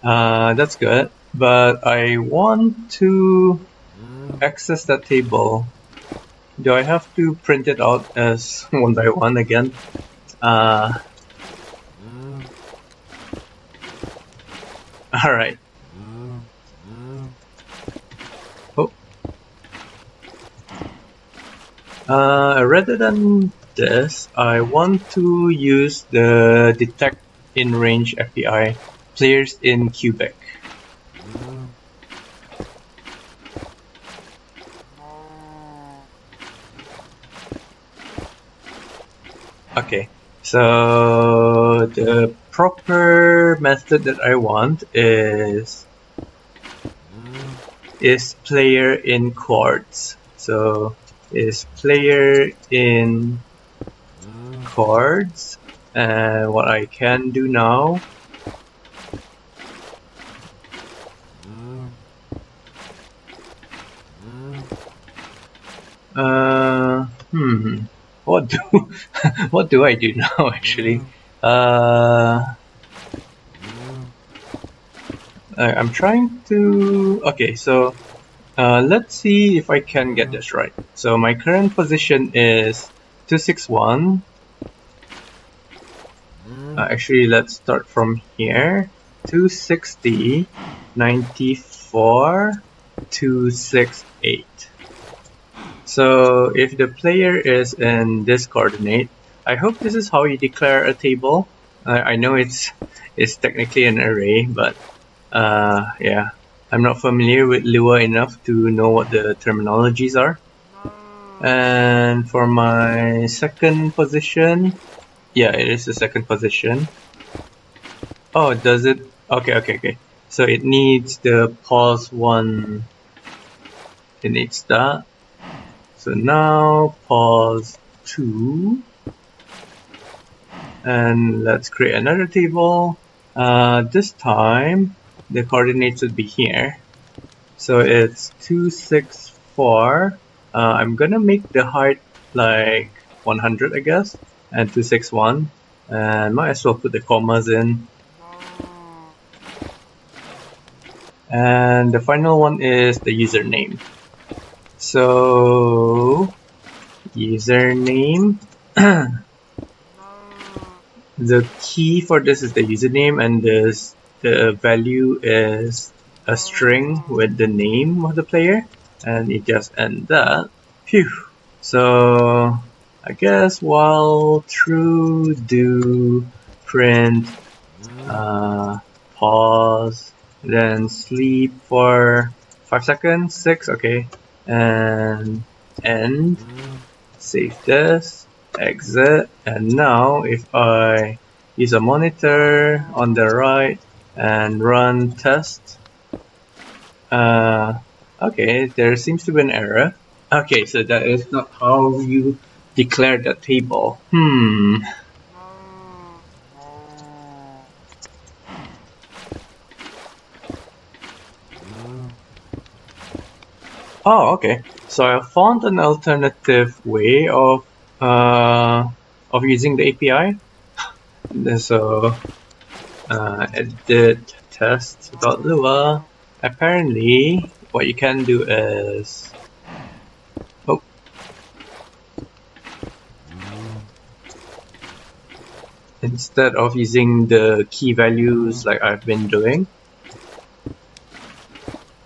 That's good, but I want to access that table. Do I have to print it out as one by one again? Alright. Oh. Rather than this, I want to use the detect in range FBI players in cubic. Okay, so the proper method that I want is player in chords. So is player in chords, and what I can do now what do what do I do now actually? I'm trying to... Okay, so let's see if I can get this right. So my current position is 261. Actually, let's start from here. 260, 94, 268. So if the player is in this coordinate, I hope this is how you declare a table. I know it's technically an array, but yeah, I'm not familiar with Lua enough to know what the terminologies are. And for my second position, yeah, it is the second position. Oh, does it? Okay. So it needs the pause one. It needs that. So now pause 2. And let's create another table. This time the coordinates would be here. So it's 264. I'm gonna make the height like 100, I guess, and 261. And might as well put the commas in. And the final one is the username. So username. The key for this is the username, and the value is a string with the name of the player, and it just ends that. Phew. So I guess while true, do print pause, then sleep for 5 seconds, 6, okay, and end. Save this, exit, and now if I use a monitor on the right and run test, okay, there seems to be an error. Okay, so that is not how you declare the table. Oh, okay. So I found an alternative way of using the API. So edit test.lua. Apparently, what you can do is instead of using the key values like I've been doing,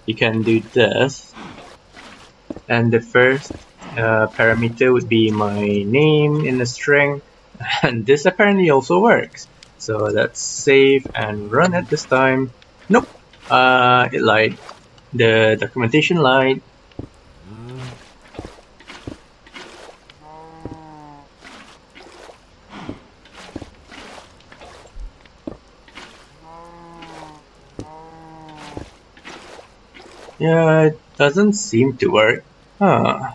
you can do this. And the first parameter would be my name in a string, and this apparently also works. So let's save and run it this time. Nope, it lied. The documentation lied. Yeah, it doesn't seem to work. Huh.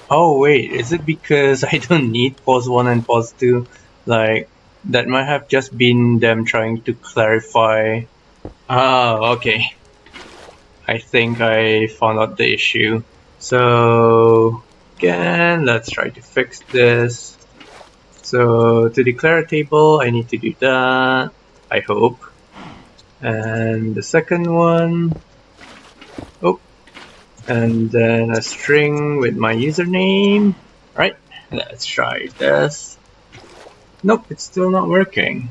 Oh wait, is it because I don't need pause 1 and pause 2? Like, that might have just been them trying to clarify. Oh, okay. I think I found out the issue. So, again, let's try to fix this. So, to declare a table, I need to do that, I hope. And the second one, oh, and then a string with my username. Right, let's try this. Nope, it's still not working.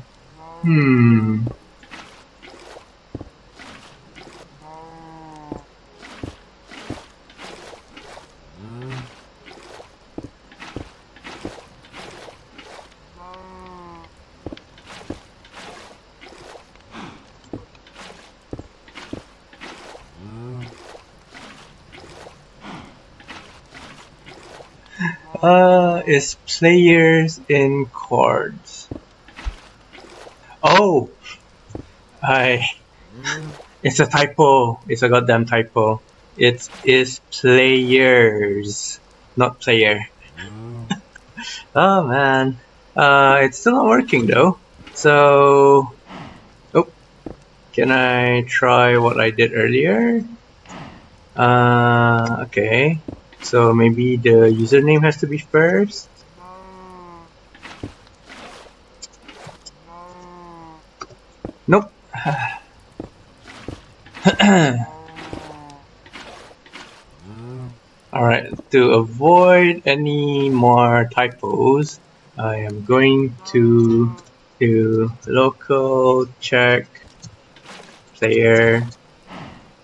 Is players in cards. Oh, it's a typo. It's a goddamn typo. It is players, not player. Oh man. It's still not working though. So, oh, can I try what I did earlier? Okay. So maybe the username has to be first. Nope. Alright, to avoid any more typos, I am going to do local check player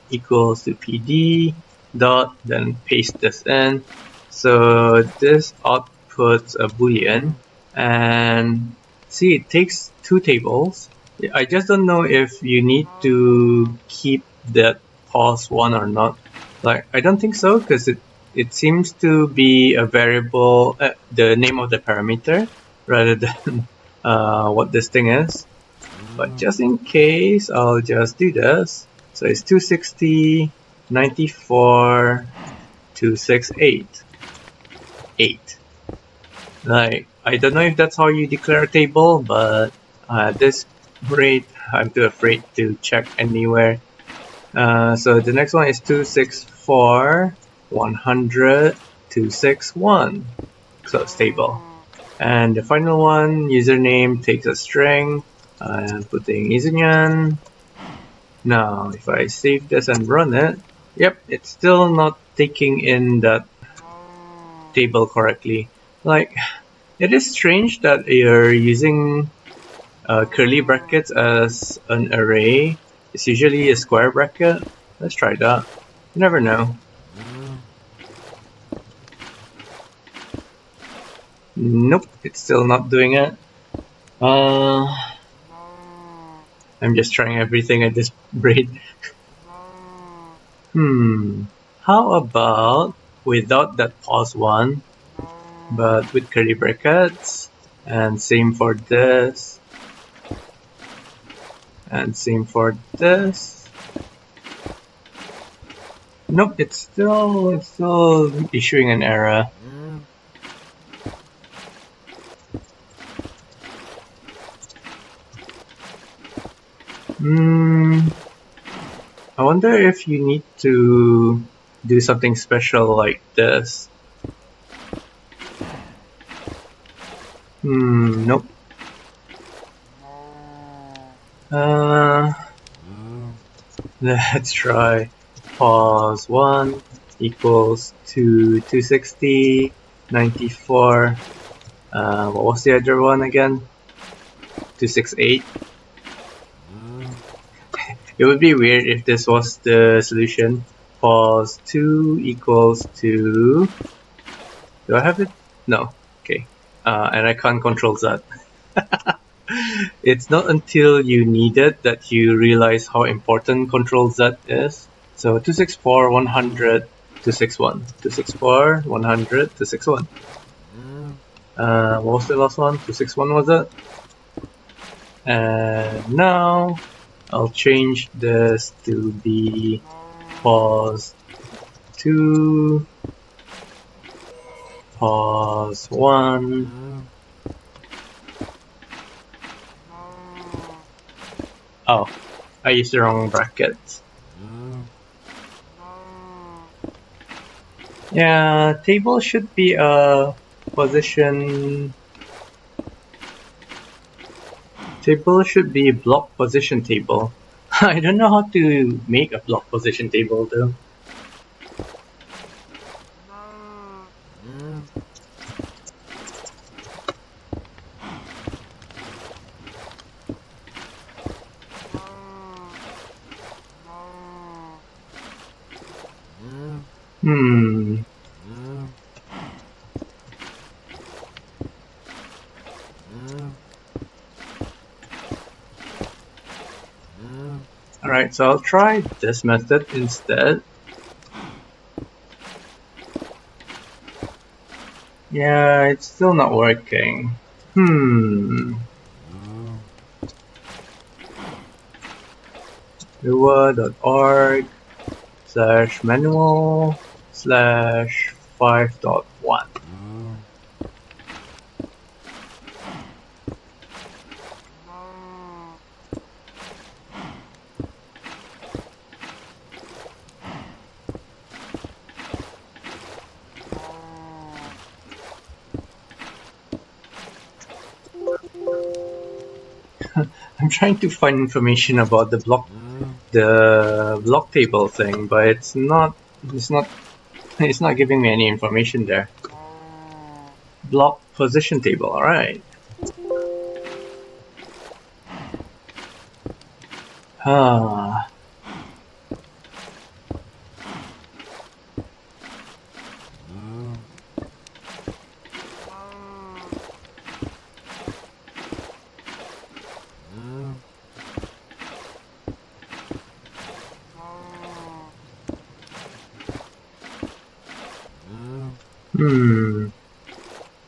equals to pd dot, then paste this in. So this outputs a boolean, and see, it takes two tables. I just don't know if you need to keep that pause one or not. Like, I don't think so, because it seems to be a variable, the name of the parameter, rather than what this thing is. But just in case, I'll just do this. So it's 260, 94, 268, 8. Like, I don't know if that's how you declare a table, but at this rate, I'm too afraid to check anywhere. So the next one is 264, 100, 261. Close table. And the final one, username takes a string. I'm putting Izunyan. Now, if I save this and run it, yep, it's still not taking in that table correctly. Like, it is strange that you're using curly brackets as an array. It's usually a square bracket. Let's try that. You never know. Nope, it's still not doing it. I'm just trying everything at this rate. How about without that pause one, but with curly brackets, and same for this, and same for this. Nope, it's still issuing an error. I wonder if you need to do something special like this. Nope. Let's try pause 1 equals to 260, 94. What was the other one again? 268. It would be weird if this was the solution. Pause 2 equals to... Do I have it? No. Okay. And I can't control that. It's not until you need it that you realize how important Control Z is. So 264, 100, 261. 264, 100, 261. What was the last one? 261 was it? And now I'll change this to be pause 2, pause 1. Oh, I used the wrong bracket. Yeah, table should be a position. Table should be block position table. I don't know how to make a block position table though. Hmm. Alright, so I'll try this method instead. Yeah, it's still not working. Lua.org/manual/5.1. I'm trying to find information about the block table thing, but it's not giving me any information there. Block position table, alright. Ah.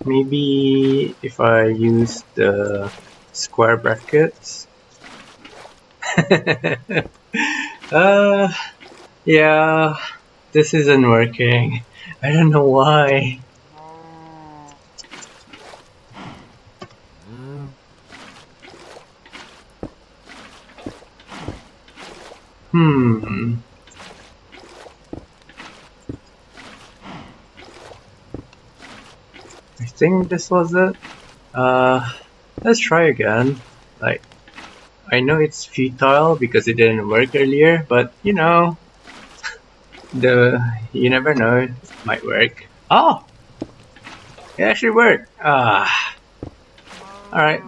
Maybe if I use the square brackets. Yeah, this isn't working. I don't know why. I think this was it. Let's try again. Like, I know it's futile because it didn't work earlier, but you know, you never know, it might work. Oh! It actually worked! Alright,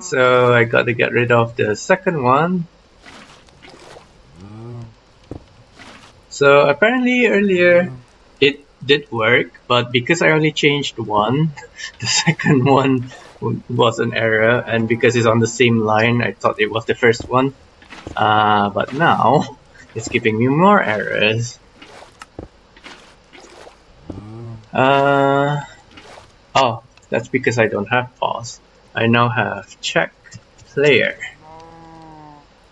so I got to get rid of the second one. So apparently earlier it did work, but because I only changed one, the second one was an error, and because it's on the same line, I thought it was the first one. But now it's giving me more errors. Oh, that's because I don't have pause. I now have check player.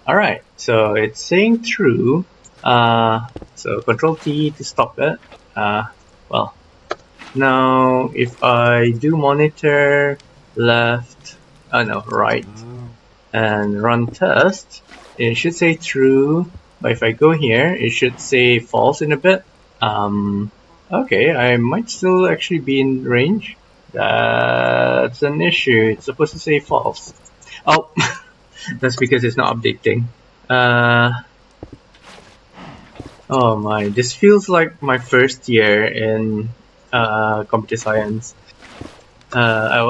Alright, so it's saying true. So Control T to stop it. Well, now if I do monitor left, right, and run test, it should say true. But if I go here, it should say false in a bit. Okay, I might still actually be in range. That's an issue. It's supposed to say false. Oh, that's because it's not updating. Oh my, this feels like my first year in computer science. I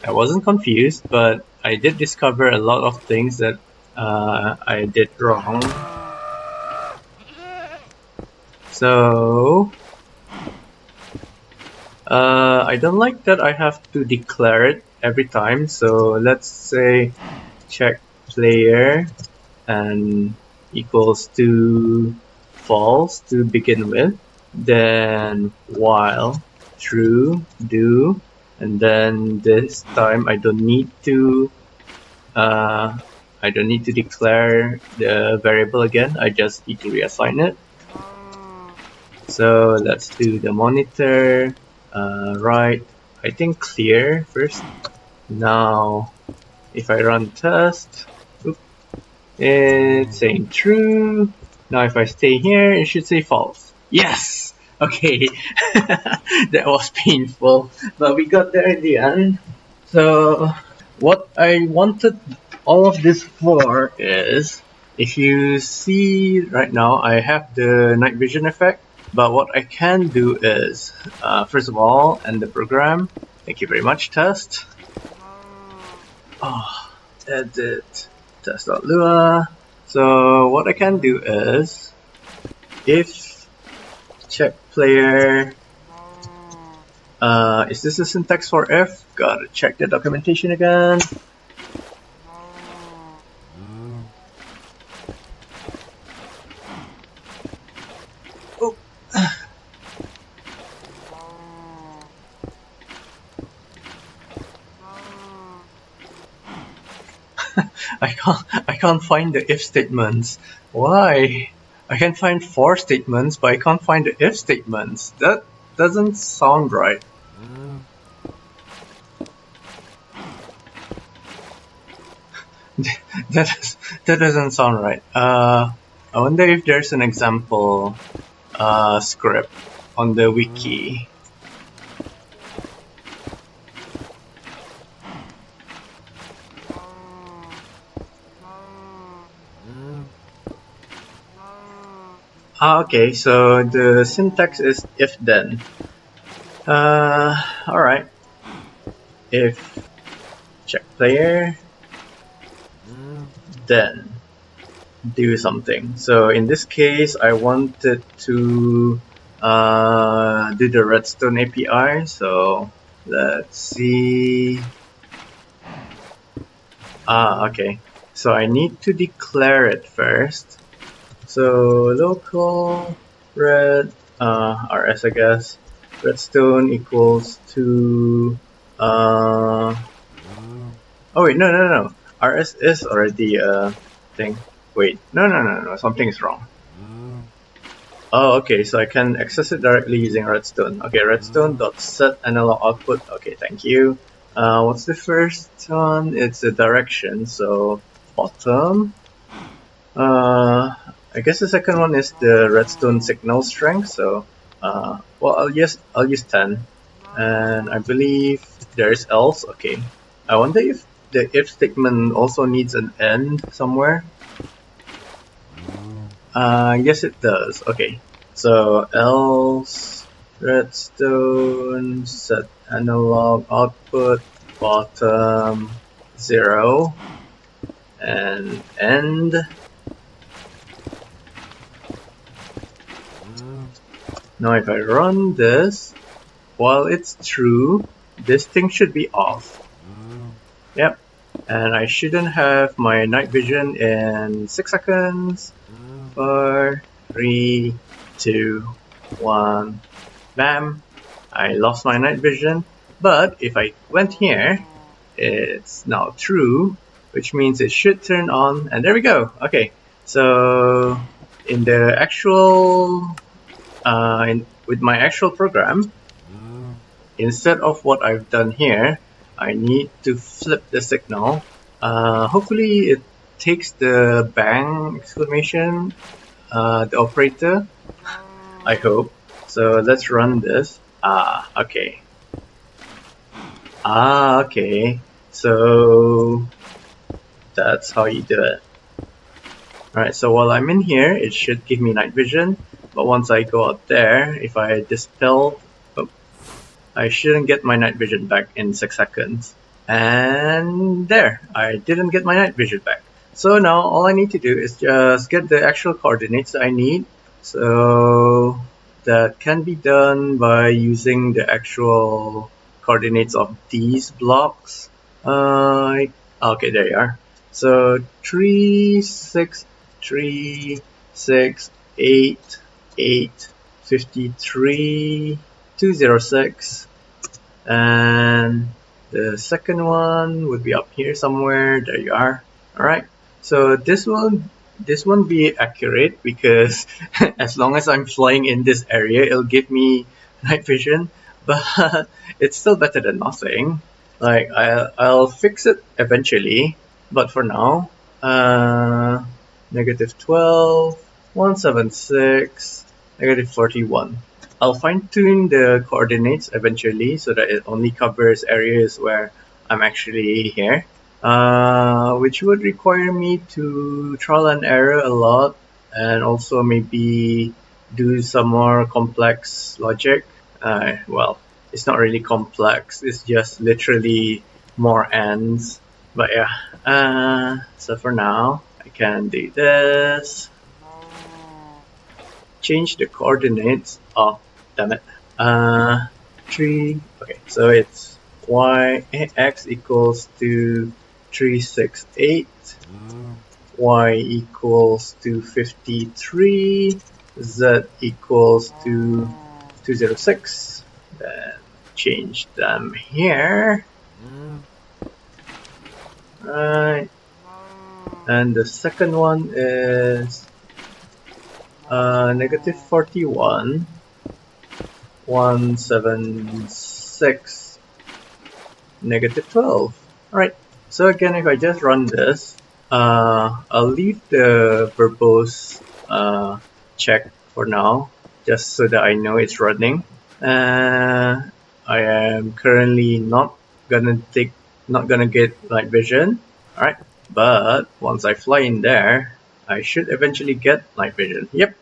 wasn't confused, but I did discover a lot of things that I did wrong. So I don't like that I have to declare it every time. So let's say check player and equals to false to begin with, then while true do, and then this time I don't need to I don't need to declare the variable again, I just need to reassign it. So let's do the monitor, right, I think clear first. Now, if I run test, it's saying true. Now if I stay here, it should say false. Yes! Okay, that was painful, but we got there in the end. So, what I wanted all of this for is, if you see right now, I have the night vision effect, but what I can do is, first of all, end the program. Thank you very much, test. Oh, edit test.lua. So what I can do is, if check player, is this a syntax for if? Gotta check the documentation again. Oh. I can't find the if statements. Why? I can find for statements, but I can't find the if statements. That doesn't sound right. that doesn't sound right. I wonder if there's an example script on the wiki. Okay, so the syntax is if then. Alright. If check player, then do something. So in this case, I wanted to do the redstone API. So let's see. Okay. So I need to declare it first. So local red rs, I guess, redstone equals to oh wait, no, rs is already a thing. Wait, no, something is wrong. Oh, okay, so I can access it directly using redstone. Okay, redstone.set analog output. Okay, thank you. What's the first one? It's the direction, so bottom. I guess the second one is the redstone signal strength. So, well, I'll use 10, and I believe there's else. Okay, I wonder if the if statement also needs an end somewhere. Yes, it does. Okay, so else redstone set analog output bottom 0 and end. Now if I run this, while it's true, this thing should be off. Yep, and I shouldn't have my night vision in 6 seconds. 4, 3, 2, 1, bam! I lost my night vision, but if I went here, it's now true, which means it should turn on, and there we go. Okay, so in the actual with my actual program, instead of what I've done here, I need to flip the signal. Hopefully it takes the bang exclamation, the operator, I hope. So let's run this. Okay. Okay. So that's how you do it. Alright, so while I'm in here, it should give me night vision. But once I go out there, if I dispel, I shouldn't get my night vision back in 6 seconds. And there, I didn't get my night vision back. So now all I need to do is just get the actual coordinates that I need. So that can be done by using the actual coordinates of these blocks. Okay, there you are. So 3, 6, 3, 6, 8, 8, 53, 206, and the second one would be up here somewhere. There you are. Alright, So this won't be accurate because as long as I'm flying in this area, it'll give me night vision. But it's still better than nothing. Like I'll fix it eventually, but for now, negative 12, 176, negative 41. I'll fine tune the coordinates eventually so that it only covers areas where I'm actually here, which would require me to trial and error a lot and also maybe do some more complex logic. Well, it's not really complex, it's just literally more ands. But yeah, so for now, I can do this. Change the coordinates. Oh, damn it. 3. Okay, so it's x equals to 368, y equals to 53, z equals to 206. Then change them here. Right. And the second one is negative 41, 176, negative 12. Alright, so again, if I just run this, I'll leave the verbose check for now, just so that I know it's running. I am currently not gonna get night vision. Alright, but once I fly in there, I should eventually get night vision. Yep.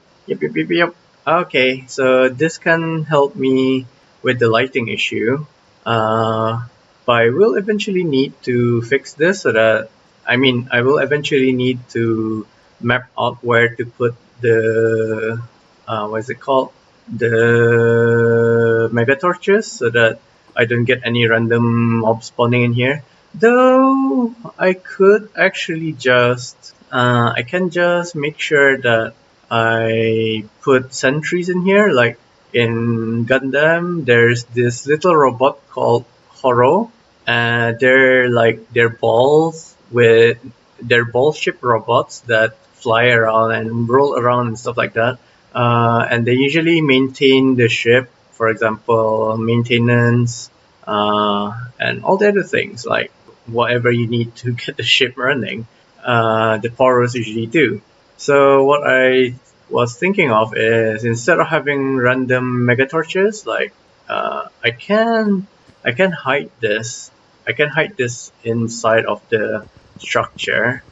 Okay, so this can help me with the lighting issue. But I will eventually need to fix this so that, I will eventually need to map out where to put the, what is it called? The mega torches so that I don't get any random mob spawning in here. Though I could actually just, I can just make sure that I put sentries in here. Like in Gundam, there's this little robot called Horo. They're balls with they're ball ship robots that fly around and roll around and stuff like that. And they usually maintain the ship, for example, maintenance, and all the other things like whatever you need to get the ship running. The poros usually do. So what I was thinking of is instead of having random mega torches, like I can hide this. I can hide this inside of the structure.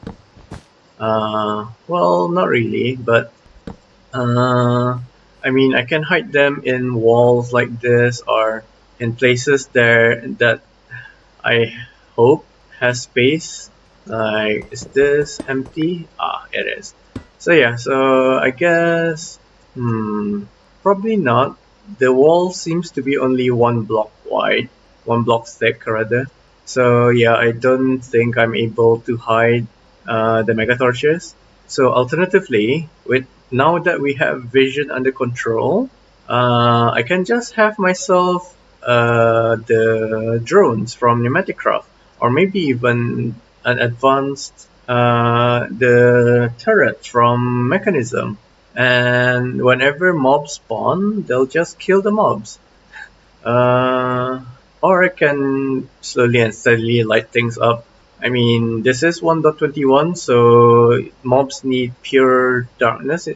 Well, not really, but I can hide them in walls like this or in places there that I hope has space. Like, is this empty? Ah, it is. So yeah, so I guess, probably not. The wall seems to be only 1 block wide, 1 block thick rather. So yeah, I don't think I'm able to hide the mega torches. So alternatively, with now that we have vision under control, I can just have myself the drones from Pneumaticraft, or maybe even an advanced the turret from Mechanism. And whenever mobs spawn, they'll just kill the mobs. Or I can slowly and steadily light things up. This is 1.21, so mobs need pure darkness,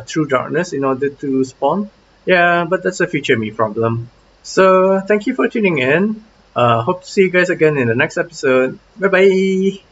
true darkness in order to spawn. Yeah, but that's a future me problem. So thank you for tuning in. Hope to see you guys again in the next episode. Bye bye!